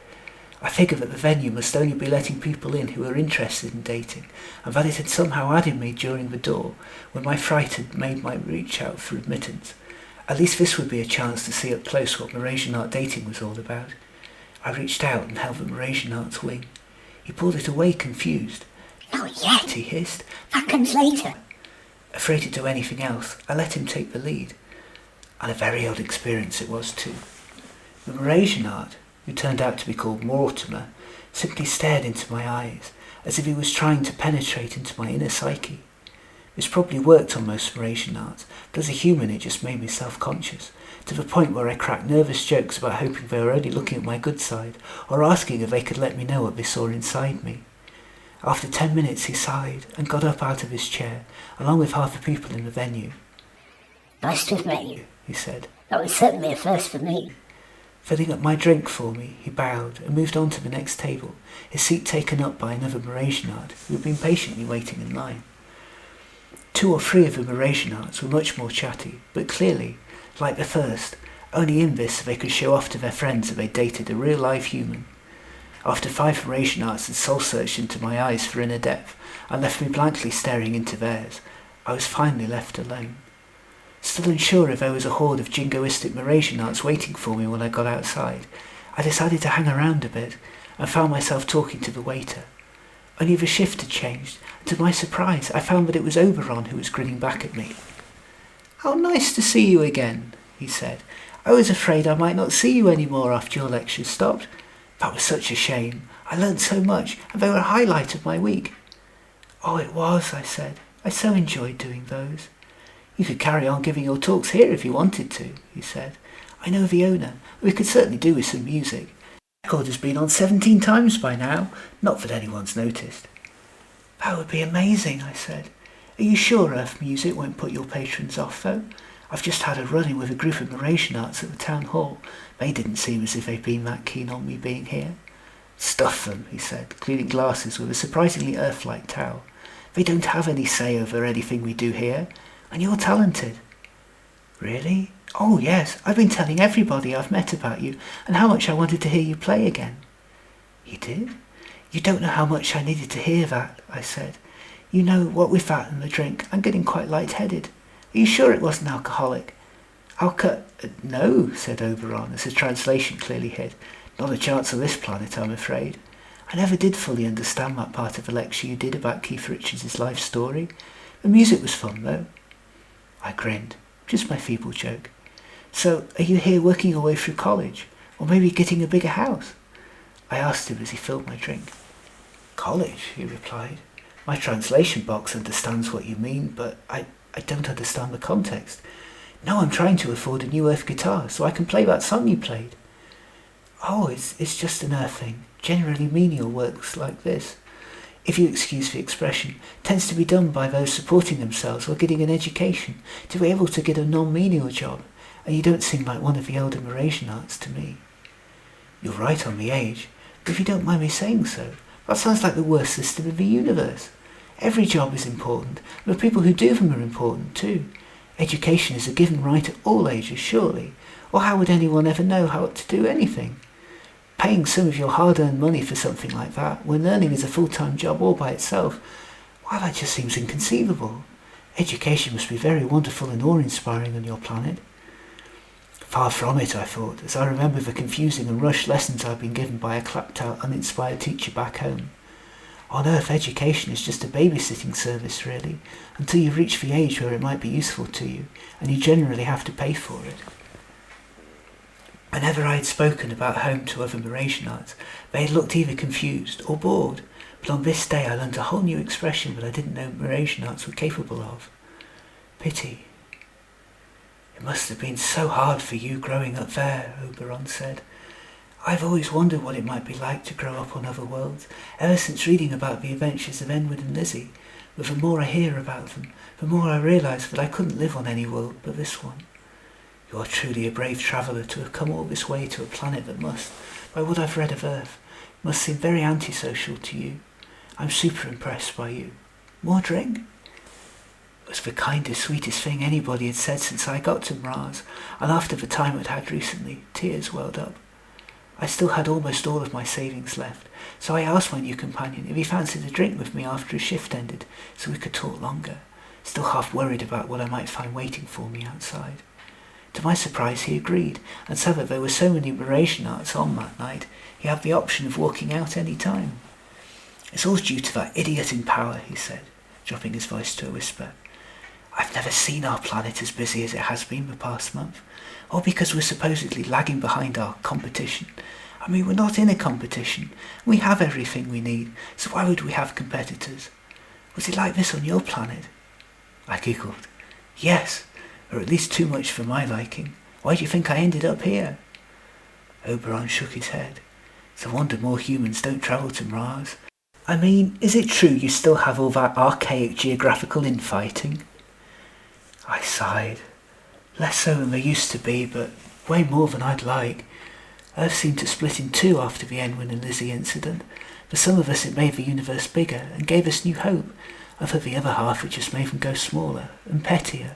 I figured that the venue must only be letting people in who were interested in dating, and that it had somehow added me during the door, when my fright had made my reach out for admittance. At least this would be a chance to see up close what Mrasianart dating was all about. I reached out and held the Mrasianart's wing. He pulled it away confused. "Not yet," He hissed. "That comes later." Afraid to do anything else, I let him take the lead. And a very odd experience it was too. The Mrasianart, who turned out to be called Mortimer, simply stared into my eyes, as if he was trying to penetrate into my inner psyche. This probably worked on most Mrasianarts, but as a human it just made me self-conscious, to the point where I cracked nervous jokes about hoping they were only looking at my good side, or asking if they could let me know what they saw inside me. After 10 minutes he sighed and got up out of his chair, along with half the people in the venue. "Nice to have met you," He said. "That was certainly a first for me." Filling up my drink for me, he bowed and moved on to the next table, his seat taken up by another Mrasianart who had been patiently waiting in line. 2 or 3 of the Mrasianarts were much more chatty, but clearly, like the first, only in this so they could show off to their friends that they dated a real-life human. After 5 Mrasianarts had soul-searched into my eyes for inner depth and left me blankly staring into theirs, I was finally left alone. Still unsure if there was a horde of jingoistic Mrasianarts waiting for me when I got outside, I decided to hang around a bit and found myself talking to the waiter. Only the shift had changed, and to my surprise I found that it was Oberon who was grinning back at me. "How nice to see you again," he said. "I was afraid I might not see you any more after your lectures stopped. That was such a shame. I learnt so much, and they were a highlight of my week." "Oh, it was," I said. "I so enjoyed doing those." "You could carry on giving your talks here if you wanted to," he said. "I know the owner. We could certainly do with some music. The record has been on 17 times by now. Not that anyone's noticed." "That would be amazing," I said. "Are you sure Earth music won't put your patrons off, though? I've just had a run-in with a group of Mrasianarts at the town hall. They didn't seem as if they'd been that keen on me being here." "Stuff them," he said, cleaning glasses with a surprisingly Earth-like towel. They don't have any say over anything we do here, and you're talented." "Really?" "Oh yes, I've been telling everybody I've met about you, and how much I wanted to hear you play again." "You did? You don't know how much I needed to hear that," I said. "You know, what with that and the drink, I'm getting quite light-headed. Are you sure it wasn't alcoholic?" No," said Oberon, as the translation clearly hid. "Not a chance on this planet, I'm afraid. I never did fully understand that part of the lecture you did about Keith Richards' life story. The music was fun, though." I grinned. Just my feeble joke. "So, are you here working your way through college? Or maybe getting a bigger house?" I asked him as he filled my drink. "College," he replied. "My translation box understands what you mean, but I don't understand the context. No, I'm trying to afford a new Earth guitar so I can play that song you played." "Oh, it's just an Earth thing. Generally menial works like this, if you excuse the expression, tends to be done by those supporting themselves or getting an education to be able to get a non-menial job, and you don't seem like one of the elder Mrasianarts to me." "You're right on the age, but if you don't mind me saying so, that sounds like the worst system in the universe. Every job is important, and the people who do them are important too. Education is a given right at all ages, surely, or how would anyone ever know how to do anything? Paying some of your hard-earned money for something like that, when learning is a full-time job all by itself, why, that just seems inconceivable. Education must be very wonderful and awe-inspiring on your planet." Far from it, I thought, as I remember the confusing and rushed lessons I'd been given by a clapped-out, uninspired teacher back home. On Earth, education is just a babysitting service, really, until you reach the age where it might be useful to you, and you generally have to pay for it. Whenever I had spoken about home to other Mrasianarts, they had looked either confused or bored, but on this day I learnt a whole new expression that I didn't know Mrasianarts were capable of. Pity. "It must have been so hard for you growing up there," Oberon said. "I've always wondered what it might be like to grow up on other worlds, ever since reading about the adventures of Enwood and Lizzie, but the more I hear about them, the more I realise that I couldn't live on any world but this one. You are truly a brave traveller to have come all this way to a planet that must, by what I've read of Earth, must seem very antisocial to you. I'm super impressed by you. More drink?" It was the kindest, sweetest thing anybody had said since I got to Mras, and after the time I'd had recently, tears welled up. I still had almost all of my savings left, so I asked my new companion if he fancied a drink with me after his shift ended, so we could talk longer, still half worried about what I might find waiting for me outside. To my surprise, he agreed, and said that there were so many Mrasianarts on that night, he had the option of walking out any time. "It's all due to that idiot in power," he said, dropping his voice to a whisper. "I've never seen our planet as busy as it has been the past month, all because we're supposedly lagging behind our competition. I mean, we're not in a competition. We have everything we need, so why would we have competitors? Was it like this on your planet?" I giggled. "Yes, or at least too much for my liking. Why do you think I ended up here?" Oberon shook his head. "It's a wonder more humans don't travel to Mras. I mean, is it true you still have all that archaic geographical infighting?" I sighed. "Less so than there used to be, but way more than I'd like. Earth seemed to split in two after the Enwood and Lizzie incident. For some of us it made the universe bigger and gave us new hope, and for the other half it just made them go smaller and pettier.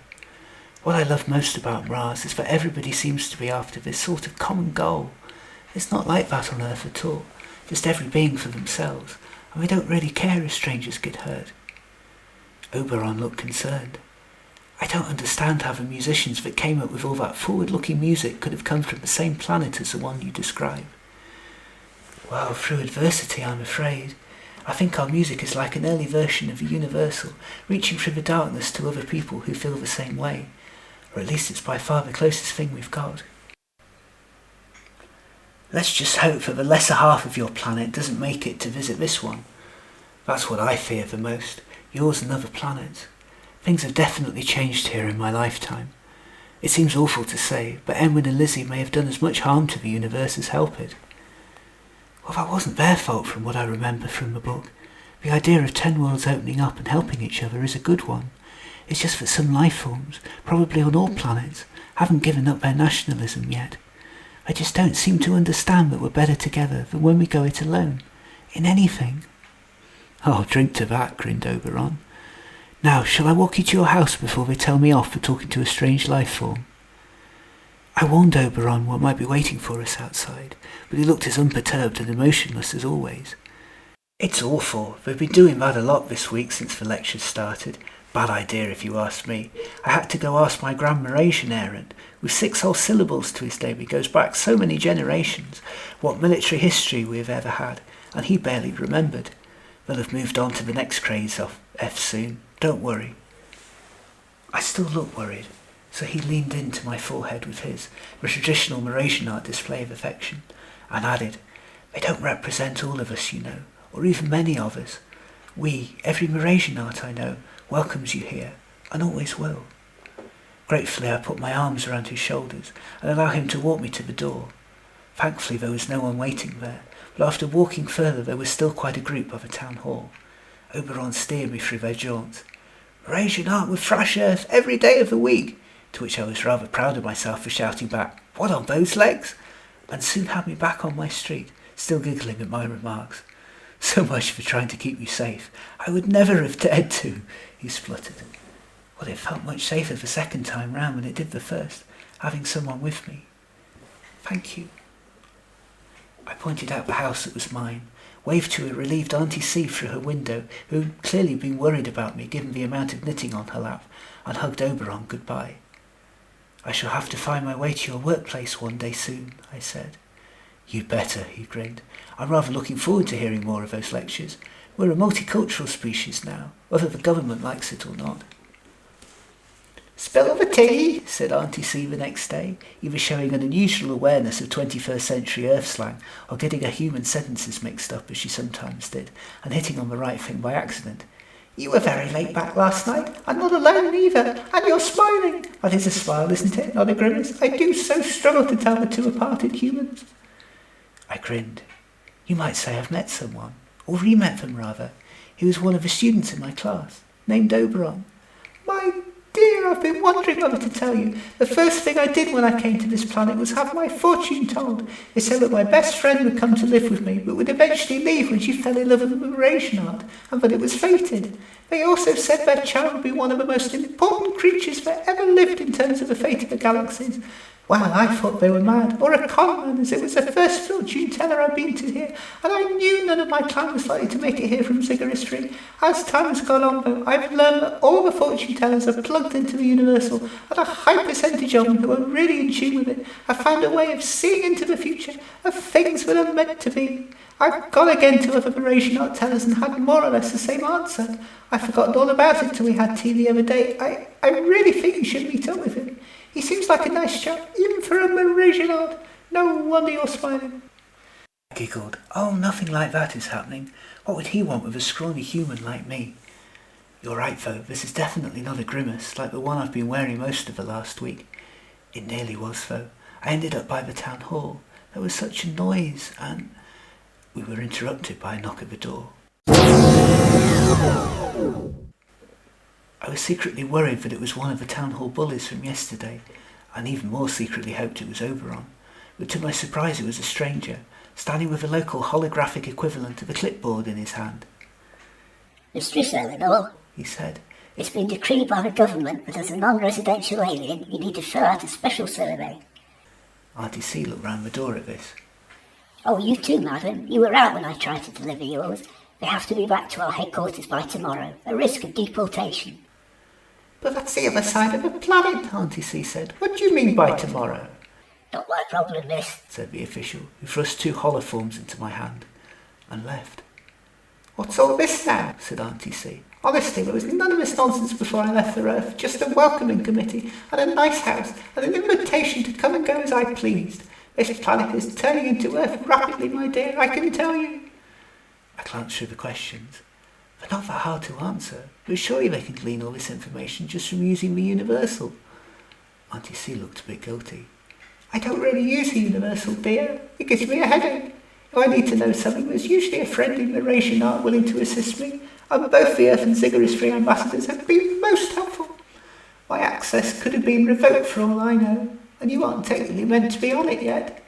What I love most about Mras is that everybody seems to be after this sort of common goal. It's not like that on Earth at all, just every being for themselves, and we don't really care if strangers get hurt." Oberon looked concerned. "I don't understand how the musicians that came up with all that forward-looking music could have come from the same planet as the one you describe." "Well, through adversity, I'm afraid. I think our music is like an early version of the universal, reaching through the darkness to other people who feel the same way. Or at least it's by far the closest thing we've got." "Let's just hope that the lesser half of your planet doesn't make it to visit this one. That's what I fear the most, yours and other planets. Things have definitely changed here in my lifetime. It seems awful to say, but Enwood and Lizzie may have done as much harm to the universe as help it." "Well, that wasn't their fault from what I remember from the book. The idea of 10 worlds opening up and helping each other is a good one. It's just that some life forms, probably on all planets, haven't given up their nationalism yet. I just don't seem to understand that we're better together than when we go it alone, in anything." "Oh, drink to that," grinned Oberon. Now, shall I walk you to your house before they tell me off for talking to a strange life form? I warned Oberon what might be waiting for us outside, but he looked as unperturbed and emotionless as always. It's awful. They've been doing that a lot this week since the lectures started. Bad idea if you ask me. I had to go ask my grand Mrasianart, with 6 whole syllables to his name. He goes back so many generations, what military history we have ever had, and he barely remembered. They'll have moved on to the next craze of F soon. Don't worry. I still look worried, so he leaned into my forehead with his, the traditional Mrasianart display of affection, and added, "They don't represent all of us, you know, or even many of us. We, every Mrasianart I know, welcomes you here, and always will." Gratefully I put my arms around his shoulders and allowed him to walk me to the door. Thankfully there was no one waiting there, but after walking further there was still quite a group by the town hall. Oberon steered me through their jaunt. "Mrasianart with fresh earth every day of the week," to which I was rather proud of myself for shouting back, "What on those legs?" and soon had me back on my street, still giggling at my remarks. "So much for trying to keep you safe. I would never have dared to," he spluttered. Well, it felt much safer the second time round than it did the first, having someone with me. "Thank you." I pointed out the house that was mine, waved to a relieved Auntie C through her window, who had clearly been worried about me given the amount of knitting on her lap, and hugged Oberon goodbye. "I shall have to find my way to your workplace one day soon," I said. "You'd better," he grinned. "I'm rather looking forward to hearing more of those lectures. We're a multicultural species now, whether the government likes it or not." "Spill the tea," said Auntie C the next day, either showing an unusual awareness of 21st century Earth slang or getting her human sentences mixed up as she sometimes did, and hitting on the right thing by accident. "You were very late back last night, and not alone either, and you're smiling. That is a smile, isn't it, not a grimace? I do so struggle to tell the two apart in humans." I grinned. "You might say I've met someone, or re-met them rather. He was one of the students in my class, named Oberon." "My dear, I've been wondering whether to tell you. The first thing I did when I came to this planet was have my fortune told. They said that my best friend would come to live with me, but would eventually leave when she fell in love with a Mrasianart, and that it was fated. They also said their child would be one of the most important creatures that ever lived in terms of the fate of the galaxies. Well, I thought they were mad, or a con man, as it was the first fortune teller I'd been to here, and I knew none of my clan was likely to make it here from Zigguratry. As time has gone on, though, I've learned that all the fortune tellers are plugged into the universal, and a high percentage of them who are really in tune with it have found a way of seeing into the future, of things that are meant to be. I've gone again to other Mrasianart tellers and had more or less the same answer. I forgot all about it till we had tea the other day. I really think you should meet up with him. He seems like a nice chap, even for a Mrasianart. No wonder you're smiling." I giggled. "Oh, nothing like that is happening. What would he want with a scrawny human like me?" "You're right, though. This is definitely not a grimace, like the one I've been wearing most of the last week." It nearly was, though. I ended up by the town hall. There was such a noise, and we were interrupted by a knock at the door. I was secretly worried that it was one of the town hall bullies from yesterday, and even more secretly hoped it was Oberon. But to my surprise it was a stranger, standing with a local holographic equivalent of a clipboard in his hand. "Mistress Eleanor," he said. "it's been decreed by the government that as a non-residential alien you need to fill out a special survey." Auntie C looked round the door at this. "Oh, you too, madam. You were out when I tried to deliver yours. They have to be back to our headquarters by tomorrow, a risk of deportation." "But that's the other side of the planet," Auntie C said. "What do you mean by tomorrow?" "Not my problem, miss," said the official, who thrust 2 holoforms into my hand and left. "What's all this now?" said Auntie C. "Honestly, there was none of this nonsense before I left the Earth, just a welcoming committee and a nice house and an invitation to come and go as I pleased. This planet is turning into Earth rapidly, my dear, I can tell you." I glanced through the questions. They're not that hard to answer, but surely they can glean all this information just from using the Universal. Auntie C looked a bit guilty. "I don't really use the Universal, dear. It gives me a headache. If I need to know something, there's usually a friendly Mrasianart willing to assist me, and both the Earth and Zigguratry ambassadors have been most helpful. My access could have been revoked for all I know, and you aren't technically meant to be on it yet."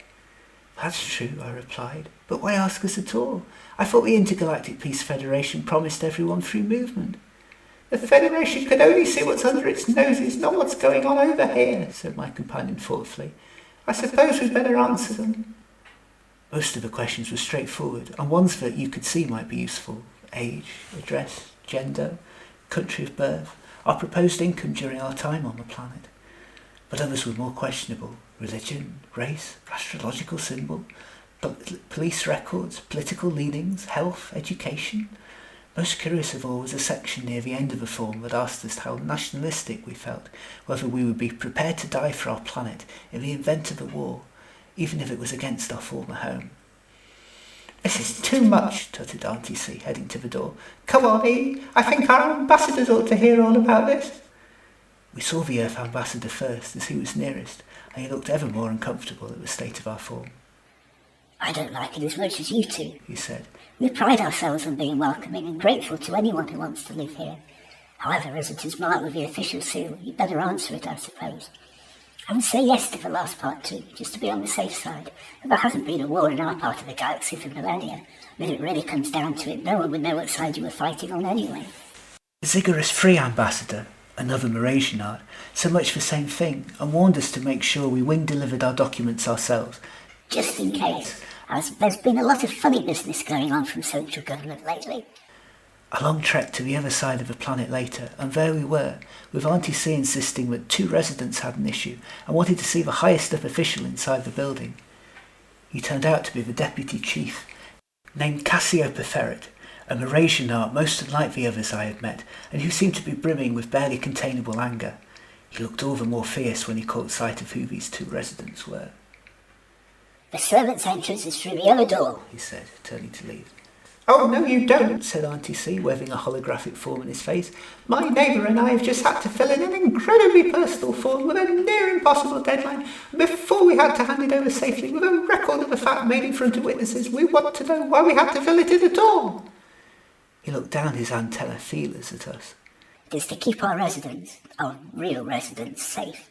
"That's true," I replied, "but why ask us at all? I thought the Intergalactic Peace Federation promised everyone free movement." The Federation can only see what's under its noses, not what's going on over here, said my companion thoughtfully. I suppose we'd better answer them. Most of the questions were straightforward, and ones that you could see might be useful. Age, address, gender, country of birth, our proposed income during our time on the planet. But others were more questionable. Religion, race, astrological symbol, police records, political leanings, health, education. Most curious of all was a section near the end of the form that asked us how nationalistic we felt, whether we would be prepared to die for our planet in the event of a war, even if it was against our former home. This is too much, tutted Auntie C, heading to the door. Come on, E. I think our ambassadors ought to hear all about this. We saw the Earth ambassador first, as he was nearest, and he looked ever more uncomfortable at the state of our form. I don't like it as much as you two, he said. We pride ourselves on being welcoming and grateful to anyone who wants to live here. However, as it is marked with the official seal, you'd better answer it, I suppose. I would say yes to the last part too, just to be on the safe side. If there hasn't been a war in our part of the galaxy for millennia, when it really comes down to it, no one would know what side you were fighting on anyway. The Ziggurat's free ambassador, another Mrasianart, said much the same thing, and warned us to make sure we wing-delivered our documents ourselves. Just in case, as there's been a lot of funny business going on from central government lately. A long trek to the other side of the planet later, and there we were, with Auntie C insisting that 2 residents had an issue and wanted to see the highest up official inside the building. He turned out to be the deputy chief, named Cassiopeferret, a Mrasianart most unlike the others I had met, and who seemed to be brimming with barely containable anger. He looked all the more fierce when he caught sight of who these 2 residents were. The servants' entrance is through the other door, he said, turning to leave. Oh, no you don't, said Auntie C, waving a holographic form in his face. My neighbour and I have just had to fill in an incredibly personal form with a near impossible deadline. Before we had to hand it over safely with a record of the fact made in front of witnesses, we want to know why we had to fill it in at all. He looked down his antenna feelers at us. It is to keep our residents, our real residents, safe.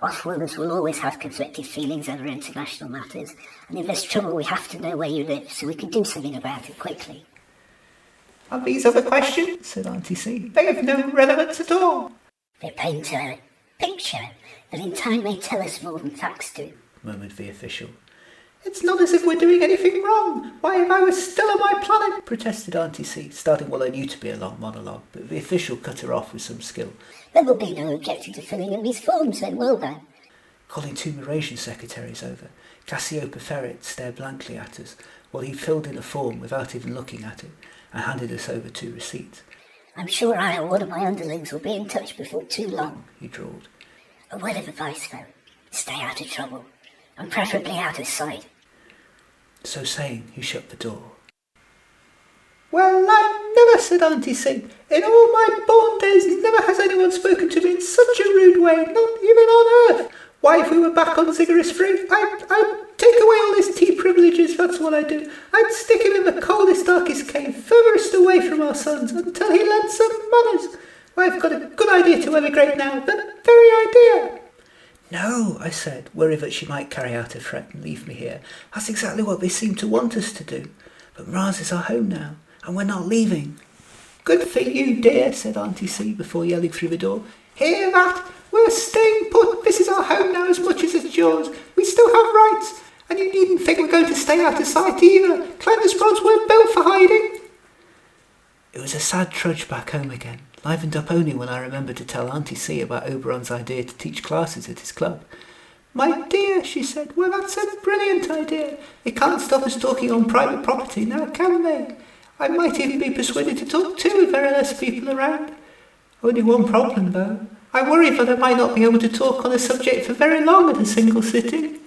Off-worlders will always have conflicted feelings over international matters, and if there's trouble we have to know where you live so we can do something about it quickly. And these other questions, said Auntie C, they have no relevance at all. They paint a picture that in time may tell us more than facts do, murmured the official. It's not as if we're doing anything wrong. Why, if I was still on my planet, protested Auntie C, starting what I knew to be a long monologue, but the official cut her off with some skill. There will be no objection to filling in these forms then, will there? Calling 2 Mrasian secretaries over, Cassiopeferret stared blankly at us while he filled in a form without even looking at it and handed us over 2 receipts. I'm sure I or one of my underlings will be in touch before too long, he drawled. A word of advice though, stay out of trouble, and preferably out of sight. So saying, he shut the door. Well, I never, said Auntie C. In all my born days, never has anyone spoken to me in such a rude way, not even on Earth. Why, if we were back on Ziggurat's free, I'd take away all his tea privileges, that's what I'd do. I'd stick him in the coldest, darkest cave, furthest away from our suns, until he learned some manners. Why, I've got a good idea to emigrate now, the very idea. No, I said, worried that she might carry out her threat and leave me here. That's exactly what they seem to want us to do. But Mras is our home now, and we're not leaving. Good for you, dear, said Auntie C before yelling through the door. Hear that? We're staying put. This is our home now as much as it's yours. We still have rights, and you needn't think we're going to stay out of sight either. Clandusprods weren't built for hiding. It was a sad trudge back home again, livened up only when I remembered to tell Auntie C about Oberon's idea to teach classes at his club. My dear, she said, well, that's a brilliant idea. It can't stop us talking on private property now, can they? I might even be persuaded to talk too if there are less people around. Only one problem, though. I worry that I might not be able to talk on a subject for very long at a single sitting.